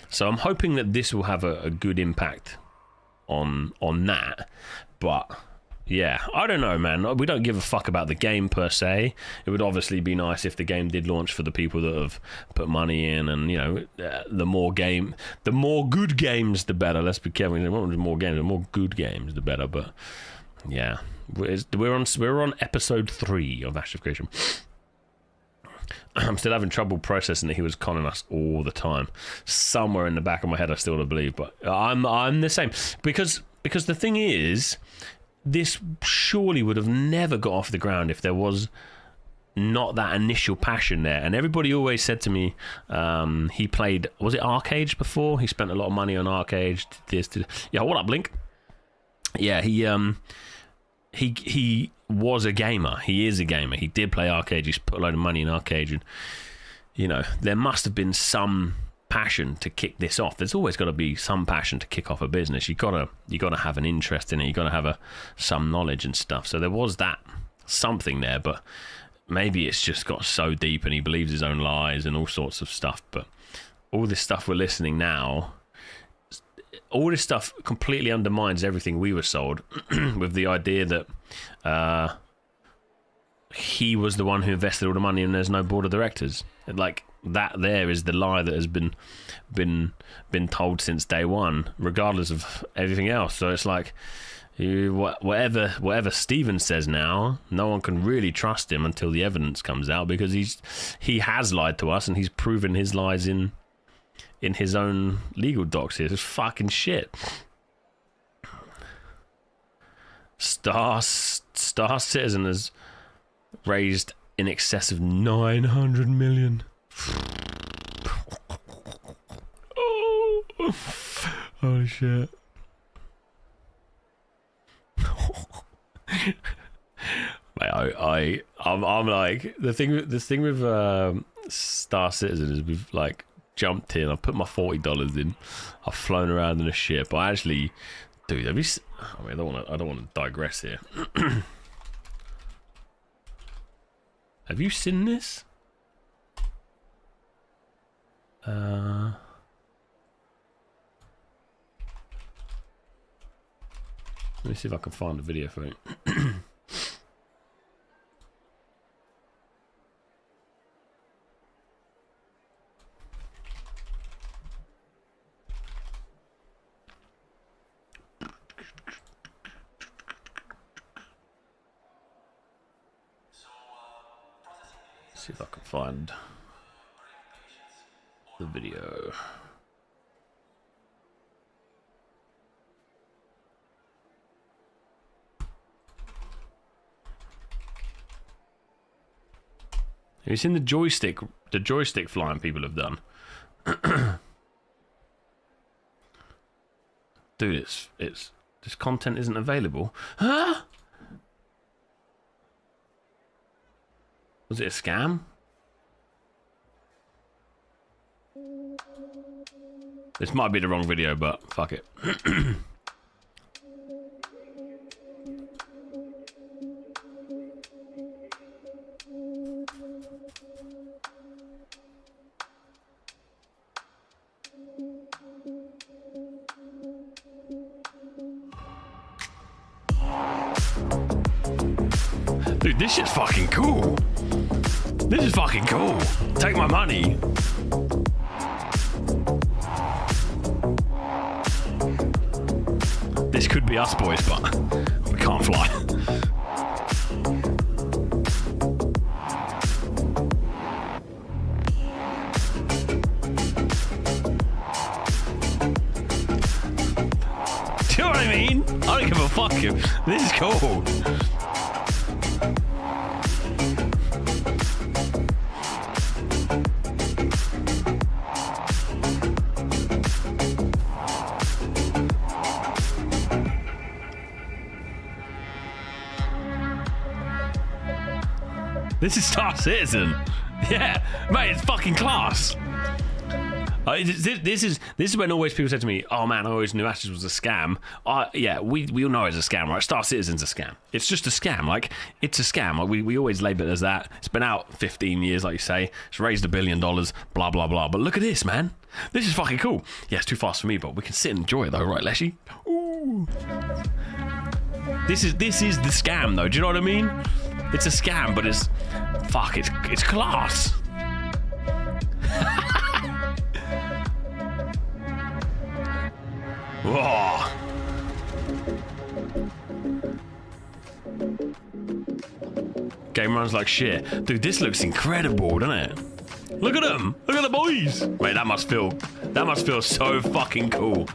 So I'm hoping that this will have a good impact on that. But yeah, I don't know, man. We don't give a fuck about the game per se. It would obviously be nice if the game did launch for the people that have put money in, and you know, the more good games, the better. Let's be careful. The more games, the more good games, the better. But yeah, we're on episode 3 of Ash of Creation. I'm still having trouble processing that he was conning us all the time. Somewhere in the back of my head, I still don't believe, but I'm the same because the thing is, this surely would have never got off the ground if there was not that initial passion there. And everybody always said to me, he played, was it Arcade before? He spent a lot of money on Arcade. Yeah, what up, Blink? Yeah, he was a gamer. He is a gamer. He did play Arcade. He's put a load of money in Arcade, and you know, there must have been some passion to kick this off. There's always got to be some passion to kick off a business. You gotta have an interest in it. You gotta have some knowledge and stuff. So there was that something there, but maybe it's just got so deep, and he believes his own lies and all sorts of stuff. But all this stuff we're listening now, all this stuff completely undermines everything we were sold with the idea that he was the one who invested all the money and there's no board of directors. Like, that there is the lie that has been told since day one, regardless of everything else. So it's like, whatever Steven says now, no one can really trust him until the evidence comes out, because he has lied to us, and he's proven his lies in his own legal docs here. It's fucking shit. Star Citizen has raised in excess of 900 million. Oh, holy shit. Mate, I'm like, the thing with Star Citizen is we've like jumped in. I've put my $40 in. I've flown around in a ship. I actually, dude, have you? I mean, I don't want to digress here. Have you seen this? Let me see if I can find a video for it. See if I can find the video. Have you seen the joystick flying people have done? Dude, it's this content isn't available. Huh? Was it a scam? This might be the wrong video, but fuck it. Dude, this shit's fucking cool. This is fucking cool. Take my money. This could be us, boys, but we can't fly. Do you know what I mean? I don't give a fuck. This is cool. This is Star Citizen. Yeah, mate, it's fucking class. This is when always people say to me, "Oh man, I always knew Ashes was a scam." Yeah, we all know it's a scam, right? Star Citizen's a scam. It's just a scam. Like, it's a scam. Like, we always label it as that. It's been out 15 years, like you say. It's raised $1 billion. Blah blah blah. But look at this, man. This is fucking cool. Yeah, it's too fast for me, but we can sit and enjoy it though, right, Leshy? Ooh. This is the scam, though. Do you know what I mean? It's a scam, but it's class. Whoa. Game runs like shit. Dude, this looks incredible, doesn't it? Look at them. Look at the boys. Mate, that must feel so fucking cool.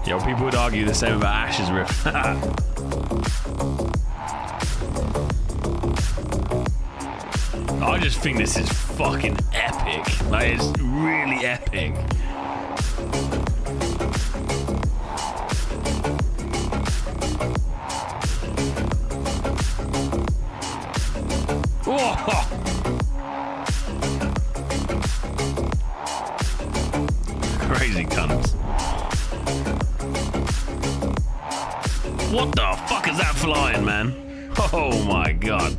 Yo, people would argue the same about Ash's riff. I just think this is fucking epic. Like, it's really epic. Whoa! Crazy cunts. What the fuck is that flying, man? Oh my god.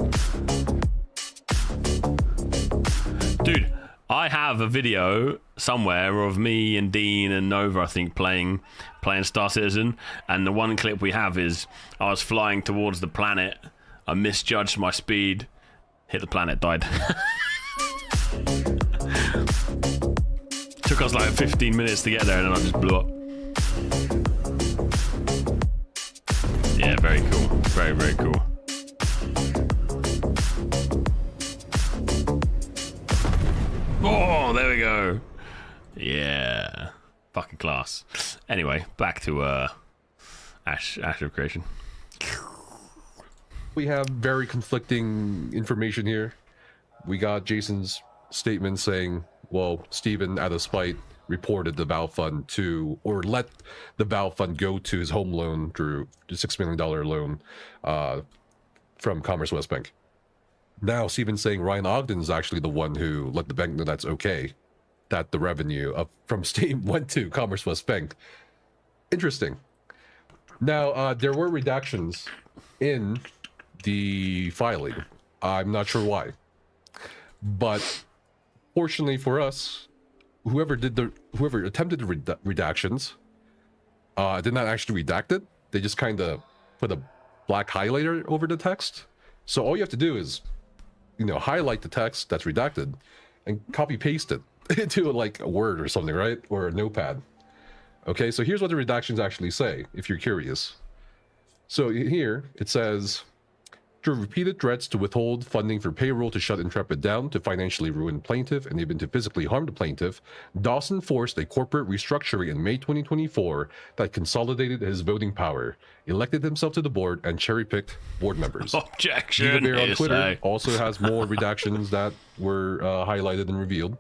Dude, I have a video somewhere of me and Dean and Nova, I think, playing Star Citizen, and the one clip we have is I was flying towards the planet, I misjudged my speed, hit the planet, died. Took us like 15 minutes to get there and then I just blew up. Yeah, very cool. Very, very cool. Oh, there we go. Yeah. Fucking class. Anyway, back to Ash of Creation. We have very conflicting information here. We got Jason's statement saying, well, Steven, out of spite, reported the Valve Fund to, or let the Valve Fund go to his home loan through the $6 million loan from Commerce West Bank. Now, Steven's saying Ryan Ogden is actually the one who let the bank know that's okay, that the revenue from Steam went to Commerce West Bank. Interesting. Now, there were redactions in the filing. I'm not sure why. But fortunately for us, whoever attempted the redactions did not actually redact it. They just kind of put a black highlighter over the text. So all you have to do is, highlight the text that's redacted and copy paste it into like a Word or something, right? Or a notepad. Okay, so here's what the redactions actually say, if you're curious. So here it says, through repeated threats to withhold funding for payroll, to shut Intrepid down, to financially ruin plaintiff, and even to physically harm the plaintiff, Dawson forced a corporate restructuring in May 2024 that consolidated his voting power, elected himself to the board, and cherry-picked board members. Objection! Bear on Twitter also has more redactions that were highlighted and revealed.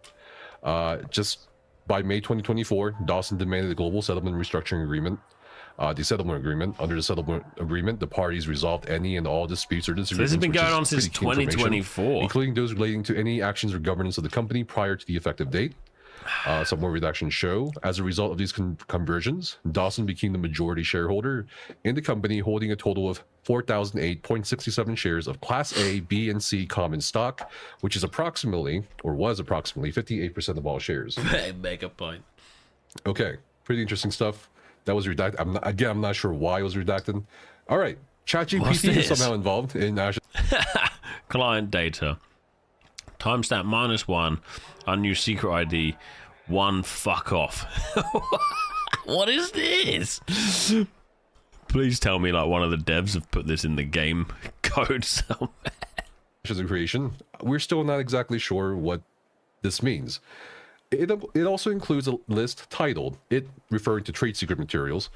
Just by May 2024, Dawson demanded a global settlement restructuring agreement. The settlement agreement. Under the settlement agreement, the parties resolved any and all disputes or disagreements. So this has been going on since 2024, including those relating to any actions or governance of the company prior to the effective date. Some more redactions show, as a result of these conversions, Dawson became the majority shareholder in the company, holding a total of 4,008.67 shares of Class A, B, and C common stock, which is approximately, or was approximately, 58% of all shares. Make a point. Okay, pretty interesting stuff. That was redacted. I'm not sure why it was redacted. All right, ChatGPT is somehow involved in client data. Timestamp -1, unused secret ID, 1, fuck off. What is this? Please tell me like one of the devs have put this in the game code somewhere. Creation. We're still not exactly sure what this means. It also includes a list titled, it referring to trade secret materials,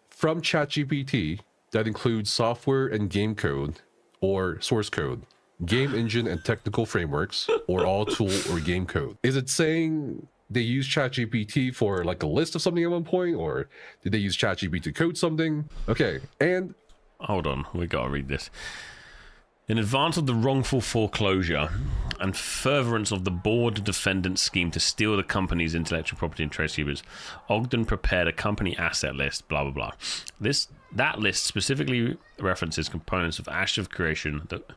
from ChatGPT that includes software and game code or source code, game engine and technical frameworks, or all tool or game code. Is it saying they use ChatGPT for like a list of something at one point, or did they use ChatGPT to code something? Okay, and hold on, we gotta read this. In advance of the wrongful foreclosure and furtherance of the board defendant's scheme to steal the company's intellectual property and trade secrets, Ogden prepared a company asset list, blah, blah, blah. That list specifically references components of Ashes of Creation that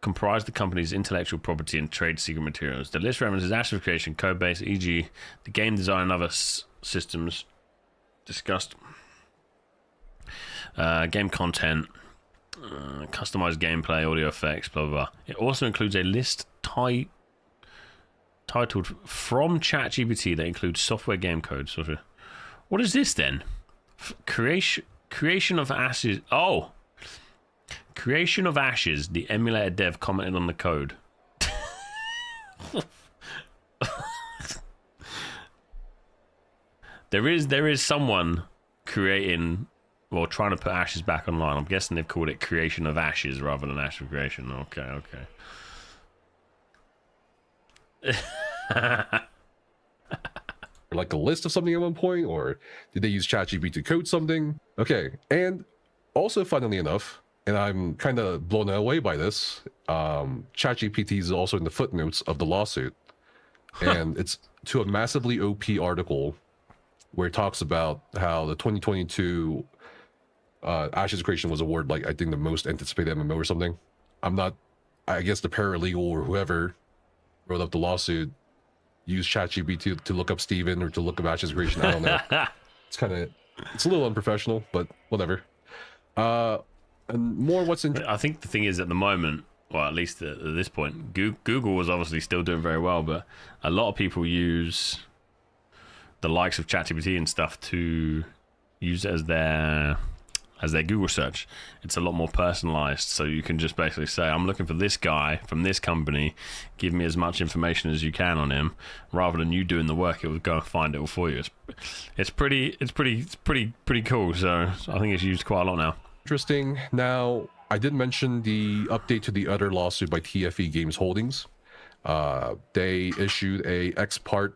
comprise the company's intellectual property and trade secret materials. The list references Ashes of Creation, code base, e.g. the game design and other systems discussed, game content, customized gameplay, audio effects, blah, blah, blah. It also includes a list titled From ChatGPT that includes software game code. What is this then? Creation of Ashes. Oh! Creation of Ashes. The emulator dev commented on the code. There is someone creating... Well, trying to put Ashes back online. I'm guessing they've called it Creation of Ashes rather than Ashes of Creation. Okay. Like a list of something at one point, or did they use ChatGPT to code something? Okay, and also, funnily enough, and I'm kind of blown away by this, ChatGPT is also in the footnotes of the lawsuit, and it's to a massively OP article where it talks about how the 2022 Ashes of Creation was awarded, like, I think the most anticipated MMO or something. I guess the paralegal or whoever wrote up the lawsuit used ChatGPT to look up Steven or to look up Ashes of Creation. I don't know. It's a little unprofessional, but whatever. And more what's in... I think the thing is, at the moment, well, at least at this point, Google was obviously still doing very well, but a lot of people use the likes of ChatGPT and stuff to use it as their Google search. It's a lot more personalized, so you can just basically say, I'm looking for this guy from this company, give me as much information as you can on him, rather than you doing the work. It will go and find it all for you. It's pretty cool. So I think it's used quite a lot now. Interesting. Now, I did mention the update to the other lawsuit by TFE Games Holdings. They issued a ex parte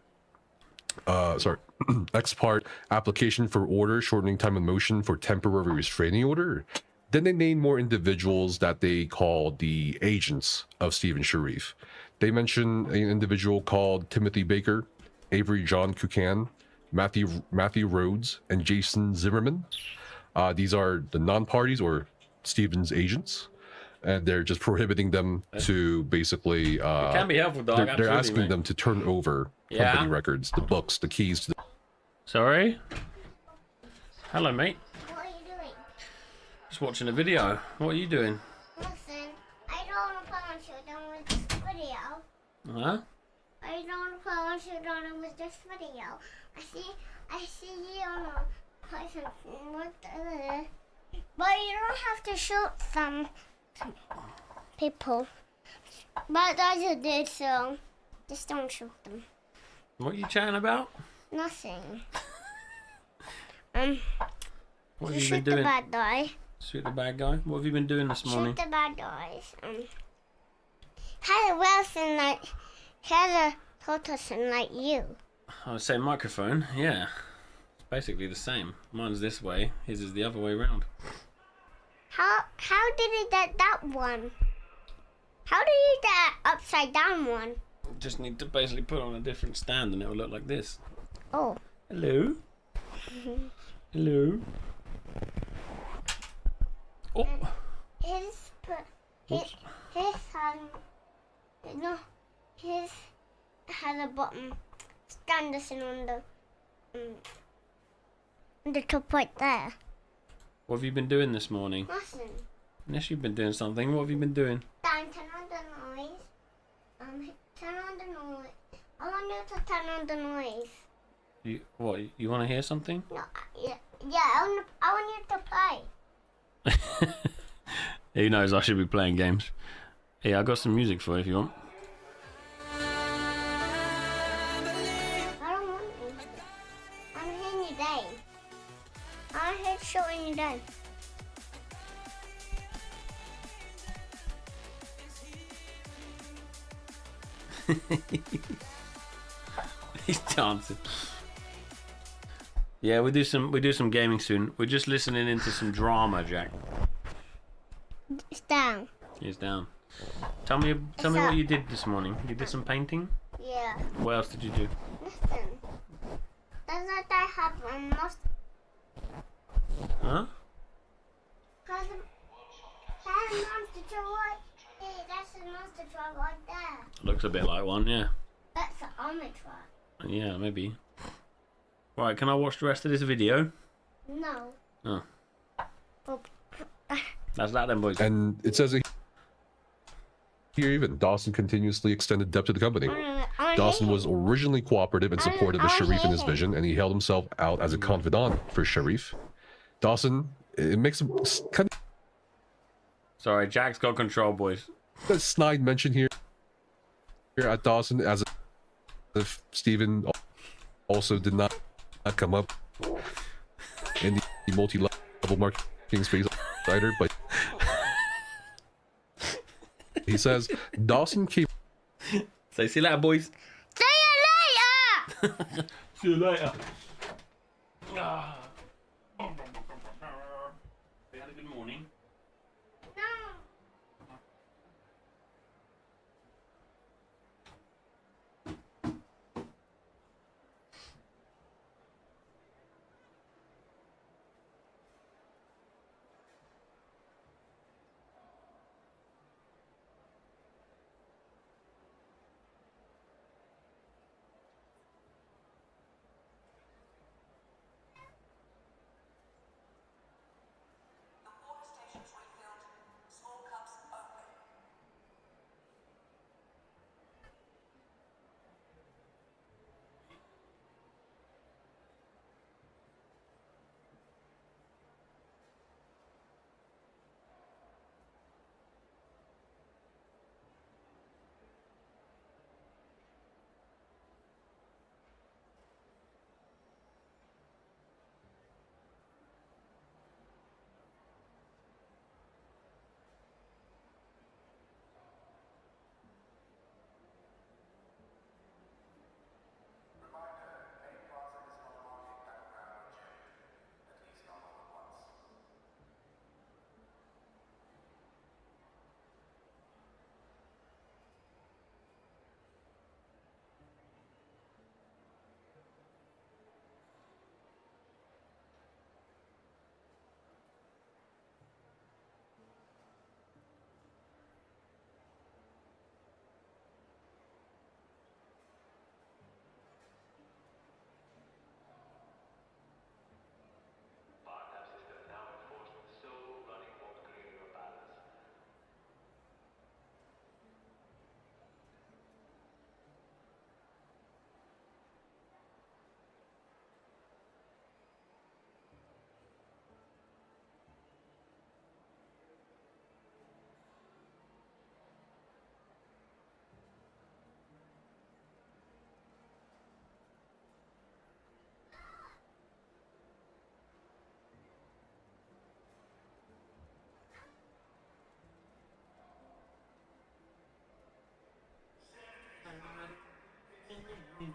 application for order shortening time of motion for temporary restraining order. Then they named more individuals that they called the agents of Stephen Sharif. They mentioned an individual called Timothy Baker, Avery John Kukan, Matthew Rhodes, and Jason Zimmerman. These are the non-parties or Stephen's agents, and they're just prohibiting them to basically it can be helpful, dog. They're asking them to turn over company records, the books, the keys to the... Sorry? Hello, mate. What are you doing? Just watching a video. What are you doing? Listen, I don't want to promise you done with this video. Huh? I don't want to promise you done with this video. I see you on a person. But you don't have to shoot some people. But I just did, so just don't shoot them. What are you chatting about? Nothing. What have you shoot been doing? the bad guy. Shoot the bad guy? What have you been doing this morning? Shoot the bad guys. Had a Wilson like, had a tortoise like you. Oh, same microphone, yeah. It's basically the same. Mine's this way, his is the other way around. How did he get that one? How did you get upside down one? Just need to basically put on a different stand and it will look like this. Oh. Hello? Hello? Oh! His has a button standing on the top right there. What have you been doing this morning? Nothing. Unless you've been doing something, what have you been doing? Dan, turn on the noise. Turn on the noise. I want you to turn on the noise. You want to hear something? No, yeah, I want you to play. Who knows, I should be playing games. Hey, I got some music for you if you want. I don't want you. I'm hearing you day. I'm here showing you day. He's dancing. Yeah, we do some gaming soon. We're just listening into some drama, Jack. It's down. He's down. Tell me what you did this morning. You did some painting? Yeah. What else did you do? Listen. Doesn't I have a monster? Huh? That's a monster truck right there. That's a monster truck right there. Looks a bit like one, yeah. That's an army truck. Yeah, maybe. Right, can I watch the rest of this video? No. Oh. Oh. That's that then, boys. And it says here even Dawson continuously extended debt to the company. Dawson was originally cooperative and supported the Sharif in his vision, and he held himself out as a confidant for Sharif. Dawson, it makes him kind of... Sorry, Jack's got control, boys. A snide mention here at Dawson, as if Steven also did not come up in the multi-level marketing space either, but he says Dawson came... So see you later, boys. See you later! See you later. We had a good morning.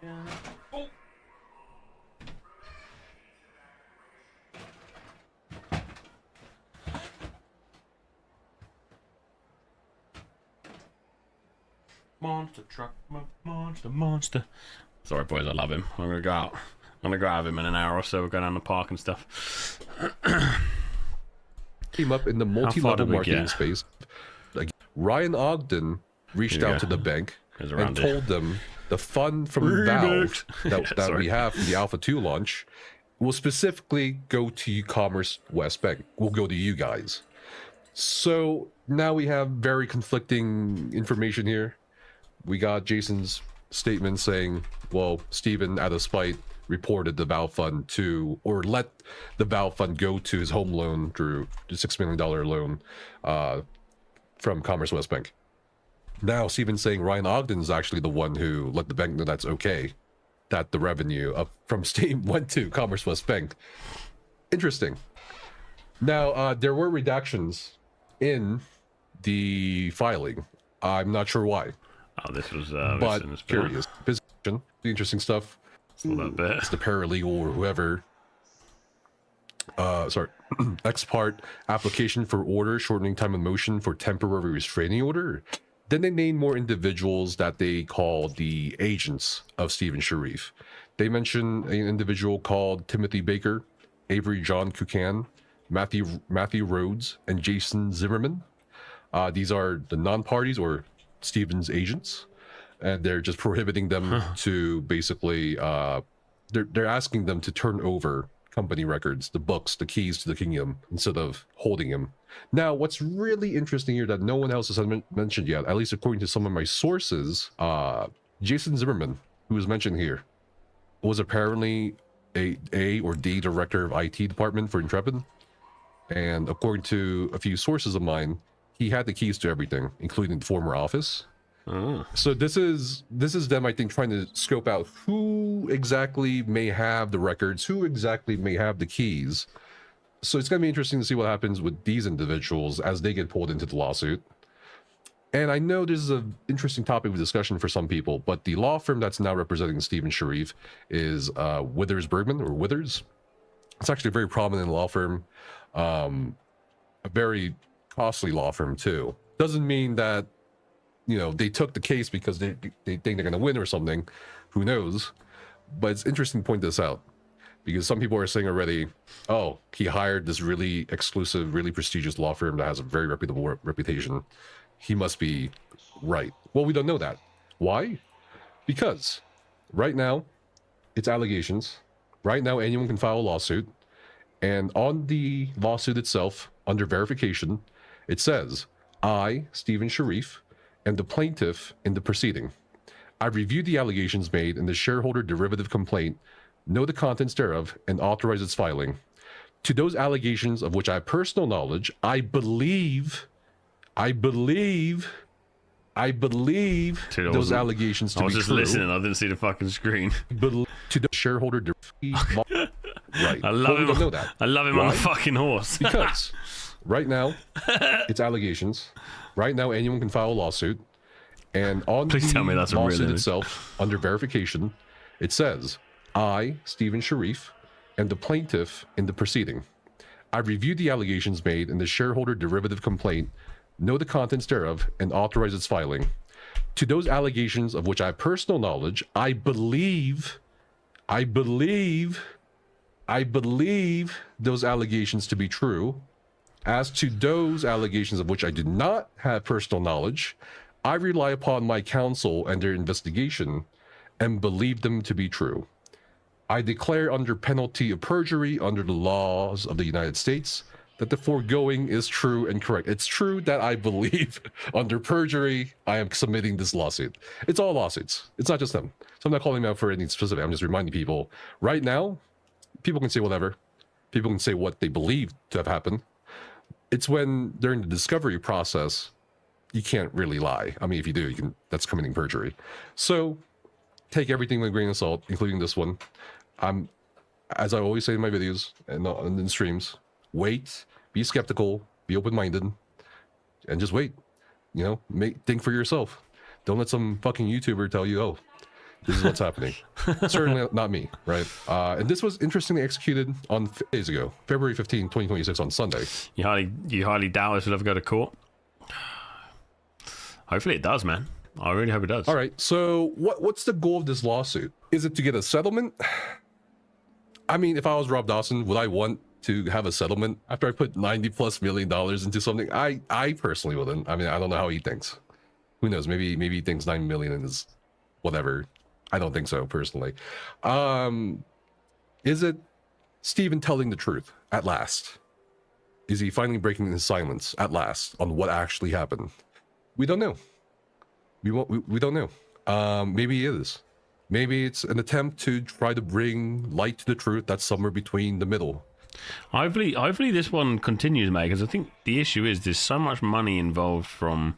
No. Oh. Monster truck, monster. Sorry, boys, I love him. I'm gonna go out. I'm gonna grab him in an hour or so. We're going down the park and stuff. Came up in the multi-level marketing space. Like Ryan Ogden reached out to the bank and told them the fund from Valve that we have from the Alpha 2 launch will specifically go to Commerce West Bank. Will go to you guys. So now we have very conflicting information here. We got Jason's statement saying, well, Steven, out of spite, reported the Valve fund to, or let the Valve fund go to his home loan, Drew, the $6 million loan from Commerce West Bank. Now Steven's saying Ryan Ogden is actually the one who let the bank know that's okay, that the revenue up from Steam went to Commerce West Bank. Interesting. Now, there were redactions in the filing. I'm not sure why. Oh, this was but curious. Position, the interesting stuff. It's the paralegal or whoever sorry, ex parte application for order shortening time of motion for temporary restraining order. Then they named more individuals that they call the agents of Stephen Sharif. They mention an individual called Timothy Baker, Avery John Kukan, Matthew Rhodes, and Jason Zimmerman. These are the non-parties or Stephen's agents, and they're just prohibiting them to basically, they're asking them to turn over company records, the books, the keys to the kingdom, instead of holding him. Now, what's really interesting here that no one else has mentioned yet, at least according to some of my sources, Jason Zimmerman, who was mentioned here, was apparently a or the director of IT department for Intrepid. And according to a few sources of mine, he had the keys to everything, including the former office. So this is them, I think, trying to scope out who exactly may have the records, who exactly may have the keys. So it's going to be interesting to see what happens with these individuals as they get pulled into the lawsuit. And I know this is an interesting topic of discussion for some people, but the law firm that's now representing Stephen Sharif is Withers Bergman, or Withers. It's actually a very prominent law firm, a very costly law firm too. Doesn't mean that, you know, they took the case because they think they're going to win or something. Who knows? But it's interesting to point this out because some people are saying already, oh, he hired this really exclusive, really prestigious law firm that has a very reputable reputation. He must be right. Well, we don't know that. Why? Because right now, it's allegations. Right now, anyone can file a lawsuit. And on the lawsuit itself, under verification, it says, I, Stephen Sharif, am the plaintiff in the proceeding. I reviewed the allegations made in the shareholder derivative complaint, know the contents thereof, and authorize its filing. To those allegations of which I have personal knowledge, I believe those allegations to be true. I was just listening. I didn't see the fucking screen. To the shareholder right. I love him. We don't know that. I love him on the fucking horse. Because right now, it's allegations. Right now, anyone can file a lawsuit. And on Please the tell me that's a lawsuit real image. itself, under verification, it says, I, Stephen Sharif, am the plaintiff in the proceeding. I reviewed the allegations made in the shareholder derivative complaint, know the contents thereof, and authorize its filing. To those allegations of which I have personal knowledge, I believe those allegations to be true. As to those allegations of which I do not have personal knowledge, I rely upon my counsel and their investigation and believe them to be true. I declare under penalty of perjury under the laws of the United States that the foregoing is true and correct. It's true that I believe under perjury I am submitting this lawsuit. It's all lawsuits. It's not just them. So I'm not calling them out for anything specific. I'm just reminding people right now, people can say whatever. People can say what they believe to have happened. It's when during the discovery process, you can't really lie. I mean, if you do, that's committing perjury. So take everything with a grain of salt, including this one. As I always say in my videos and in streams, wait, be skeptical, be open-minded, and just wait. You know, think for yourself. Don't let some fucking YouTuber tell you, oh, this is what's happening. Certainly not me, right? And this was interestingly executed on days ago, February 15, 2026, on Sunday. You hardly doubt this will ever go to court? Hopefully it does, man. I really hope it does. All right, so what's the goal of this lawsuit? Is it to get a settlement? I mean, if I was Rob Dawson, would I want to have a settlement after I put $90+ million into something? I personally wouldn't. I mean, I don't know how he thinks. Who knows? Maybe he thinks $9 million is whatever. I don't think so, personally. Is it Stephen telling the truth at last? Is he finally breaking his silence at last on what actually happened? We don't know. We don't know. Maybe it is. Maybe it's an attempt to try to bring light to the truth that's somewhere between the middle. Hopefully this one continues, mate, because I think the issue is there's so much money involved from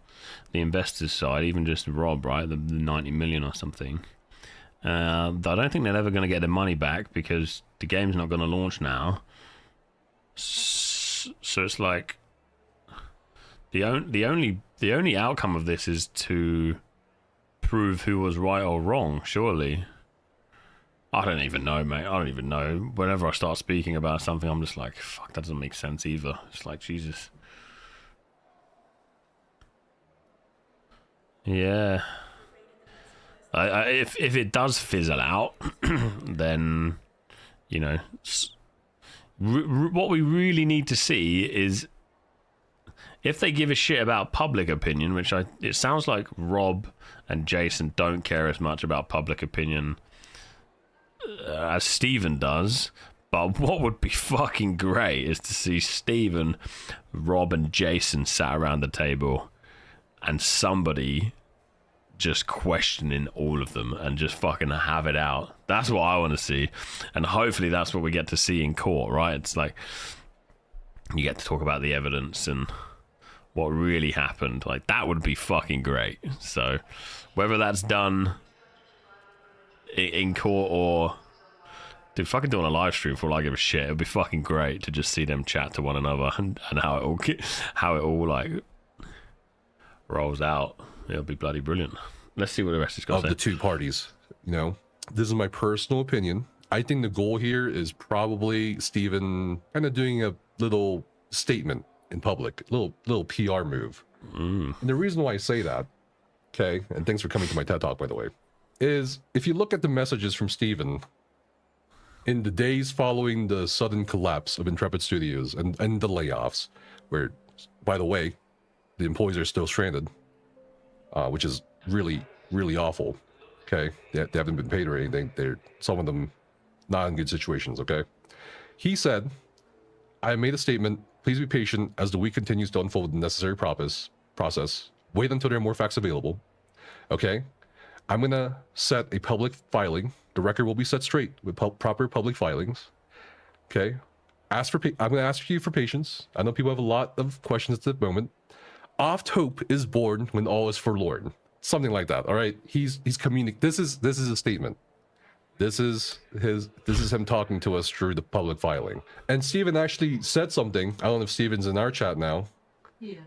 the investors' side, even just Rob, right? The 90 million or something. I don't think they're ever going to get their money back because the game's not going to launch now. So it's like the only outcome of this is to prove who was right or wrong, surely. I don't even know, mate. I don't even know. Whenever I start speaking about something, I'm just like, fuck, that doesn't make sense either. It's like, Jesus. Yeah. If it does fizzle out, then, you know, what we really need to see is if they give a shit about public opinion, which it sounds like Rob and Jason don't care as much about public opinion as Steven does. But what would be fucking great is to see Steven, Rob, and Jason sat around the table and somebody just questioning all of them and just fucking have it out. That's what I want to see. And hopefully that's what we get to see in court, right? It's like you get to talk about the evidence and what really happened. Like, that would be fucking great. So whether that's done in court or dude, fucking doing a live stream for all I give a shit, it'd be fucking great to just see them chat to one another and how it all like rolls out. It'll be bloody brilliant. Let's see what the rest is going to say. Of the two parties, you know, this is my personal opinion. I think the goal here is probably Steven kind of doing a little statement in public, little PR move. And the reason why I say that, okay, and thanks for coming to my TED Talk, by the way, is if you look at the messages from Steven in the days following the sudden collapse of Intrepid Studios and the layoffs, where, by the way, the employees are still stranded, which is really, really awful. Okay, they haven't been paid or anything. They're, some of them, not in good situations. Okay, he said, "I made a statement. Please be patient as the week continues to unfold the necessary process. Wait until there are more facts available. Okay, I'm gonna set a public filing. The record will be set straight with proper public filings. Okay, I'm gonna ask you for patience. I know people have a lot of questions at the moment. Oft hope is born when all is forlorn." Something like that. All right, he's communicating. This is a statement. This is him talking to us through the public filing. And Steven actually said something. I don't know if Steven's in our chat now. He is.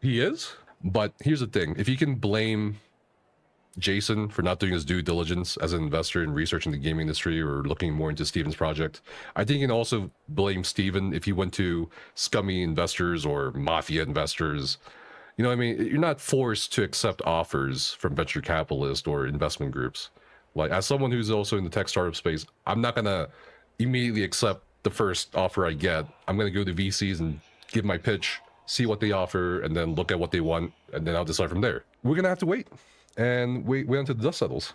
He is? But here's the thing. If you can blame Jason for not doing his due diligence as an investor in researching the gaming industry or looking more into Steven's project, I think you can also blame Steven if he went to scummy investors or mafia investors. You know what I mean? You're not forced to accept offers from venture capitalists or investment groups. Like, as someone who's also in the tech startup space, I'm not going to immediately accept the first offer I get. I'm going to go to VCs and give my pitch, see what they offer, and then look at what they want, and then I'll decide from there. We're going to have to wait and wait until the dust settles.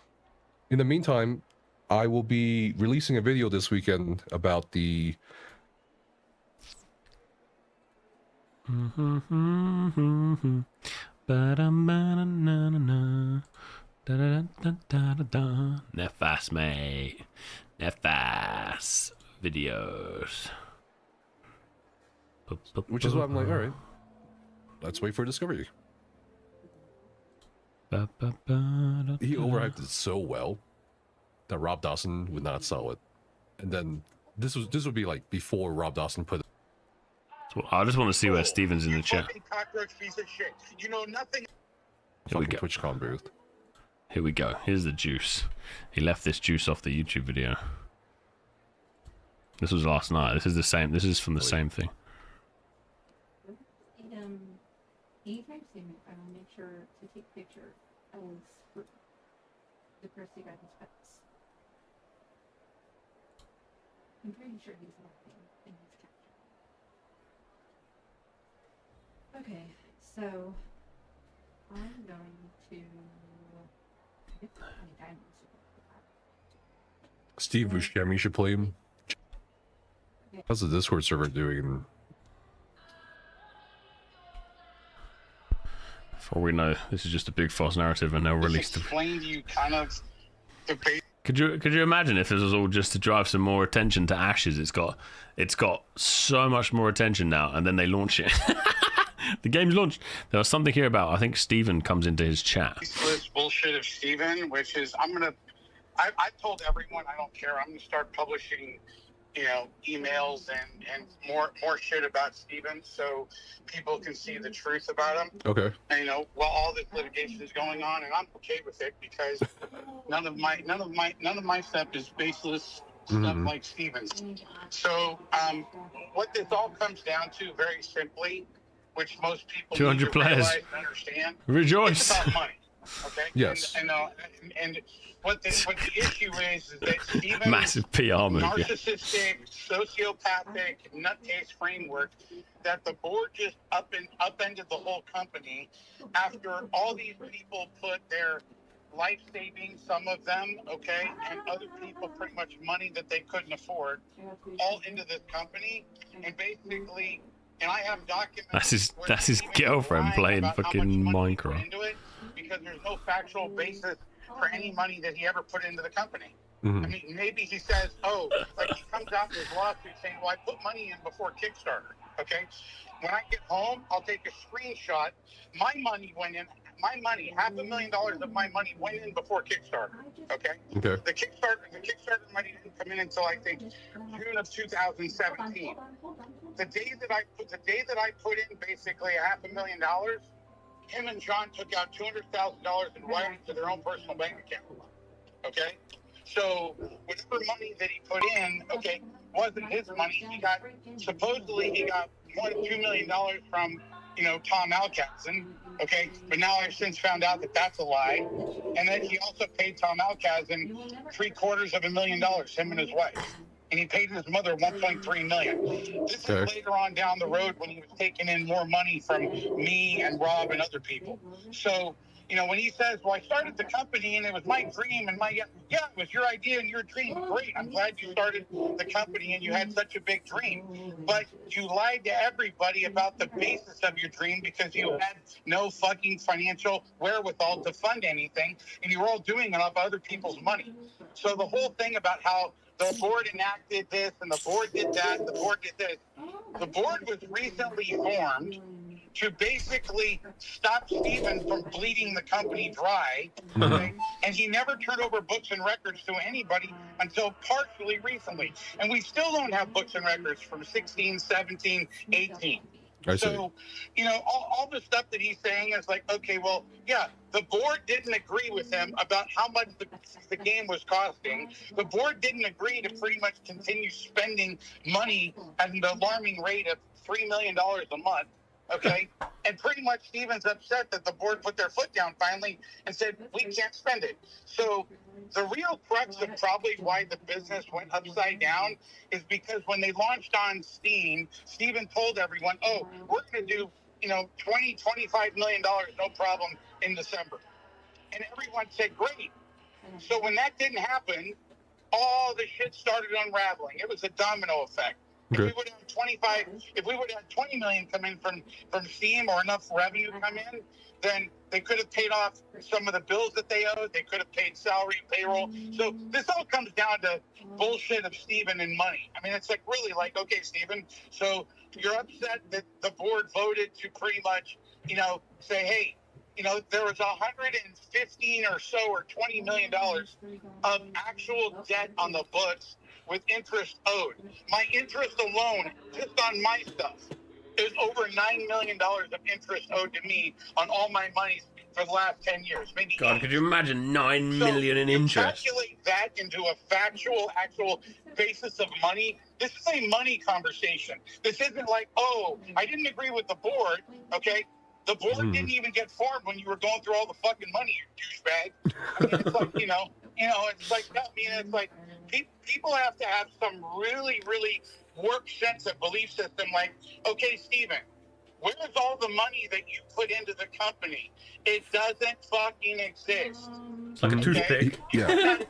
In the meantime, I will be releasing a video this weekend about the Nefas, mate. Nefas videos. which is why I'm like, all right, let's wait for Discovery. He overhyped it so well that Rob Dawson would not sell it, and then this would be like before Rob Dawson put it. So I just want to see where Steven's in the chat. Cockroach piece of shit. You know nothing. Here we go. TwitchCon booth. Here we go. Here's the juice. He left this juice off the YouTube video. This was last night. This is the same. This is from the same thing. Anytime soon, I will make sure to take a picture of the person got his pets. I'm pretty sure he's laughing in his capture. Okay, so I'm going to. Steve Buscemi should play him. How's the Discord server doing? For all we know, this is just a big false narrative, and they'll release the. Explain to you kind of the base. Could you imagine if this was all just to drive some more attention to Ashes? It's got so much more attention now, and then they launch it. The game's launched. There was something here about, I think Steven comes into his chat. This bullshit of Steven, which is I told everyone I don't care. I'm gonna start publishing, you know, emails and more shit about Steven so people can see the truth about him. Okay. And, you know, while all this litigation is going on, and I'm okay with it because None of my stuff is baseless stuff like Steven's. So what this all comes down to, very simply, which most people 200 need to players. realize and understand, Rejoice. it's about money. Okay. Yes. And what the issue is that Steven Massive PR move. Yeah. narcissistic, sociopathic, nutcase framework that the board just upended the whole company after all these people put their life savings, some of them, okay, and other people pretty much money that they couldn't afford, all into this company, and basically, and I have documents. That's his girlfriend playing fucking Minecraft. Into it because there's no factual basis for any money that he ever put into the company. Mm-hmm. I mean, maybe he says, like he comes out with his lawsuit saying, well, I put money in before Kickstarter, okay? When I get home, I'll take a screenshot. My money went in, $500,000 of my money went in before Kickstarter, okay? Okay. The Kickstarter money didn't come in until, I think, June of 2017. The day that I put in basically $500,000, him and John took out $200,000 and wired it to their own personal bank account. Okay, so whatever money that he put in, okay, wasn't his money. Supposedly he got $1-2 million from, Tom Alkazen. Okay, but now I've since found out that that's a lie. And then he also paid Tom Alkazen $750,000, him and his wife. And he paid his mother $1.3 million. This is later on down the road when he was taking in more money from me and Rob and other people. So, when he says, well, I started the company and it was my dream and it was your idea and your dream. Great. I'm glad you started the company and you had such a big dream. But you lied to everybody about the basis of your dream because you had no fucking financial wherewithal to fund anything. And you were all doing it off other people's money. So the whole thing about how the board enacted this and the board did that, the board did this. The board was recently formed to basically stop Steven from bleeding the company dry. Okay? And he never turned over books and records to anybody until partially recently. And we still don't have books and records from 16, 17, 18. So, all the stuff that he's saying is like, okay, well, yeah, the board didn't agree with him about how much the game was costing. The board didn't agree to pretty much continue spending money at an alarming rate of $3 million a month. Okay, and pretty much Steven's upset that the board put their foot down finally and said, we can't spend it. So the real crux of probably why the business went upside down is because when they launched on Steam, Steven told everyone, we're going to do, $20-25 million, no problem, in December. And everyone said, great. So when that didn't happen, all the shit started unraveling. It was a domino effect. Okay. If we would have 20 million come in from Steam or enough revenue come in, then they could have paid off some of the bills that they owed. They could have paid salary, payroll. So this all comes down to bullshit of Steven and money. I mean, it's like really like, okay, Steven, so you're upset that the board voted to pretty much, say, hey, there was 115 or so or $20 million of actual debt on the books with interest owed. My interest alone, just on my stuff, is over $9 million of interest owed to me on all my money for the last 10 years. Maybe God, could you imagine $9 million in interest? Calculate that into a factual, actual basis of money. This is a money conversation. This isn't like, I didn't agree with the board, okay? The board didn't even get formed when you were going through all the fucking money, you douchebag. I mean, it's like, it's like, it's like people have to have some really, really work sense of belief system. Like, okay, Steven, where's all the money that you put into the company? It doesn't fucking exist. It's like a toothpick. You might not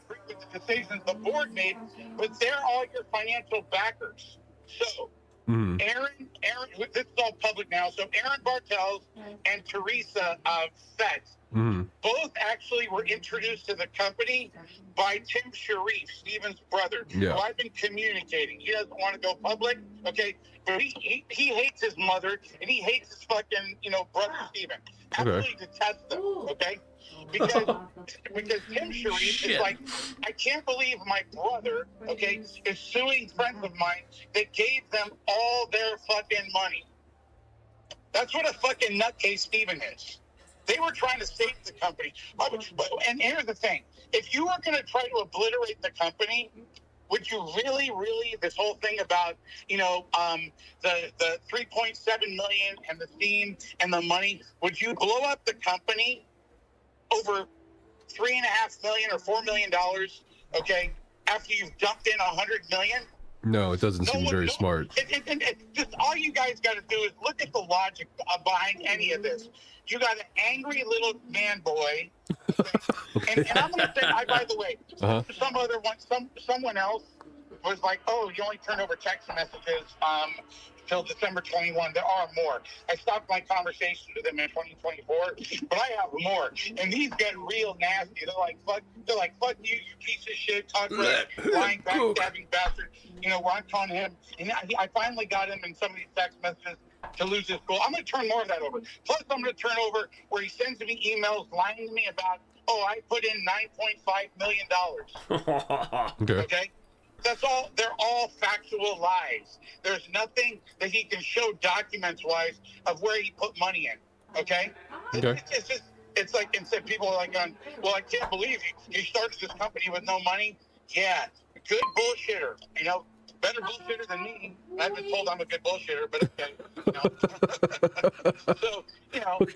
agree with the decisions the board made, but they're all your financial backers. So, Aaron, this is all public now. So Aaron Bartels and Teresa Fett both actually were introduced to the company by Tim Sharif, Steven's brother, who I've been communicating. He doesn't want to go public, okay? But he hates his mother and he hates his fucking, brother Steven. Absolutely detests them, okay? Because Tim Sharif is like, I can't believe my brother, okay, is suing friends of mine that gave them all their fucking money. That's what a fucking nutcase Steven is. They were trying to save the company. And here's the thing. If you were going to try to obliterate the company, would you really, this whole thing about, the 3.7 million and the theme and the money, would you blow up the company over $3.5 million or $4 million, okay, after you've dumped in $100 million? No, it doesn't seem very smart. Just all you guys got to do is look at the logic behind any of this. You got an angry little man boy, okay? and I'm going to say, by the way, someone else was like, oh, you only turn over text messages till December 21. There are more. I stopped my conversation with them in 2024, but I have more. And these get real nasty. They're like, fuck you, you piece of shit, talk right, lying, backstabbing bastard. Where I'm telling him, and I finally got him in some of these text messages to lose his cool. I'm going to turn more of that over. Plus, I'm going to turn over where he sends me emails lying to me about, oh, I put in $9.5 million. Okay? That's all. They're all factual lies. There's nothing that he can show documents-wise of where he put money in. Okay? It's like, instead people are like, well, I can't believe you started this company with no money. Yeah, good bullshitter. Better bullshitter than me. I've been told I'm a good bullshitter, but okay. So,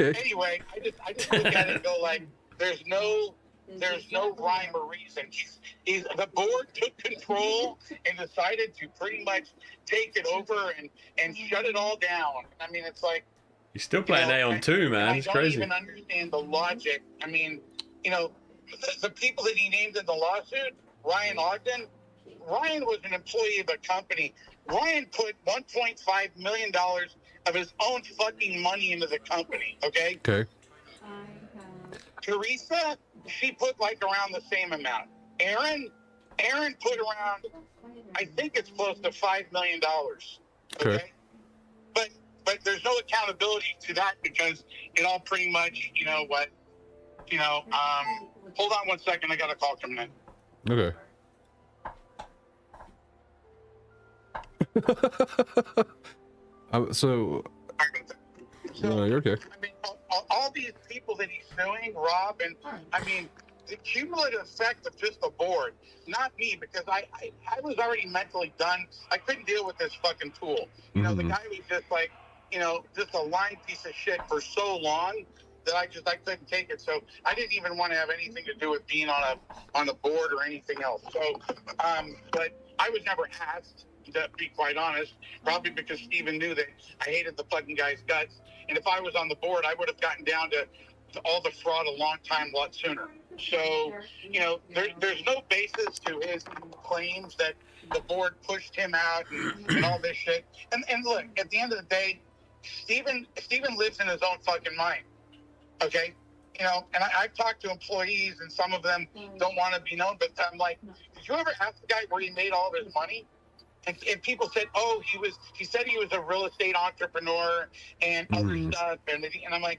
anyway, I just look at it and go like, there's no rhyme or reason. The board took control and decided to pretty much take it over and shut it all down. I mean, it's like, he's still playing Aeon 2, man. It's crazy. I don't even understand the logic. I mean, the people that he named in the lawsuit, Ryan Ogden. Ryan was an employee of a company. Ryan put $1.5 million of his own fucking money into the company, okay? Okay. Teresa, she put like around the same amount. Aaron put around, I think it's close to $5 million, okay? But there's no accountability to that because it all pretty much, hold on one second, I got a call coming in. Okay. So you're okay. I mean, all these people that he's suing, Rob, and I mean, the cumulative effect of just the board, not me, because I was already mentally done. I couldn't deal with this fucking tool. The guy was just like, just a lying piece of shit for so long that I couldn't take it. So I didn't even want to have anything to do with being on the board or anything else. So, but I was never asked, to be quite honest, probably because Steven knew that I hated the fucking guy's guts. And if I was on the board, I would have gotten down to all the fraud a lot sooner. So, there's no basis to his claims that the board pushed him out and all this shit. And look, at the end of the day, Steven lives in his own fucking mind. Okay? And I've talked to employees, and some of them don't want to be known, but I'm like, did you ever ask the guy where he made all of his money? And people said, oh, he said he was a real estate entrepreneur and other stuff. And I'm like,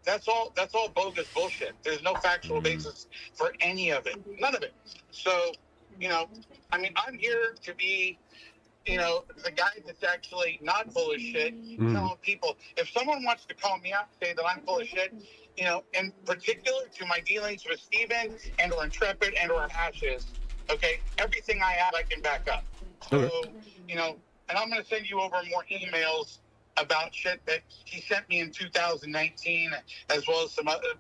that's all bogus bullshit. There's no factual basis for any of it. None of it. So, I mean, I'm here to be, the guy that's actually not full of shit, telling people, if someone wants to call me out and say that I'm full of shit, in particular to my dealings with Steven and or Intrepid and or Ashes, okay, everything I have, I can back up. So, and I'm going to send you over more emails about shit that he sent me in 2019, as well as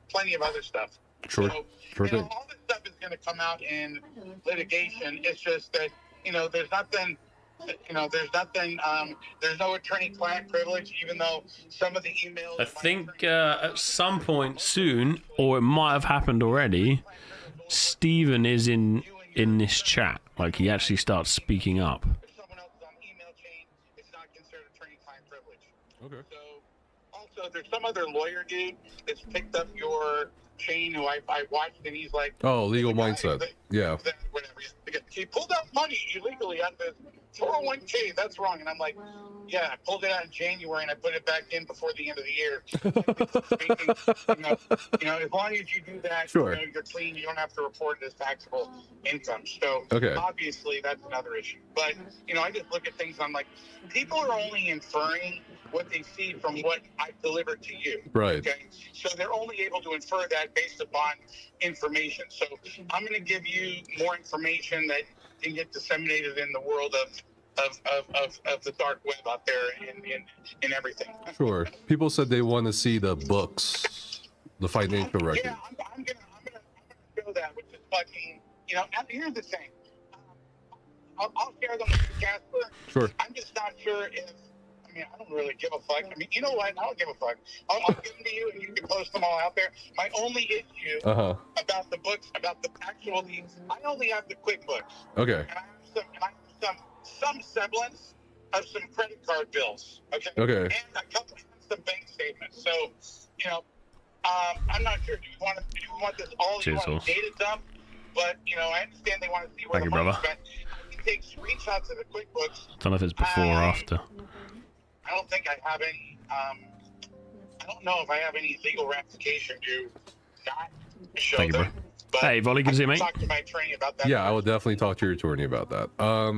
plenty of other stuff. Sure. So, Sure thing. all this stuff is going to come out in litigation. It's just that, there's nothing, there's no attorney-client privilege, even though some of the emails... I think at some point soon, or it might have happened already, Steven is in this chat. Like, he actually starts speaking up. If someone else is on the email chain, it's not considered attorney-client privilege. Okay. So, also, there's some other lawyer dude that's picked up your chain who I watched, and he's like... Oh, legal mindset. Yeah. Whatever. He pulled out money illegally out of his 401k. That's wrong. And I'm like, yeah, I pulled it out in January, and I put it back in before the end of the year. As long as you do that, sure. You're clean. You don't have to report it as taxable income. So, obviously, that's another issue. But, I just look at things, I'm like, people are only inferring what they see from what I delivered to you. Right. Okay. So they're only able to infer that based upon information. So I'm going to give you more information that can get disseminated in the world of the dark web out there and everything. Sure. People said they want to see the books, the financial record. Yeah, I'm gonna show that, which is fucking. And here's the thing. I'll share them with you, Casper. Sure. I'm just not sure if. I don't really give a fuck. You know what? I don't give a fuck. I'll give them to you, and you can post them all out there. My only issue about the books, about the actual leads, I only have the QuickBooks. Okay. And I have some semblance of some credit card bills. Okay. Okay. And a couple of some bank statements. So, I'm not sure. Do you want this all? Do you want a data dump? But I understand they want to see where the money's spent. I can take screenshots of the QuickBooks. Don't know if it's before or after. I don't think I have any. I don't know if I have any legal ramification to not show Thank you, them. bro. But Hey, Volley, good to see you, mate. Talk to my attorney about that. Yeah, I will definitely talk to your attorney about that.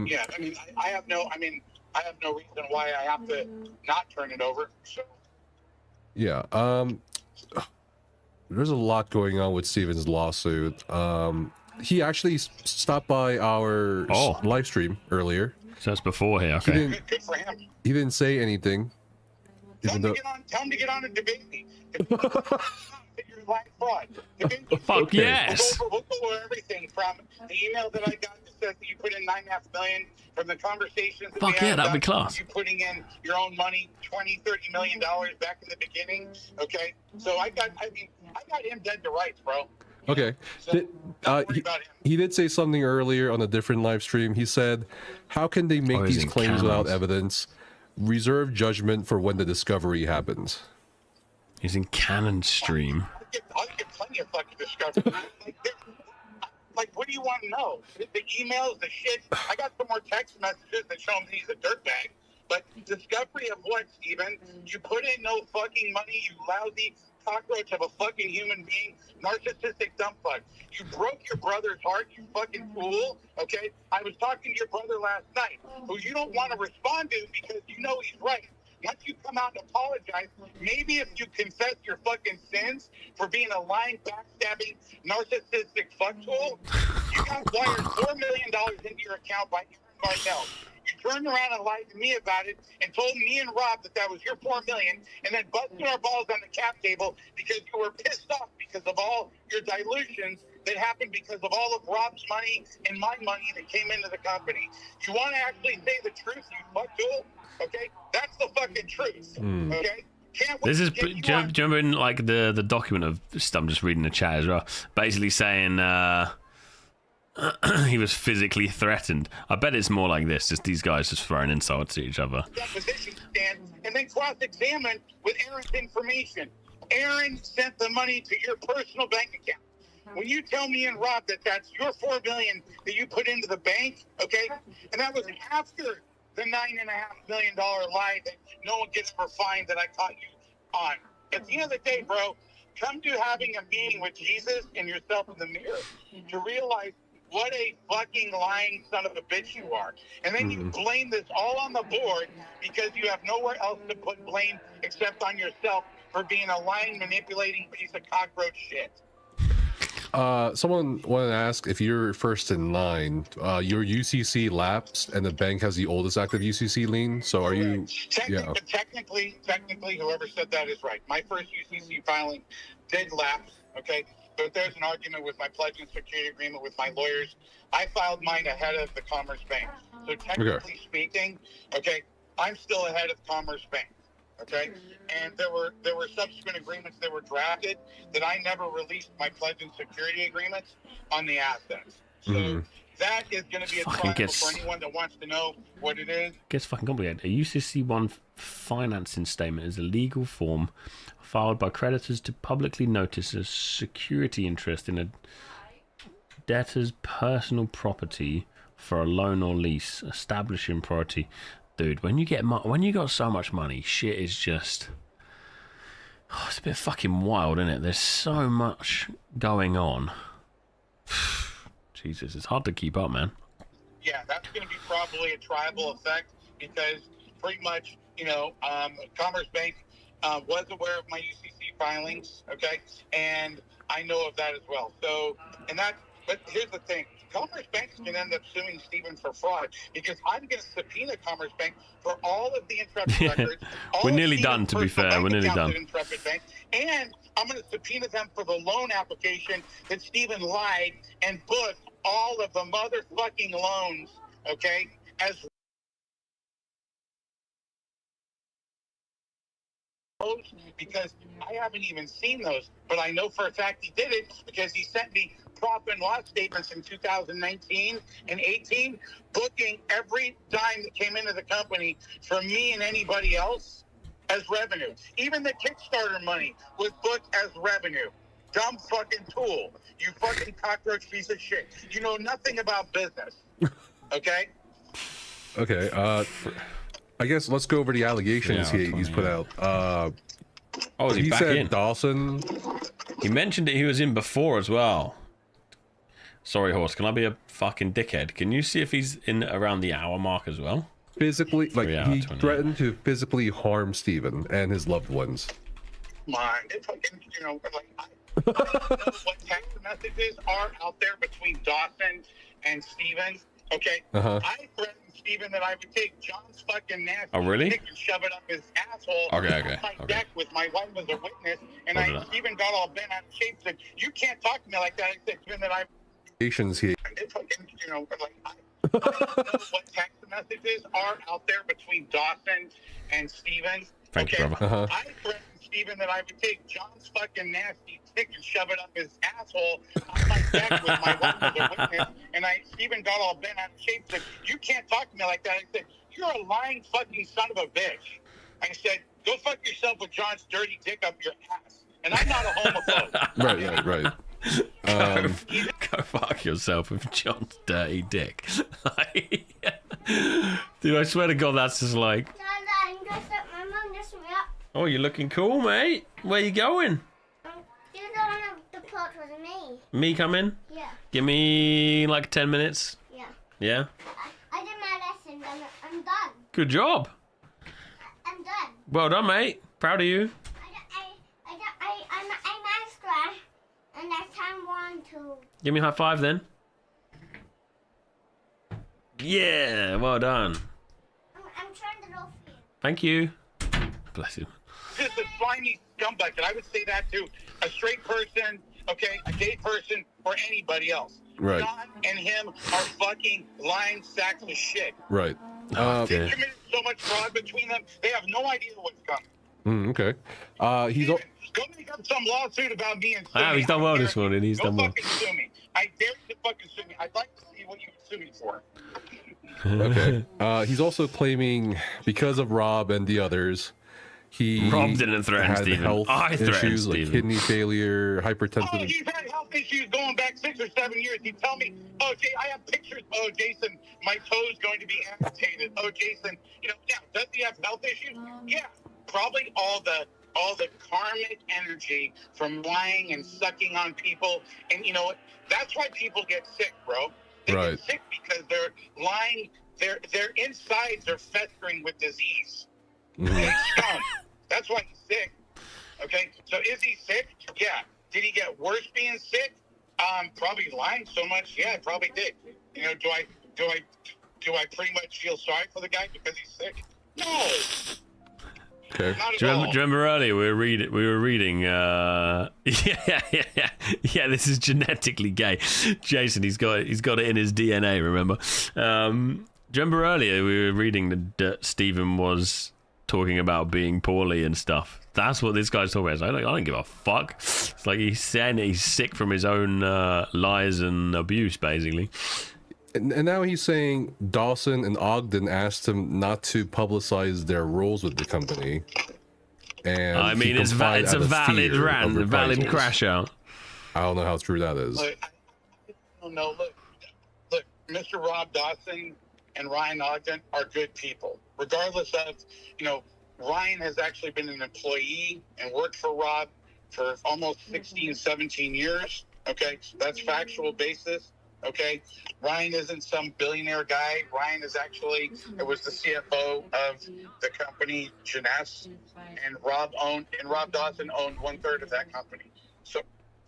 Yeah, I have no reason why I have to not turn it over. So. Yeah. There's a lot going on with Steven's lawsuit. He actually stopped by our live stream earlier. So that's before here, okay. Good for him. He didn't say anything. Tell him to get on and debate me. You're lying fraud. Fuck yes. We'll go over everything from the email that I got that says that you put in $9.5 million, from the conversations that we had that'd be about class. you putting in your own money, $20-30 million back in the beginning. Okay, so I got him dead to rights, bro. Okay. So, he did say something earlier on a different live stream. He said, how can they make these claims without evidence? Reserve judgment for when the discovery happens. He's in Canon stream. I'll get plenty of fucking discovery. Like, what do you want to know? The emails, the shit. I got some more text messages that show him he's a dirtbag. But discovery of what, Steven? You put in no fucking money, you lousy cockroach of a fucking human being, narcissistic dumb fuck. You broke your brother's heart, you fucking fool. Okay? I was talking to your brother last night, who you don't want to respond to because you know he's right. Once you come out and apologize, maybe if you confess your fucking sins for being a lying, backstabbing, narcissistic fucktool, you got wired $4 million into your account by Aaron Marnell. You turned around and lied to me about it and told me and Rob that was your $4 million, and then busted our balls on the cap table because you were pissed off because of all your dilutions that happened because of all of Rob's money and my money that came into the company. You want to actually say the truth, you fucktool? Okay, that's the fucking truth. Okay. This is, do you remember in like the document of, I'm just reading the chat as well, basically saying he was physically threatened. I bet it's more like this, just these guys just throwing insults at each other. Deposition stand and then cross-examine with Aaron's information. Aaron sent the money to your personal bank account. When you tell me and Rob that that's your $4 million that you put into the bank, okay, and that was after the $9.5 million lie that no one can ever find that I caught you on. At the end of the day, bro, come to having a meeting with Jesus and yourself in the mirror to realize what a fucking lying son of a bitch you are. And then you blame this all on the board because you have nowhere else to put blame except on yourself for being a lying, manipulating piece of cockroach shit. Someone wanted to ask if you're first in line. Your UCC lapsed, and the bank has the oldest active UCC lien. So are you? Technically, whoever said that is right. My first UCC filing did lapse. Okay, but there's an argument with my pledge and security agreement with my lawyers. I filed mine ahead of the Commerce Bank. So technically speaking, okay, I'm still ahead of Commerce Bank. Okay, and there were subsequent agreements that were drafted that I never released my pledge and security agreements on the assets. So that is going to be a trial for anyone that wants to know what it is. Gets fucking complicated. A UCC1 financing statement is a legal form filed by creditors to publicly notice a security interest in a debtor's personal property for a loan or lease, establishing priority. Dude, when you got so much money, shit is just, it's a bit fucking wild, isn't it? There's so much going on. Jesus, it's hard to keep up, man. Yeah, that's going to be probably a tribal effect because pretty much, Commerce Bank was aware of my UCC filings, okay, and I know of that as well. So, but here's the thing. Commerce Bank can end up suing Stephen for fraud because I'm going to subpoena Commerce Bank for all of the Intrepid records. We're nearly done, to be fair. We're nearly done. Intrepid Bank, and I'm going to subpoena them for the loan application that Stephen lied and booked all of the motherfucking loans, okay, as because I haven't even seen those, but I know for a fact he did it because he sent me profit and loss statements in 2019 and 18, booking every dime that came into the company for me and anybody else as revenue. Even the Kickstarter money was booked as revenue. Dumb fucking tool. You fucking cockroach piece of shit. You know nothing about business. Okay? Okay, I guess let's go over the allegations he's put out. Oh, is he back said in? Dawson. He mentioned that he was in before as well. Sorry, Horse, can I be a fucking dickhead? Can you see if he's in around the hour mark as well? Physically, like, he threatened to physically harm Stephen and his loved ones. If I can, I don't know what text messages are out there between Dawson and Stephen. Okay, I threatened Stephen that I would take John's fucking nasty dick and shove it up his asshole on my deck with my wife as a witness, and Stephen got all bent out of shape. Said, "You can't talk to me like that." I said, "Stephen, that I." He. I don't know what text messages are out there between Dawson and Stephen. Thank you, brother. I threatened Stephen that I would take John's fucking nasty dick and shove it up his asshole on my deck with my wife as a witness, and Stephen got all bent out of shape. Said, "You can't talk to me like that." I said, "You're a lying fucking son of a bitch." I said, "Go fuck yourself with John's dirty dick up your ass." And I'm not a homophobe. Right. Go fuck yourself with John's dirty dick. Dude, I swear to God, that's just like... My mum dressed me up. Oh, you're looking cool, mate. Where you going? You don't have the plot with me. Me come in? Yeah. Give me like 10 minutes. Yeah. Yeah? I did my lesson and I'm done. Good job. I'm done. Well done, mate. Proud of you. I'm extra. And next time, 1, 2. Give me a high five then. Yeah, well done. I'm trying to roll for you. Thank you. Bless you. Just a slimy scumbag, and I would say that to a straight person, okay, a gay person, or anybody else. Right. John and him are fucking lying sacks of shit. Right. They committed so much fraud between them, they have no idea what's coming. Okay. He's... Go make up some lawsuit about me and sue me. He's done well this morning. He's done well. Go fucking sue me. I dare you to fucking sue me. I'd like to see what you would sue me for. Okay. He's also claiming because of Rob and the others, Rob didn't threaten had Stephen. health I threatened issues Stephen. like kidney failure, hypertension. Oh, he's had health issues going back 6 or 7 years. You tell me, oh, Jay, I have pictures. Oh, Jason, my toe's going to be amputated. Oh, Jason, does he have health issues? Yeah, probably all the karmic energy from lying and sucking on people. And you know what? That's why people get sick, bro. They get sick because they're lying. Their insides are festering with disease. They scum. That's why he's sick. Okay? So is he sick? Yeah. Did he get worse being sick? Probably lying so much. Yeah, I probably did. Do I pretty much feel sorry for the guy because he's sick? No. Okay. Do you remember earlier we were reading yeah, this is genetically gay. Jason, he's got it in his DNA, remember? Do you remember earlier we were reading that Stephen was talking about being poorly and stuff? That's what this guy's talking about. I don't give a fuck. It's like he's saying that he's sick from his own lies and abuse, basically. And now he's saying Dawson and Ogden asked him not to publicize their roles with the company. And I mean, it's a valid rant, a valid crash out. I don't know how true that is. Look, I don't know. Look, Mr. Rob Dawson and Ryan Ogden are good people. Regardless of, Ryan has actually been an employee and worked for Rob for almost 16, 17 years. Okay, that's factual basis. Okay, Ryan isn't some billionaire guy. Ryan is actually, it was the CFO of the company Jeunesse, and Rob Dawson owned 1/3 of that company. So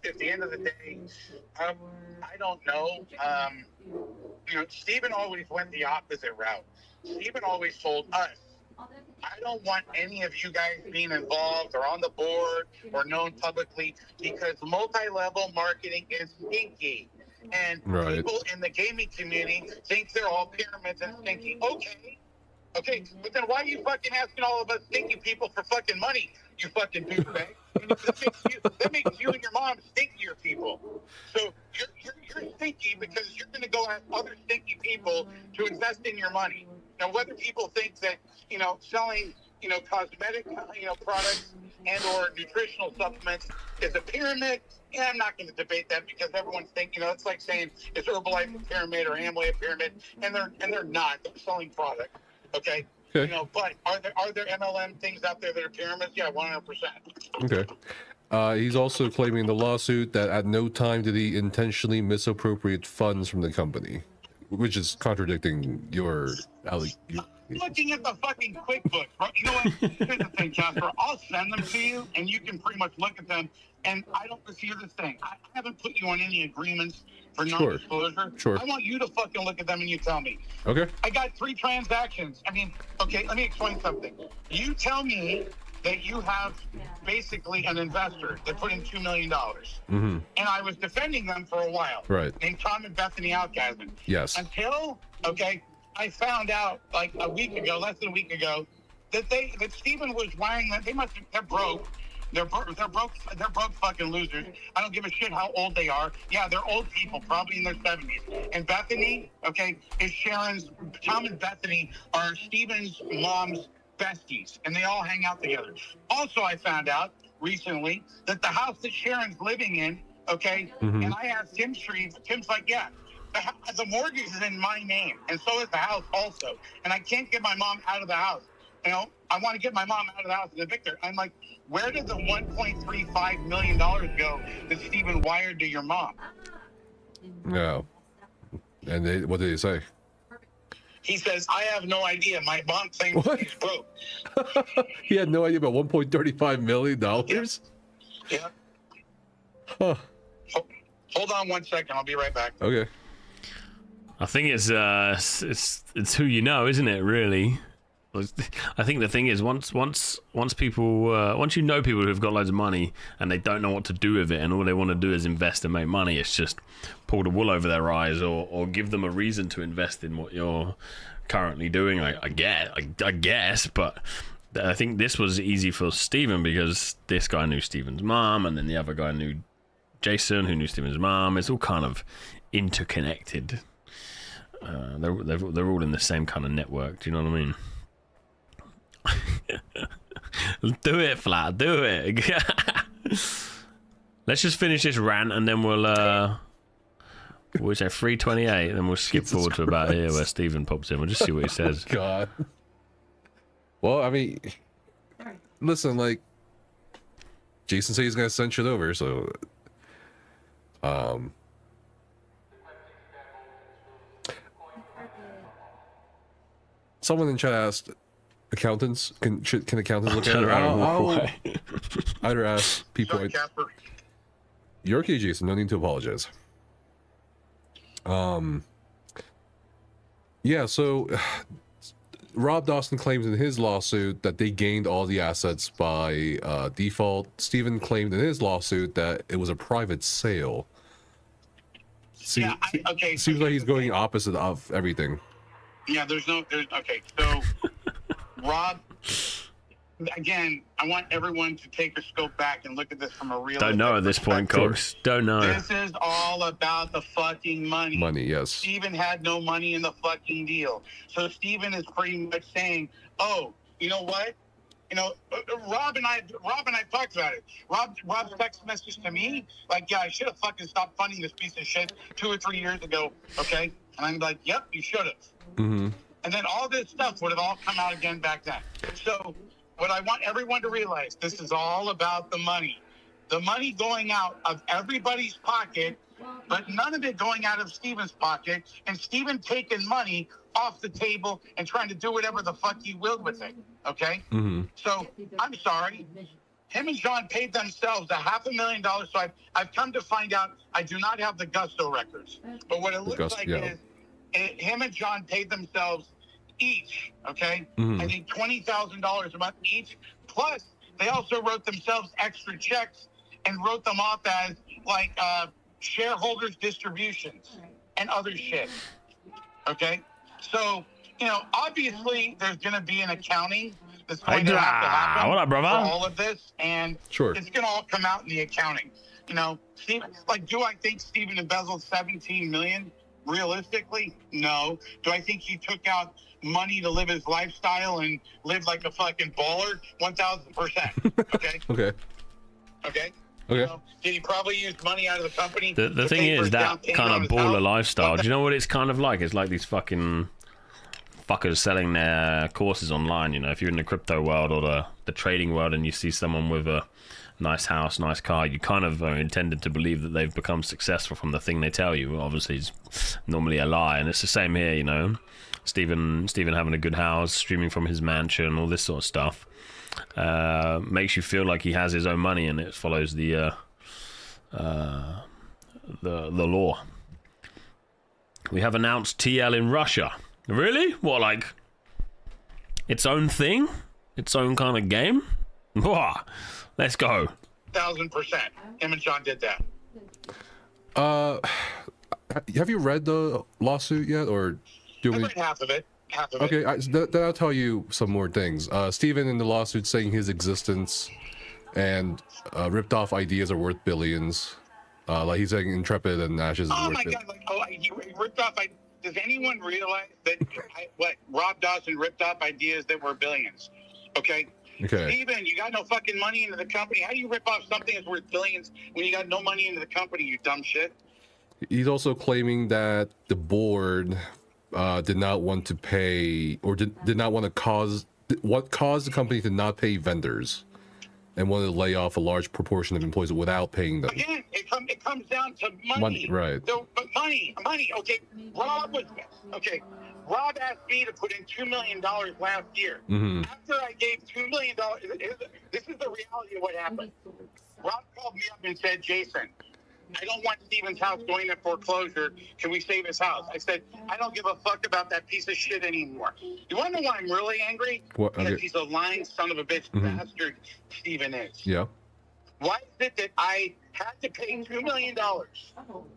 at the end of the day, I don't know. You know, Stephen always went the opposite route. Stephen always told us, I don't want any of you guys being involved or on the board or known publicly because multi-level marketing is stinky. And people in the gaming community think they're all pyramids and stinky. Okay, but then why are you fucking asking all of us stinky people for fucking money, you fucking douchebag? That makes you and your mom stinkier people. So you're stinky because you're going to go ask other stinky people to invest in your money. Now, whether people think that, you know, selling, you know, cosmetic, you know, products and or nutritional supplements is a pyramid, yeah, I'm not going to debate that because everyone's thinking, you know, it's like saying, is Herbalife a pyramid or Amway a pyramid? And they're not. They're selling product. Okay. You know, but are there MLM things out there that are pyramids? Yeah, 100%. Okay. He's also claiming in the lawsuit that at no time did he intentionally misappropriate funds from the company, which is contradicting your Looking at the fucking QuickBooks, bro. You know what? Here's the thing, Casper. I'll send them to you, and you can pretty much look at them. And I don't here's the thing. I haven't put you on any agreements for non-disclosure. Sure. I want you to fucking look at them and you tell me. Okay. I got 3 transactions. I mean, okay, let me explain something. You tell me that you have basically an investor that put in $2 million. Mm-hmm. And I was defending them for a while. Right. Named Tom and Bethany Outgasman. Yes. Until, I found out like a week ago, less than a week ago, that Stephen was wiring them. They're broke. They're broke fucking losers. I don't give a shit how old they are. Yeah, they're old people, probably in their 70s. And Bethany, is Tom and Bethany are Stephen's mom's besties, and they all hang out together. Also, I found out recently that the house that Sharon's living in, and I asked Tim Shreve, Tim's like, yeah, the mortgage is in my name, and so is the house also. And I can't get my mom out of the house. You know, I want to get my mom out of the house and evict her. I'm like, where did the $1.35 million go that Stephen wired to your mom? No. And what did he say? He says, I have no idea. My mom claims he's broke. He had no idea about $1.35 million? Yeah. Huh. Hold on 1 second. I'll be right back. Okay. I think it's who you know, isn't it? Really. I think the thing is, once you know people who've got loads of money and they don't know what to do with it, and all they want to do is invest and make money, it's just pull the wool over their eyes, or give them a reason to invest in what you're currently doing. I guess, but I think this was easy for Stephen because this guy knew Stephen's mom, and then the other guy knew Jason, who knew Stephen's mom. It's all kind of interconnected. They're all in the same kind of network. Do you know what I mean? Do it, Flat. Do it. Let's just finish this rant, and then we'll say 3:28, then we'll skip forward to about here where Stephen pops in. We'll just see what he says. God. Well, I mean, listen, like, Jason said he's gonna send shit over, so someone in chat asked, accountants, can accountants look at it? I'd ask people. Sorry, Casper. You're okay, Jason. No need to apologize. Yeah, so Rob Dawson claims in his lawsuit that they gained all the assets by default. Stephen claimed in his lawsuit that it was a private sale. Seems like he's going opposite of everything. Yeah, so Rob, again, I want everyone to take a scope back and look at this from a real. Don't know at this point, Cox. Don't know. This is all about the fucking money. Money, yes. Stephen had no money in the fucking deal. So Stephen is pretty much saying, oh, you know what? You know, Rob and I talked about it. Rob's text message to me, like, yeah, I should have fucking stopped funding this piece of shit 2 or 3 years ago, okay? And I'm like, yep, you should have. Mm-hmm. And then all this stuff would have all come out again back then. So what I want everyone to realize, this is all about the money. the money going out of everybody's pocket, but none of it going out of Steven's pocket, and Steven taking money off the table and trying to do whatever the fuck he willed with it. Okay? So I'm sorry. Him and John paid themselves $500,000. So I've come to find out I do not have the Gusto records. But what it looks like is him and John paid themselves each, okay? I think $20,000 a month each. Plus, they also wrote themselves extra checks and wrote them off as like shareholders distributions and other shit. Okay? So, you know, obviously there's going to be an accounting that's going to have to happen what up, brother? for all of this, and it's going to all come out in the accounting. You know, Steven, like, do I think Steven embezzled $17 million? Realistically, no. Do I think he took out money to live his lifestyle and live like a fucking baller? 1,000%. Okay. Okay. You know, did he probably use money out of the company? The thing is, that kind of baller lifestyle, do you know what it's kind of like? It's like these fucking fuckers selling their courses online. You know, if you're in the crypto world or the trading world and you see someone with a nice house, nice car, you kind of are intended to believe that they've become successful from the thing they tell you. Obviously, it's normally a lie, and it's the same here. You know, Steven having a good house, streaming from his mansion, all this sort of stuff, makes you feel like he has his own money, and it follows the law. We have announced TL in Russia. Really? What, like its own thing? Its own kind of game? Whoa. Let's go. 1,000%. Him and John did that. Have you read the lawsuit yet, or do I we? read half of it. Okay, then I'll tell you some more things. Steven in the lawsuit saying his existence and ripped off ideas are worth billions. Like he's saying Intrepid and Ashes. Oh my God! Like, he ripped off. Does anyone realize that what Rob Dawson ripped off ideas that were billions? Okay. Steven, you got no fucking money into the company. How do you rip off something that's worth billions when you got no money into the company, you dumb shit? He's also claiming that the board did not want to pay, or did not want to caused the company to not pay vendors and wanted to lay off a large proportion of employees without paying them. Again, it comes down to money. Money, right. So, but money. Okay, Rob asked me to put in $2 million last year. After I gave $2 million, this is the reality of what happened. Rob called me up and said, Jason, I don't want Steven's house going to foreclosure. Can we save his house? I said, I don't give a fuck about that piece of shit anymore. You want to know why I'm really angry? Because he's a lying son of a bitch bastard, Steven is. Yeah. Why is it that I had to pay $2 million?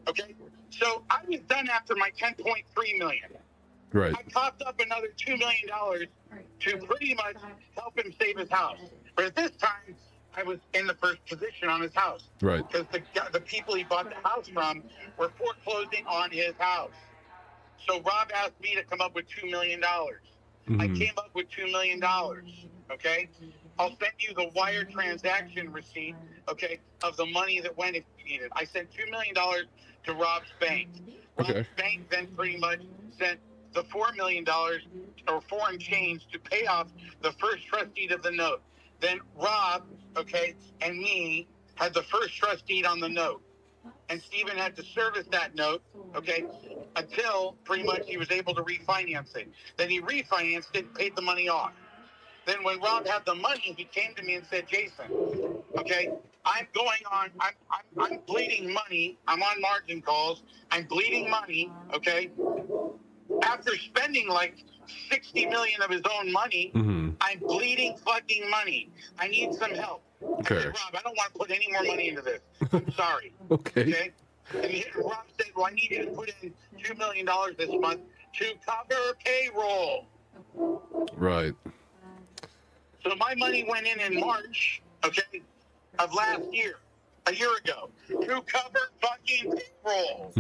Okay? So I was done after my $10.3 million. Right. I coughed up another $2 million to pretty much help him save his house. But at this time, I was in the first position on his house. Right. Because the people he bought the house from were foreclosing on his house. So Rob asked me to come up with $2 million. I came up with $2 million. Okay? I'll send you the wire transaction receipt, okay, of the money that went if you need it. I sent $2 million to Rob's bank. Rob's bank then pretty much sent the $4 million or foreign change to pay off the first trust deed of the note. Then Rob, okay, and me had the first trust deed on the note. And Steven had to service that note, okay, until pretty much he was able to refinance it. Then he refinanced it and paid the money off. Then when Rob had the money, he came to me and said, Jason, okay, I'm bleeding money. I'm on margin calls. I'm bleeding money, okay? After spending like $60 million of his own money, I'm bleeding fucking money. I need some help. I said, Rob, I don't want to put any more money into this. I'm sorry. Okay? And Rob said, well, I need you to put in $2 million this month to cover payroll. Right. So my money went in March, okay, of last year, a year ago, to cover fucking payroll.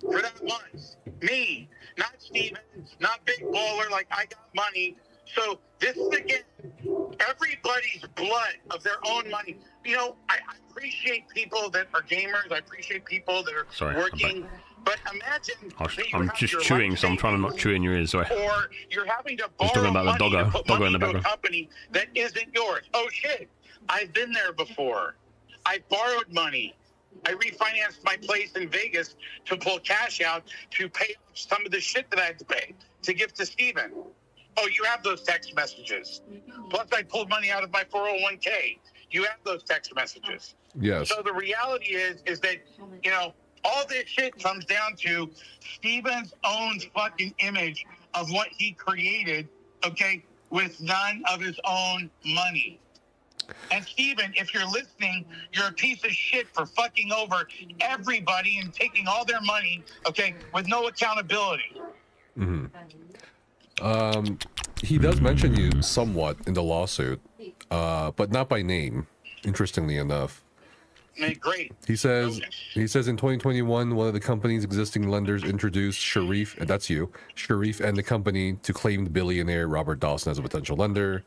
For that month. Me, not Steven, not Big Baller, like I got money. So this is, again, everybody's blood of their own money. You know, I appreciate people that are gamers. I appreciate people that are working. But imagine I'm just chewing, so I'm trying to not chew in your ears. Sorry. Or you're having to borrow money to put money into a company that isn't yours. Oh, shit. I've been there before. I borrowed money. I refinanced my place in Vegas to pull cash out to pay off some of the shit that I had to pay to give to Steven. Oh, you have those text messages. Plus, I pulled money out of my 401k. You have those text messages. Yes. So the reality is that, you know, all this shit comes down to Steven's own fucking image of what he created, okay, with none of his own money. And Steven, if you're listening, you're a piece of shit for fucking over everybody and taking all their money, okay, with no accountability. Mm-hmm. He does mention you somewhat in the lawsuit, but not by name, interestingly enough. Great. He says in 2021, one of the company's existing lenders introduced Sharif, and that's you, Sharif and the company to claim the billionaire Robert Dawson as a potential lender.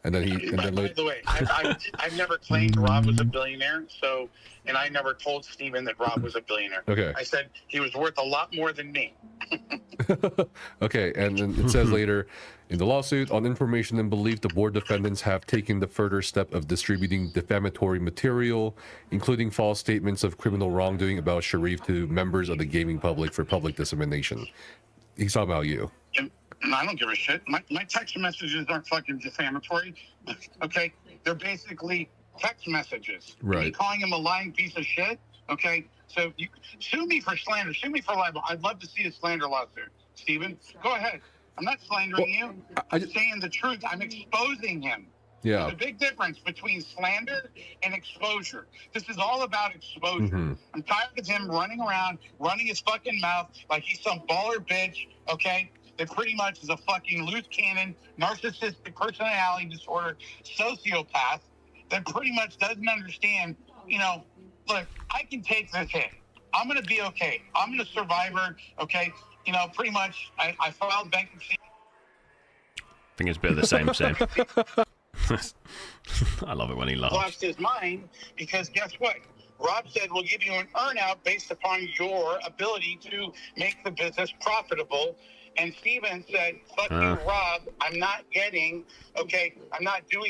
And then By the way, I've never claimed Rob was a billionaire, so, and I never told Steven that Rob was a billionaire. Okay. I said he was worth a lot more than me. Okay, and then it says later in the lawsuit, on information and belief, the board defendants have taken the further step of distributing defamatory material, including false statements of criminal wrongdoing about Sharif to members of the gaming public for public dissemination. He's talking about you. And I don't give a shit. My text messages aren't fucking defamatory. Okay? They're basically text messages. Right. Me calling him a lying piece of shit. Okay? So you sue me for slander. Sue me for libel. I'd love to see a slander lawsuit. Steven, go ahead. I'm not slandering you. I'm saying the truth. I'm exposing him. Yeah. There's a big difference between slander and exposure. This is all about exposure. Mm-hmm. I'm tired of him running around, running his fucking mouth like he's some baller bitch, okay? That pretty much is a fucking loose cannon, narcissistic personality disorder, sociopath that pretty much doesn't understand, you know, look, I can take this hit. I'm going to be okay. I'm a survivor, okay? You know, pretty much I filed bankruptcy. I think it's a bit of the same. I love it when he laughs. Lost his mind because guess what? Rob said we'll give you an earnout based upon your ability to make the business profitable. And Steven said, fuck you, Rob. I'm not doing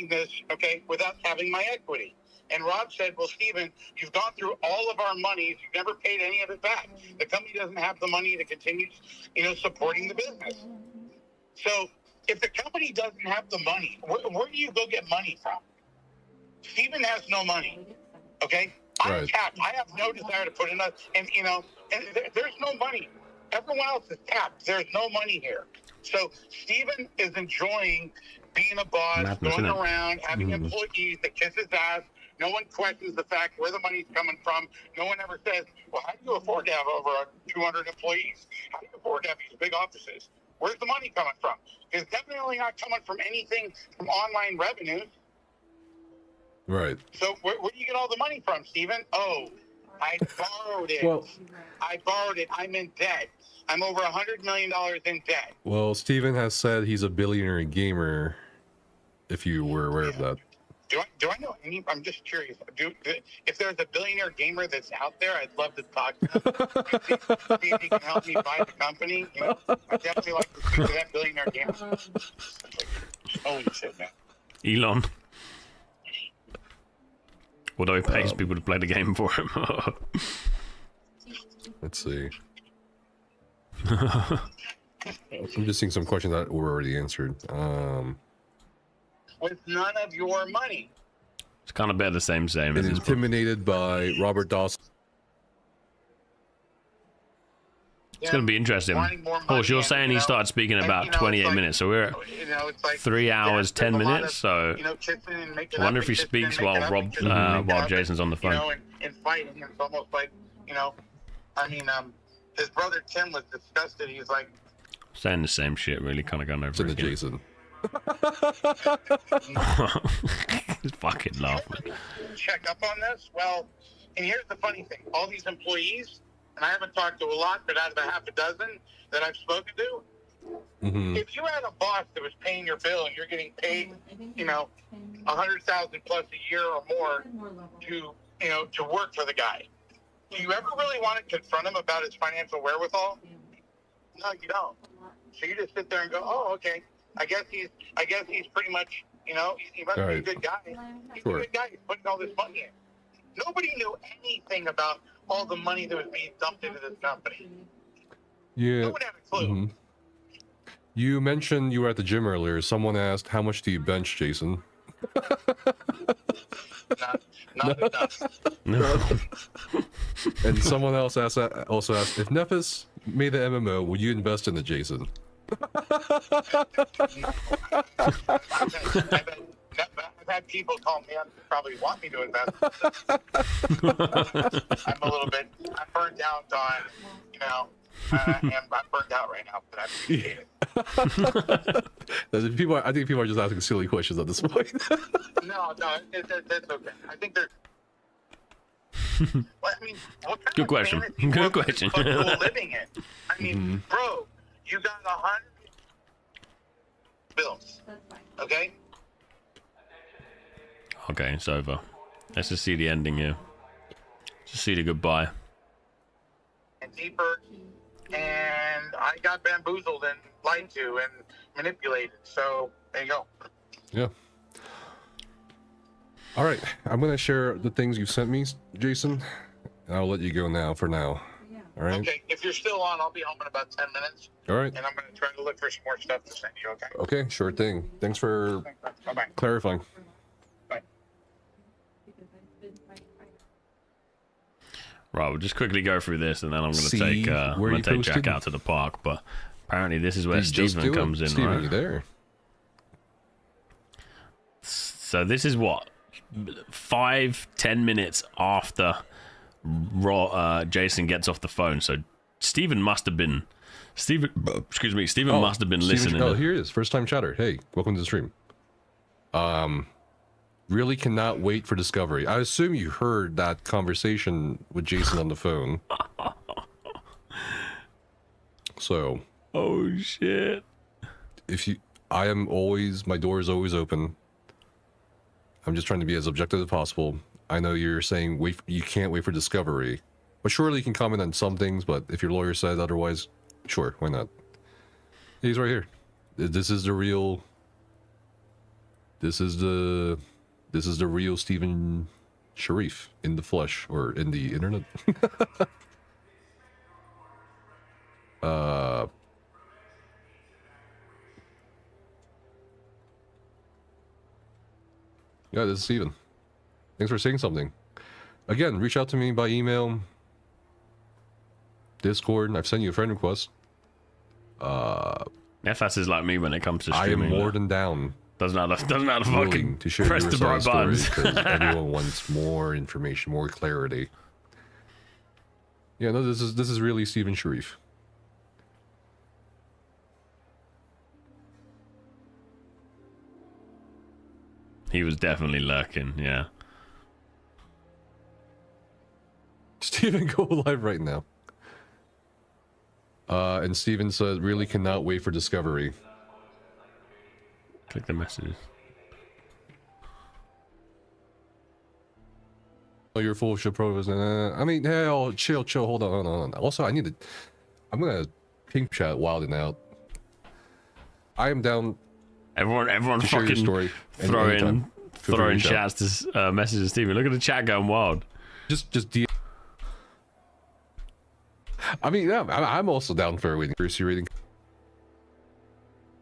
this, okay, without having my equity. And Rob said, well, Steven, you've gone through all of our money. You've never paid any of it back. The company doesn't have the money to continue, you know, supporting the business. So if the company doesn't have the money, where do you go get money from? Steven has no money, okay? I'm tapped. I have no desire to put enough, and, you know, and there's no money. Everyone else is tapped. There's no money here. So Steven is enjoying being a boss, going around, having employees that kiss his ass. No one questions the fact where the money's coming from. No one ever says, well, how do you afford to have over 200 employees? How do you afford to have these big offices? Where's the money coming from? It's definitely not coming from anything from online revenues. Right. So where do you get all the money from, Steven? Oh, I borrowed it. I borrowed it. I'm in debt. I'm over $100 million in debt. Well, Steven has said he's a billionaire gamer, if you were aware of that. Do I know any? I'm just curious. If there's a billionaire gamer that's out there, I'd love to talk to him. See if he can help me buy the company. You know, I'd definitely like to speak to that billionaire gamer. Holy shit, man. Elon. Although he pays people to play the game for him. Let's see. I'm just seeing some questions that were already answered. With none of your money. It's kind of better the same. And intimidated by Robert Dawson. It's going to be interesting. Of course, you're saying he started speaking about 28 minutes, so we're at 3 hours, 10 minutes. So I wonder if he speaks while Jason's on the phone. You know, and fighting, it's almost like, you know, I mean, his brother Tim was disgusted. He's like saying the same shit, really, kind of going over it again. Jason. He's fucking laughing. Check up on this. Well, and here's the funny thing: all these employees. And I haven't talked to a lot, but out of a half a dozen that I've spoken to, if you had a boss that was paying your bill and you're getting paid, you know, $100,000 plus a year or more to, you know, to work for the guy, do you ever really want to confront him about his financial wherewithal? No, you don't. So you just sit there and go, oh, okay. I guess he's pretty much, You know, he must be a good guy. He's Sure. a good guy. He's putting all this money in. Nobody knew anything about all the money that was being dumped into this company. Yeah. No one had a clue. You mentioned you were at the gym earlier. Someone asked, how much do you bench, Jason? Not enough. And someone else also asked, if Nephis made the MMO, would you invest in it, Jason? I've had people call me up and probably want me to invest. I'm burnt out on, you know, and I'm burnt out right now, but I appreciate it. People, I think people are just asking silly questions at this point. No, that's okay. I think they're. Well, I mean, what kind Good of question. fantasy Good world is question. people living in? I mean, bro, you got 100 bills, okay? Okay, it's over. Let's just see the ending here. Just see the goodbye. And deeper, and I got bamboozled and lied to and manipulated. So there you go. Yeah. All right, I'm gonna share the things you sent me, Jason. And I'll let you go now. For now. All right. Okay, if you're still on, I'll be home in about 10 minutes. All right. And I'm going to try to look for some more stuff to send you, okay? Okay, sure thing. Thanks for Bye-bye. clarifying. Right, we'll just quickly go through this, and then I'm going to See take Jack out to the park. But apparently, this is where Steven comes in, Steven, right? you there? So this is what 5-10 minutes after Jason gets off the phone. So Steven must have been Steven must have been listening. Oh, here he is. First time chatter. Hey, welcome to the stream. Really cannot wait for Discovery. I assume you heard that conversation with Jason on the phone. So. Oh shit. My door is always open. I'm just trying to be as objective as possible. I know you're saying you can't wait for Discovery, but surely you can comment on some things. But if your lawyer said otherwise, sure, why not? He's right here. This is the real. This is the real Stephen Sharif in the flesh or in the internet. Yeah, this is Steven. Thanks for saying something. Again, reach out to me by email, Discord. I've sent you a friend request. FS is like me when it comes to streaming. I am more than down. Doesn't have to fucking to share press your the right side buttons. story, 'cause everyone wants more information, more clarity. Yeah, no, this is really Stephen Sharif. He was definitely lurking, yeah. Steven, go live right now. And Steven says, really cannot wait for Discovery. Click the messages. Oh, you're full of shit pros. I mean, hell, chill, hold on. Also, I'm gonna pink chat wilding out. I am down. Everyone fucking story throwing chats to messages to Steven. Look at the chat going wild. Just I mean, yeah, I'm also down for reading accuracy rating.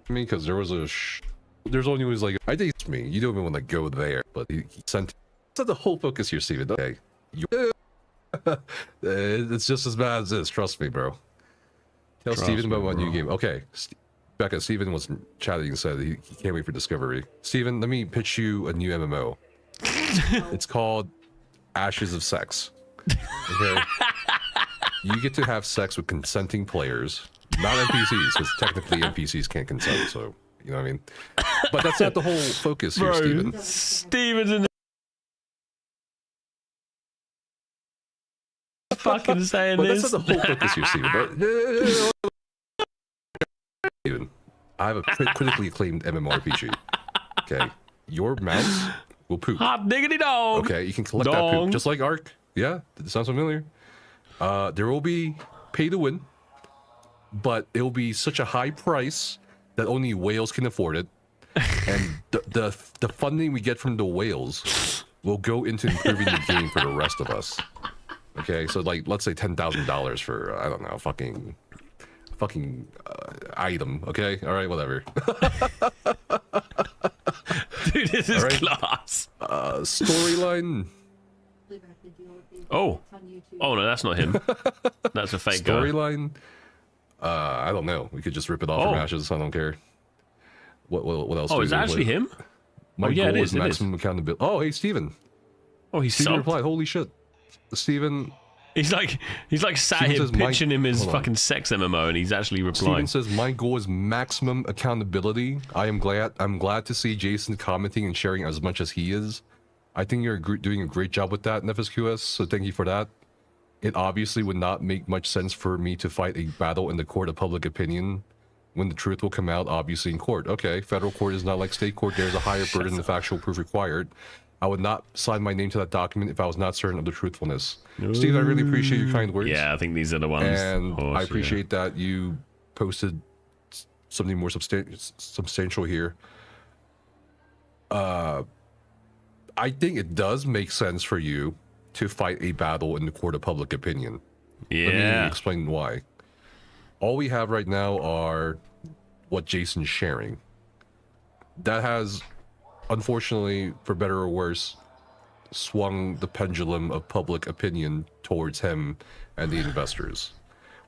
I mean, because there's only always like, I think it's me. You don't even want to go there, but he sent. So the whole focus here, Steven. Okay, it's just as bad as this. Trust me, bro. Tell Steven about my new game. Okay, Becca. Steven was chatting and said he can't wait for Discovery. Steven, let me pitch you a new MMO. It's called Ashes of Sex. Okay. You get to have sex with consenting players, not NPCs, because technically NPCs can't consent, so, you know what I mean? But that's not the whole focus here, Steven. Steven's in the fucking saying but this. That's not the whole focus here, Steven. I have a critically acclaimed MMORPG. Okay? Your mouse will poop. Hot diggity dog. Okay, you can collect that poop, just like Ark. Yeah, it sounds familiar. There will be pay to win, but it will be such a high price that only whales can afford it. and the funding we get from the whales will go into improving the game for the rest of us. Okay, so like let's say $10,000 for I don't know fucking item. Okay, all right, whatever. Dude, this is right. class. Storyline. Oh no, that's not him. That's a fake guy. Storyline. I don't know. We could just rip it off from ashes. I don't care. What else? Oh, is that actually him? My yeah, goal it is maximum accountability. Oh, hey, Steven. Oh, he's Steven subbed. replied. Holy shit, Steven. He's like sat Steven here says, pitching him his hold on. fucking sex MMO, and he's actually replying. Steven says my goal is maximum accountability. I'm glad to see Jason commenting and sharing as much as he is. I think you're doing a great job with that, NFSQS. So thank you for that. It obviously would not make much sense for me to fight a battle in the court of public opinion when the truth will come out, obviously, in court. Okay, federal court is not like state court. There's a higher burden of factual proof required. I would not sign my name to that document if I was not certain of the truthfulness. Steve, I really appreciate your kind words. Yeah, I think these are the ones. And I appreciate that you posted something more substantial here. I think it does make sense for you to fight a battle in the court of public opinion. Yeah. Let me explain why. All we have right now are what Jason's sharing. That has, unfortunately, for better or worse, swung the pendulum of public opinion towards him and the investors.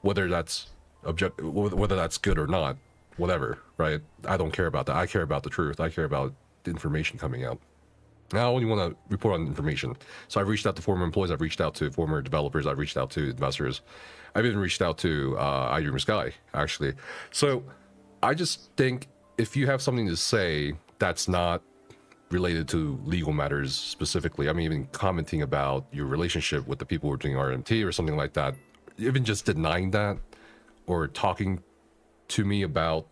Whether that's good or not, whatever, right? I don't care about that. I care about the truth. I care about the information coming out. I only want to report on information. So I've reached out to former employees. I've reached out to former developers. I've reached out to investors. I've even reached out to iDream Sky, actually. So I just think if you have something to say that's not related to legal matters specifically, I mean, even commenting about your relationship with the people who are doing RMT or something like that, even just denying that or talking to me about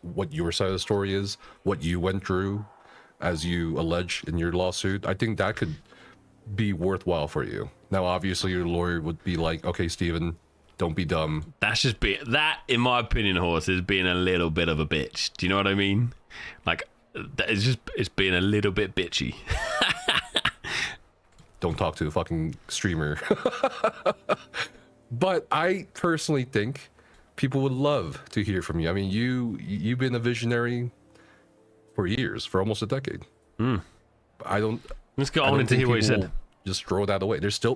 what your side of the story is, what you went through, as you allege in your lawsuit, I think that could be worthwhile for you. Now, obviously, your lawyer would be like, okay, Steven, don't be dumb. That's just that, in my opinion, Horse, is being a little bit of a bitch. Do you know what I mean? Like, it's being a little bit bitchy. Don't talk to a fucking streamer. But I personally think people would love to hear from you. I mean, you've been a visionary for years, for almost a decade. Let's go on into hear what he said. Just throw that away. There's still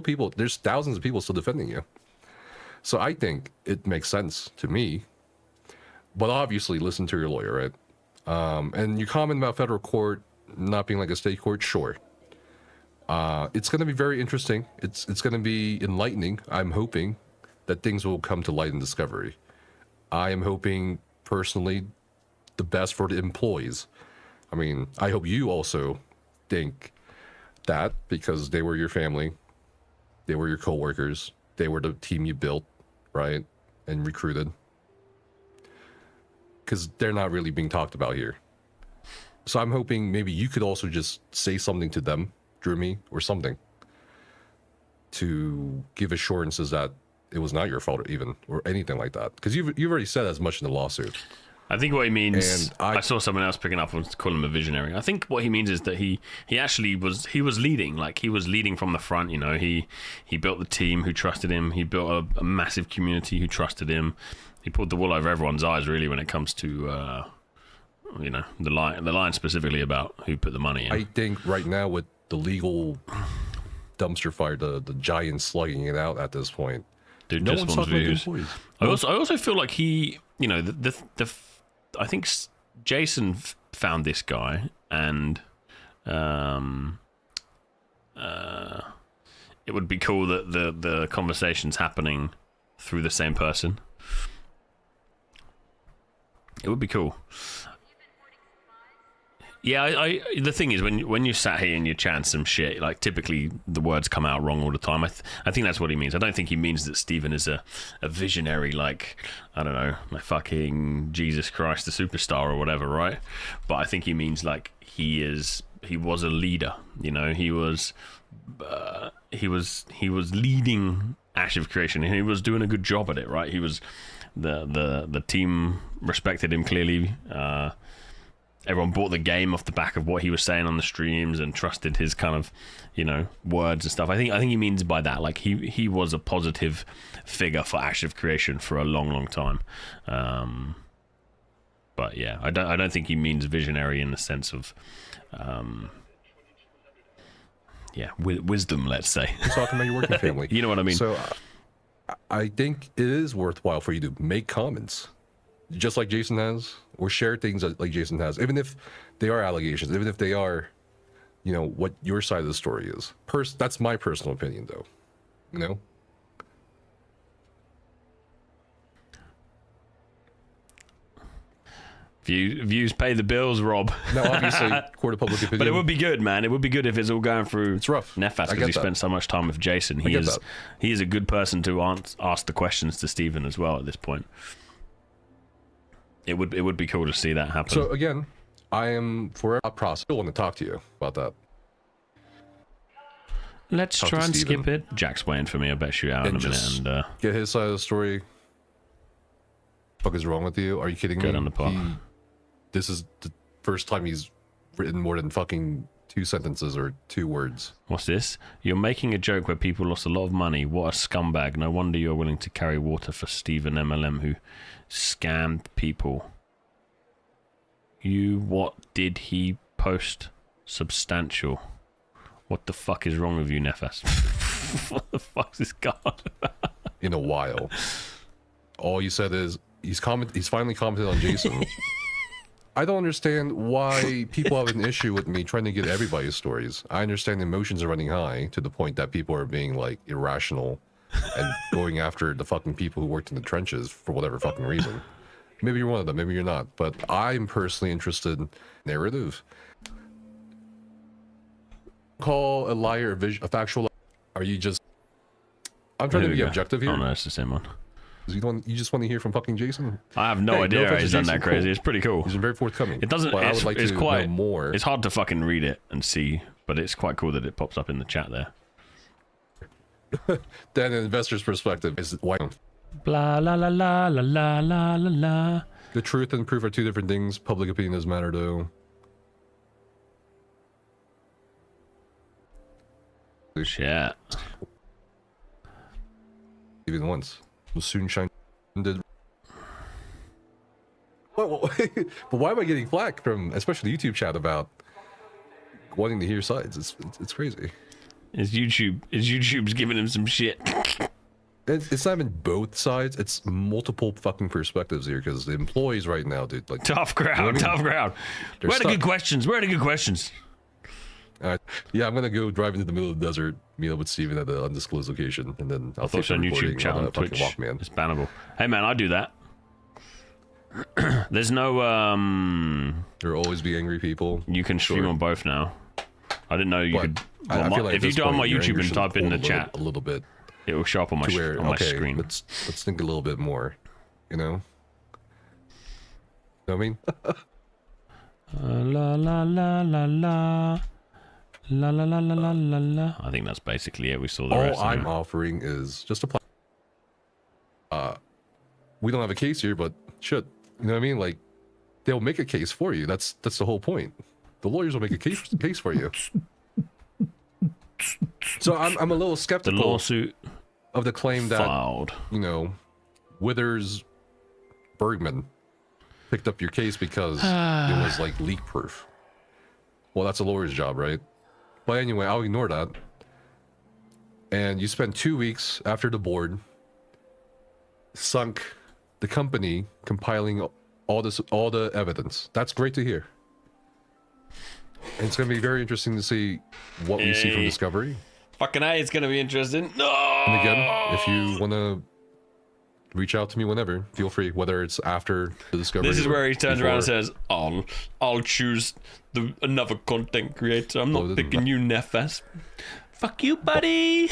people. There's thousands of people still defending you. So I think it makes sense to me. But obviously, listen to your lawyer, right? And your comment about federal court not being like a state court, sure. It's going to be very interesting. It's going to be enlightening. I'm hoping that things will come to light in discovery. I am hoping personally the best for the employees. I mean, I hope you also think that, because they were your family, they were your coworkers, they were the team you built, right, and recruited. Because they're not really being talked about here. So I'm hoping maybe you could also just say something to them through me or something to give assurances that it was not your fault even, or anything like that. Because you've already said as much in the lawsuit. I think what he means, I saw someone else picking up on calling him a visionary. I think what he means is that he actually was leading, like he was leading from the front. You know, he built the team who trusted him. He built a massive community who trusted him. He pulled the wool over everyone's eyes, really, when it comes to you know, the line specifically about who put the money in. I think right now with the legal dumpster fire, the giant slugging it out at this point, dude, no just one's wants talking views. about I also feel like he, you know, I think Jason found this guy, and it would be cool that the conversation's happening through the same person. It would be cool. Yeah, the thing is, when you sat here and you chant some shit, like typically the words come out wrong all the time. I think that's what he means. I don't think he means that Steven is a visionary, like, I don't know, like fucking Jesus Christ, the superstar or whatever, right? But I think he means like he was a leader. You know, he was leading Active Creation, and he was doing a good job at it, right? He was the team respected him clearly. everyone bought the game off the back of what he was saying on the streams and trusted his kind of, you know, words and stuff. I think he means by that, like, he was a positive figure for active creation for a long time. But yeah, I don't think he means visionary in the sense of wisdom, let's say. You're talking about your working family. You know what I mean? So I think it is worthwhile for you to make comments, just like Jason has, or share things like Jason has, even if they are allegations, even if they are, you know, what your side of the story is. That's my personal opinion, though. You know? Views pay the bills, Rob. No, obviously, court of public opinion. But it would be good, man. It would be good if it's all going through. It's rough. Nefas, because he spent so much time with Jason. He is a good person to ask the questions to Steven as well at this point. It would be cool to see that happen. So again, I am forever process. I want to talk to you about that. Let's try and skip it. Jack's waiting for me. I bet you out in a minute and get his side of the story. What the fuck is wrong with you? Are you kidding me? On the pot. This is the first time he's written more than fucking 2 sentences or 2 words. What's this? You're making a joke where people lost a lot of money. What a scumbag. No wonder you're willing to carry water for Steven MLM, who scammed people. What did he post? Substantial. What the fuck is wrong with you, Nefas? What the fuck's this guy? In a while. All you said is he's finally commented on Jason. I don't understand why people have an issue with me trying to get everybody's stories. I understand emotions are running high to the point that people are being like irrational and going after the fucking people who worked in the trenches for whatever fucking reason. Maybe you're one of them, maybe you're not. But I'm personally interested in narrative. Call a liar a factual liar. Are you just... I'm trying to be objective here. Oh no, it's the same one. You just want to hear from fucking Jason? I have no idea he's done that crazy. Cool. It's pretty cool. He's been very forthcoming. It doesn't. I would like to know more. It's hard to fucking read it and see, but it's quite cool that it pops up in the chat there. Then, an investor's perspective is why. Blah la la la la la la la la. The truth and proof are 2 different things. Public opinion does matter, though. Shit. Even once. Will soon shine. Did. But why am I getting flack from, especially YouTube chat, about wanting to hear sides? It's crazy. YouTube's giving him some shit. It's not even both sides. It's multiple fucking perspectives here because the employees right now, dude, like tough crowd, you know what I mean? Tough crowd. Where are the good questions? Where are the good questions? All right. Yeah, I'm gonna go drive into the middle of the desert, meet up with Steven at an undisclosed location, and then I'll thought on YouTube chat on Twitch. Walkman. It's bannable. Hey man, I do that. There's no There'll always be angry people. You can stream on both now. I didn't know you could. I feel like if you go on my YouTube and type in the chat a little bit, it will show up on my screen. Let's think a little bit more. You know. Know what I mean? La la la la la. La la la la la la la. I think that's basically it. We saw the rest. All I'm offering is just apply. We don't have a case here, but shit, you know what I mean? Like, they'll make a case for you. That's the whole point. The lawyers will make a case for you. So I'm a little skeptical. The lawsuit of the claim that filed. You know, Withers Bergman picked up your case because it was like leak proof. Well, that's a lawyer's job, right? But anyway, I'll ignore that. And you spent 2 weeks after the board sunk the company compiling all the evidence. That's great to hear. And it's going to be very interesting to see what we see from Discovery. Fucking A, it's going to be interesting. No! And again, if you want to reach out to me whenever, feel free, whether it's after the Discovery. This is where he turns around and says, I'll choose another content creator. I'm not picking you, Nefas. Fuck you, buddy.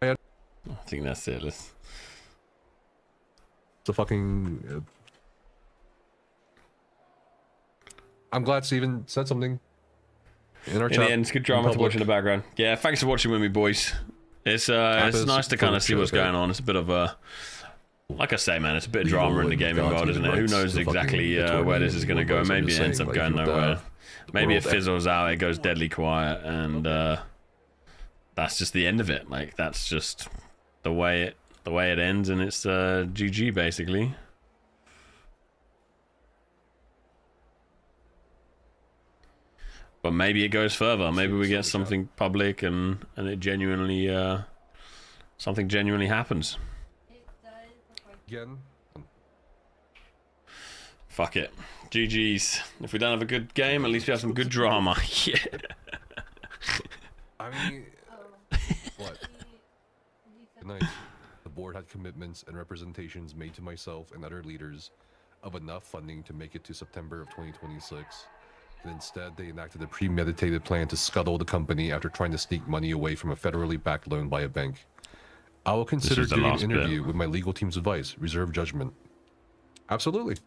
I think that's it. It's a fucking I'm glad Steven said something in our In chat. the end, it's good drama to watch in the background. Yeah, thanks for watching with me, boys. It's nice to kind of see what's going on. It's a bit of a, like I say, man, it's a bit of drama in the gaming world, isn't it? Who knows exactly where this is going to go? Maybe it ends up going nowhere. Maybe it fizzles out, it goes deadly quiet, and that's just the end of it. Like, that's just the way it ends, and it's GG basically. But maybe it goes further. Maybe we get something public, and it genuinely something genuinely happens. Again. Fuck it. GG's. If we don't have a good game, at least we have some good drama. Yeah. I mean, what? Tonight, the board had commitments and representations made to myself and other leaders of enough funding to make it to September of 2026. And instead, they enacted a premeditated plan to scuttle the company after trying to sneak money away from a federally backed loan by a bank. I will consider doing an interview with my legal team's advice. Reserve judgment. Absolutely.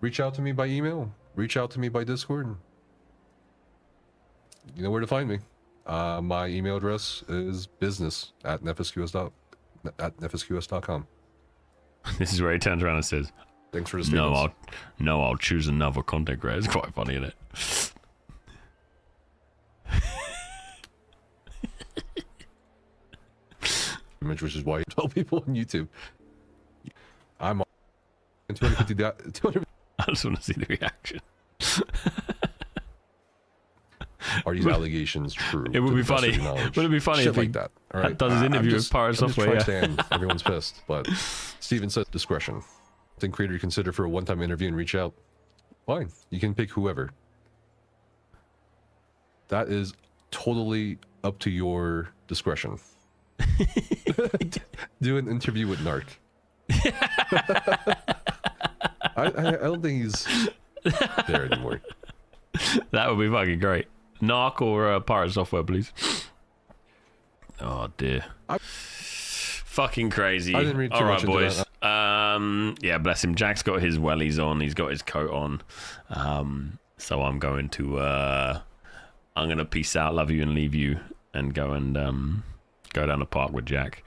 Reach out to me by email. Reach out to me by Discord. You know where to find me. My email address is business@nefisqs.com. This is where he turns around and says, "Thanks for the statements." I'll choose another content creator." It's quite funny, isn't it? Which is why you tell people on YouTube. I'm on 250. I just want to see the reaction. Are these allegations true? It would be funny. Would it be funny Shit if he like that? All right. does his interview with Pirate Software? Yeah. Everyone's pissed, but Steven says discretion. Think creator you consider for a one-time interview and reach out. Fine, you can pick whoever. That is totally up to your discretion. Do an interview with Narc. I don't think he's there anymore. That would be fucking great. Narc or Pirate Software, please. Oh dear. Fucking crazy. I didn't read too All right, much into boys. that. Yeah, bless him. Jack's got his wellies on. He's got his coat on. So I'm going to peace out, love you, and leave you, and go down the park with Jack.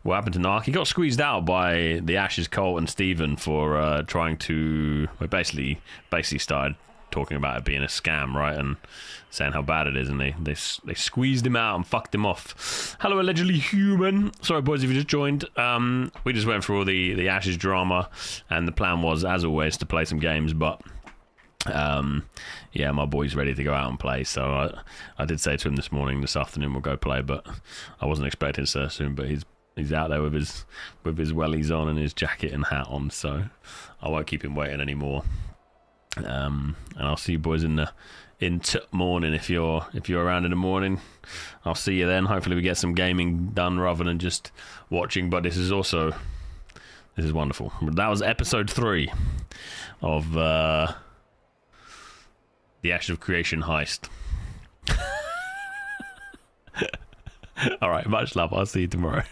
What happened to Narc? He got squeezed out by the Ashes, Colt, and Steven for trying to basically started talking about it being a scam, right, and saying how bad it is, and they squeezed him out and fucked him off. Hello, allegedly human. Sorry, boys, if you just joined. We just went through all the Ashes drama, and the plan was, as always, to play some games, but yeah, my boy's ready to go out and play, so I did say to him this afternoon we'll go play, but I wasn't expecting so soon. But he's out there with his wellies on and his jacket and hat on, so I won't keep him waiting anymore. And I'll see you boys in the morning. If you're around in the morning, I'll see you then. Hopefully we get some gaming done rather than just watching. But this is wonderful. That was episode 3 of the Ashes of Creation heist. All right, much love. I'll see you tomorrow.